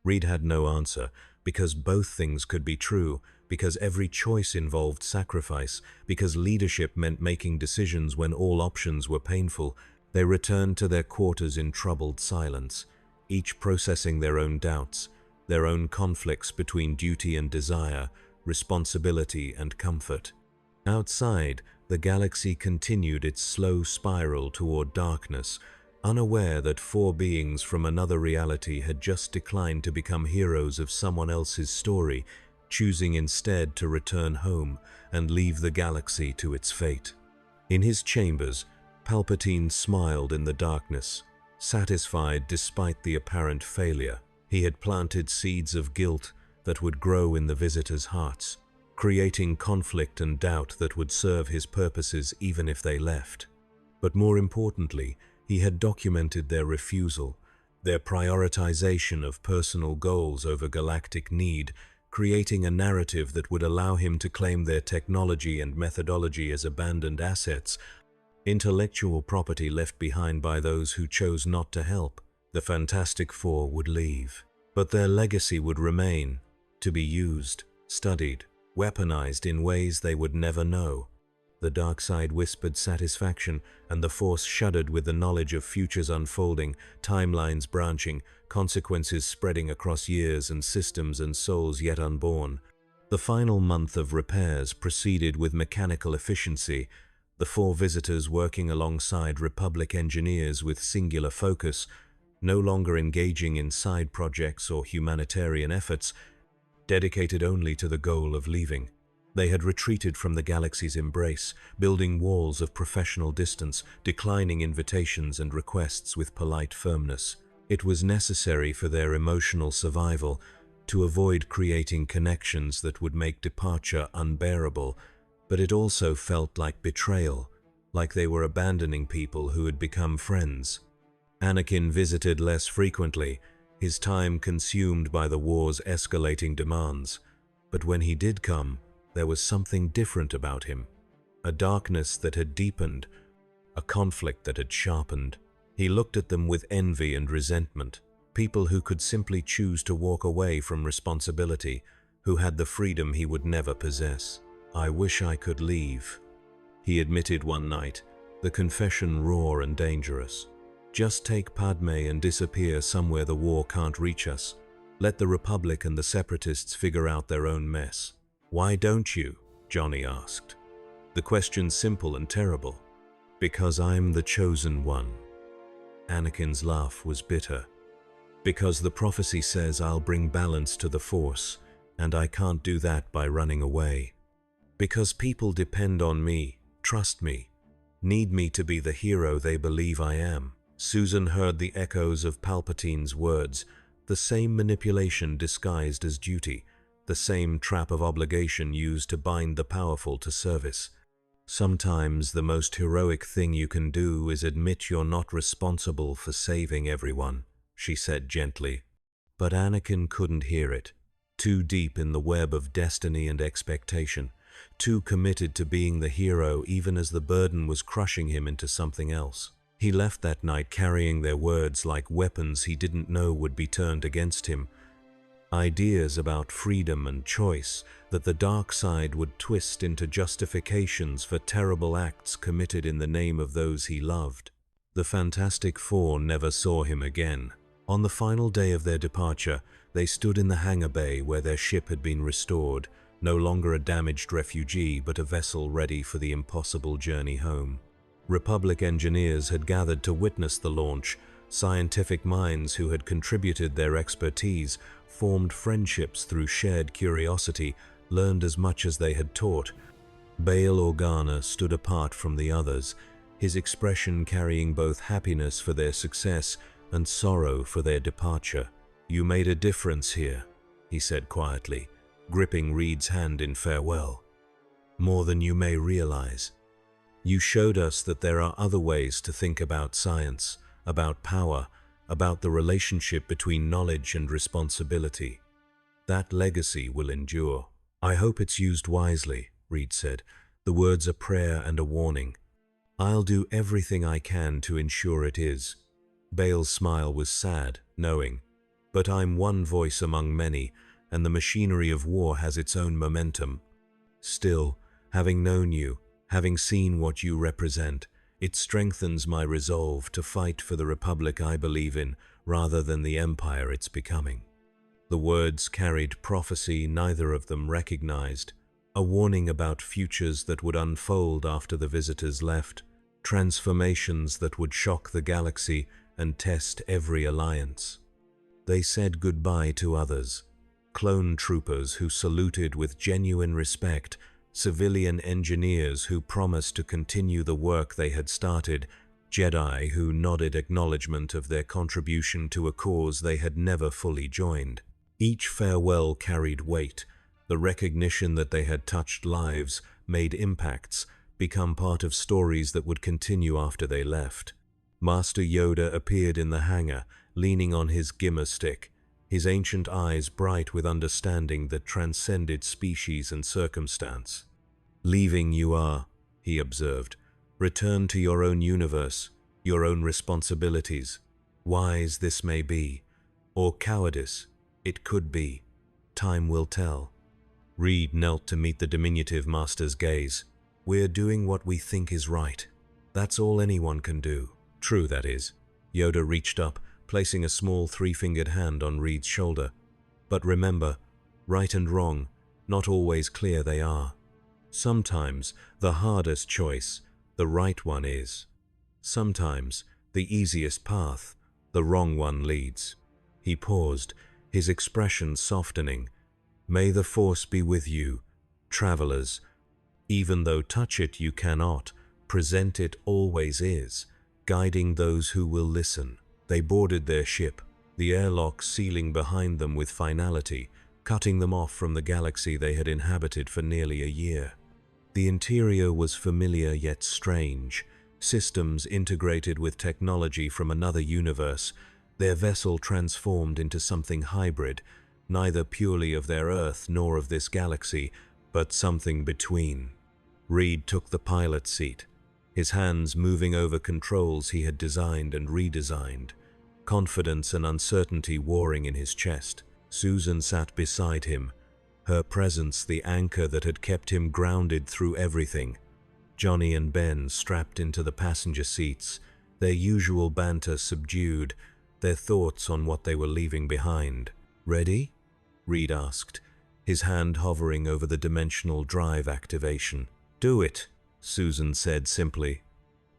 Reed had no answer, because both things could be true, because every choice involved sacrifice, because leadership meant making decisions when all options were painful. They returned to their quarters in troubled silence, each processing their own doubts, their own conflicts between duty and desire, responsibility and comfort. Outside, the galaxy continued its slow spiral toward darkness, unaware that 4 beings from another reality had just declined to become heroes of someone else's story, choosing instead to return home and leave the galaxy to its fate. In his chambers, Palpatine smiled in the darkness, satisfied despite the apparent failure. He had planted seeds of guilt that would grow in the visitors' hearts, creating conflict and doubt that would serve his purposes even if they left. But more importantly, he had documented their refusal, their prioritization of personal goals over galactic need, creating a narrative that would allow him to claim their technology and methodology as abandoned assets, intellectual property left behind by those who chose not to help. The Fantastic Four would leave, but their legacy would remain, to be used, studied, weaponized in ways they would never know. The dark side whispered satisfaction, and the Force shuddered with the knowledge of futures unfolding, timelines branching, consequences spreading across years and systems and souls yet unborn. The final month of repairs proceeded with mechanical efficiency, the 4 visitors working alongside Republic engineers with singular focus, no longer engaging in side projects or humanitarian efforts, dedicated only to the goal of leaving. They had retreated from the galaxy's embrace, building walls of professional distance, declining invitations and requests with polite firmness. It was necessary for their emotional survival to avoid creating connections that would make departure unbearable, but it also felt like betrayal, like they were abandoning people who had become friends. Anakin visited less frequently, his time consumed by the war's escalating demands, but when he did come, there was something different about him, a darkness that had deepened, a conflict that had sharpened. He looked at them with envy and resentment, people who could simply choose to walk away from responsibility, who had the freedom he would never possess. "I wish I could leave," he admitted one night, the confession raw and dangerous. "Just take Padme and disappear somewhere the war can't reach us. Let the Republic and the Separatists figure out their own mess." "Why don't you?" Johnny asked. The question simple and terrible. "Because I'm the chosen one." Anakin's laugh was bitter. "Because the prophecy says I'll bring balance to the Force, and I can't do that by running away. Because people depend on me, trust me, need me to be the hero they believe I am." Susan heard the echoes of Palpatine's words, the same manipulation disguised as duty, the same trap of obligation used to bind the powerful to service. "Sometimes the most heroic thing you can do is admit you're not responsible for saving everyone," she said gently. But Anakin couldn't hear it, too deep in the web of destiny and expectation, too committed to being the hero even as the burden was crushing him into something else. He left that night carrying their words like weapons he didn't know would be turned against him. Ideas about freedom and choice that the dark side would twist into justifications for terrible acts committed in the name of those he loved. The Fantastic Four never saw him again. On the final day of their departure, they stood in the hangar bay where their ship had been restored, no longer a damaged refugee but a vessel ready for the impossible journey home. Republic engineers had gathered to witness the launch. Scientific minds who had contributed their expertise formed friendships through shared curiosity, learned as much as they had taught. Bail Organa stood apart from the others, his expression carrying both happiness for their success and sorrow for their departure. "You made a difference here," he said quietly, gripping Reed's hand in farewell. "More than you may realize. You showed us that there are other ways to think about science, about power, about the relationship between knowledge and responsibility. That legacy will endure." "I hope it's used wisely," Reed said, the words a prayer and a warning. "I'll do everything I can to ensure it is." Bail's smile was sad, knowing, "But I'm one voice among many, and the machinery of war has its own momentum. Still, having known you, having seen what you represent, it strengthens my resolve to fight for the republic I believe in rather than the empire it's becoming." The words carried prophecy neither of them recognized, a warning about futures that would unfold after the visitors left, transformations that would shock the galaxy and test every alliance. They said goodbye to others, clone troopers who saluted with genuine respect, civilian engineers who promised to continue the work they had started, Jedi who nodded acknowledgement of their contribution to a cause they had never fully joined. Each farewell carried weight, the recognition that they had touched lives, made impacts, become part of stories that would continue after they left. Master Yoda appeared in the hangar, leaning on his gimmer stick, his ancient eyes bright with understanding that transcended species and circumstance. "Leaving you are," he observed. "Return to your own universe, your own responsibilities. Wise this may be, or cowardice, it could be. Time will tell." Reed knelt to meet the diminutive master's gaze. "We're doing what we think is right. That's all anyone can do." "True, that is." Yoda reached up, placing a small three-fingered hand on Reed's shoulder. "But remember, right and wrong, not always clear they are. Sometimes the hardest choice, the right one is. Sometimes the easiest path, the wrong one leads." He paused, his expression softening. "May the Force be with you, travelers. Even though touch it you cannot, present it always is, guiding those who will listen." They boarded their ship, the airlock sealing behind them with finality, cutting them off from the galaxy they had inhabited for nearly a year. The interior was familiar yet strange, systems integrated with technology from another universe, their vessel transformed into something hybrid, neither purely of their Earth nor of this galaxy, but something between. Reed took the pilot's seat, his hands moving over controls he had designed and redesigned, confidence and uncertainty warring in his chest. Susan sat beside him, her presence the anchor that had kept him grounded through everything. Johnny and Ben strapped into the passenger seats, their usual banter subdued, their thoughts on what they were leaving behind. "Ready?" Reed asked, his hand hovering over the dimensional drive activation. "Do it," Susan said simply.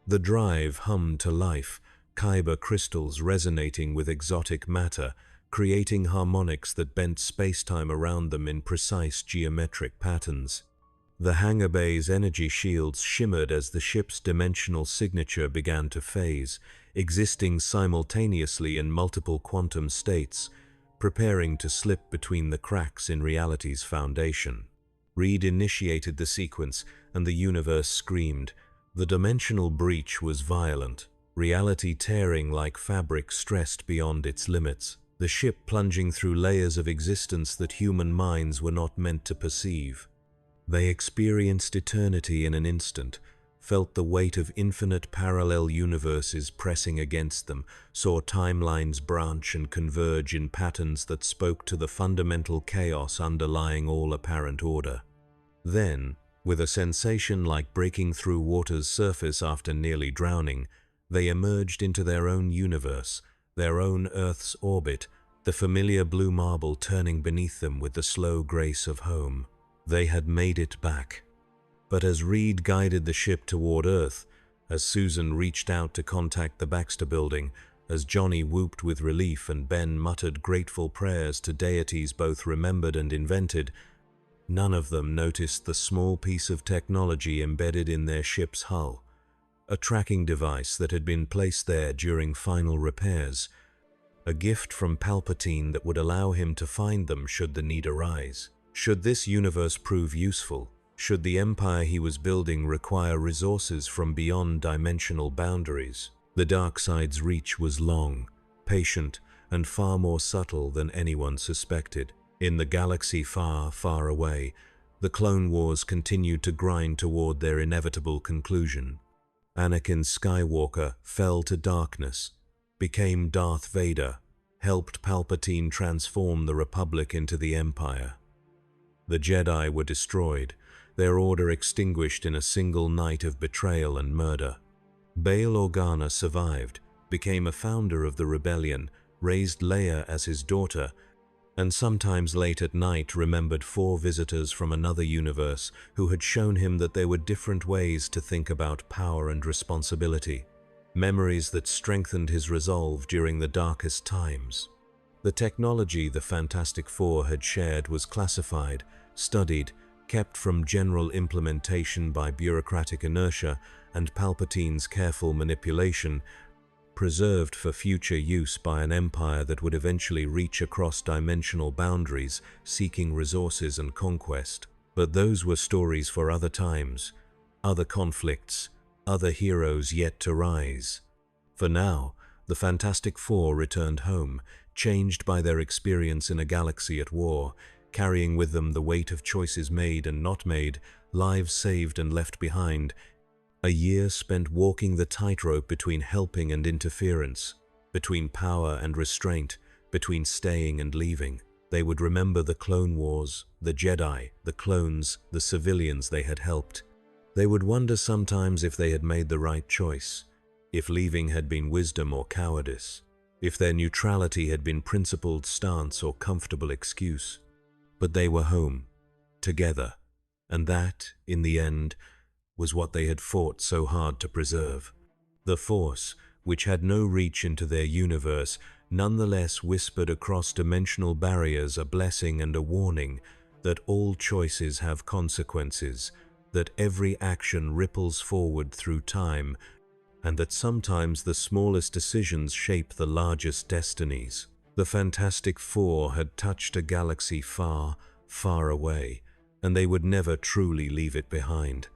The drive hummed to life, kyber crystals resonating with exotic matter, creating harmonics that bent space-time around them in precise geometric patterns. The hangar bay's energy shields shimmered as the ship's dimensional signature began to phase, existing simultaneously in multiple quantum states, preparing to slip between the cracks in reality's foundation. Reed initiated the sequence, and the universe screamed. The dimensional breach was violent, reality tearing like fabric stressed beyond its limits, the ship plunging through layers of existence that human minds were not meant to perceive. They experienced eternity in an instant, felt the weight of infinite parallel universes pressing against them, saw timelines branch and converge in patterns that spoke to the fundamental chaos underlying all apparent order. Then, with a sensation like breaking through water's surface after nearly drowning, they emerged into their own universe, their own Earth's orbit, the familiar blue marble turning beneath them with the slow grace of home. They had made it back. But as Reed guided the ship toward Earth, as Susan reached out to contact the Baxter building, as Johnny whooped with relief and Ben muttered grateful prayers to deities both remembered and invented, none of them noticed the small piece of technology embedded in their ship's hull, a tracking device that had been placed there during final repairs, a gift from Palpatine that would allow him to find them should the need arise. Should this universe prove useful, should the empire he was building require resources from beyond dimensional boundaries, the dark side's reach was long, patient, and far more subtle than anyone suspected. In the galaxy far, far away, the Clone Wars continued to grind toward their inevitable conclusion. Anakin Skywalker fell to darkness, became Darth Vader, helped Palpatine transform the Republic into the Empire. The Jedi were destroyed, their order extinguished in a single night of betrayal and murder. Bail Organa survived, became a founder of the rebellion, raised Leia as his daughter, and sometimes late at night remembered 4 visitors from another universe who had shown him that there were different ways to think about power and responsibility, memories that strengthened his resolve during the darkest times. The technology the Fantastic Four had shared was classified, studied, kept from general implementation by bureaucratic inertia and Palpatine's careful manipulation, preserved for future use by an empire that would eventually reach across dimensional boundaries, seeking resources and conquest. But those were stories for other times, other conflicts, other heroes yet to rise. For now, the Fantastic Four returned home, changed by their experience in a galaxy at war, carrying with them the weight of choices made and not made, lives saved and left behind, a year spent walking the tightrope between helping and interference, between power and restraint, between staying and leaving. They would remember the Clone Wars, the Jedi, the clones, the civilians they had helped. They would wonder sometimes if they had made the right choice, if leaving had been wisdom or cowardice, if their neutrality had been principled stance or comfortable excuse. But they were home, together, and that, in the end, was what they had fought so hard to preserve. The Force, which had no reach into their universe, nonetheless whispered across dimensional barriers a blessing and a warning that all choices have consequences, that every action ripples forward through time, and that sometimes the smallest decisions shape the largest destinies. The Fantastic Four had touched a galaxy far, far away, and they would never truly leave it behind.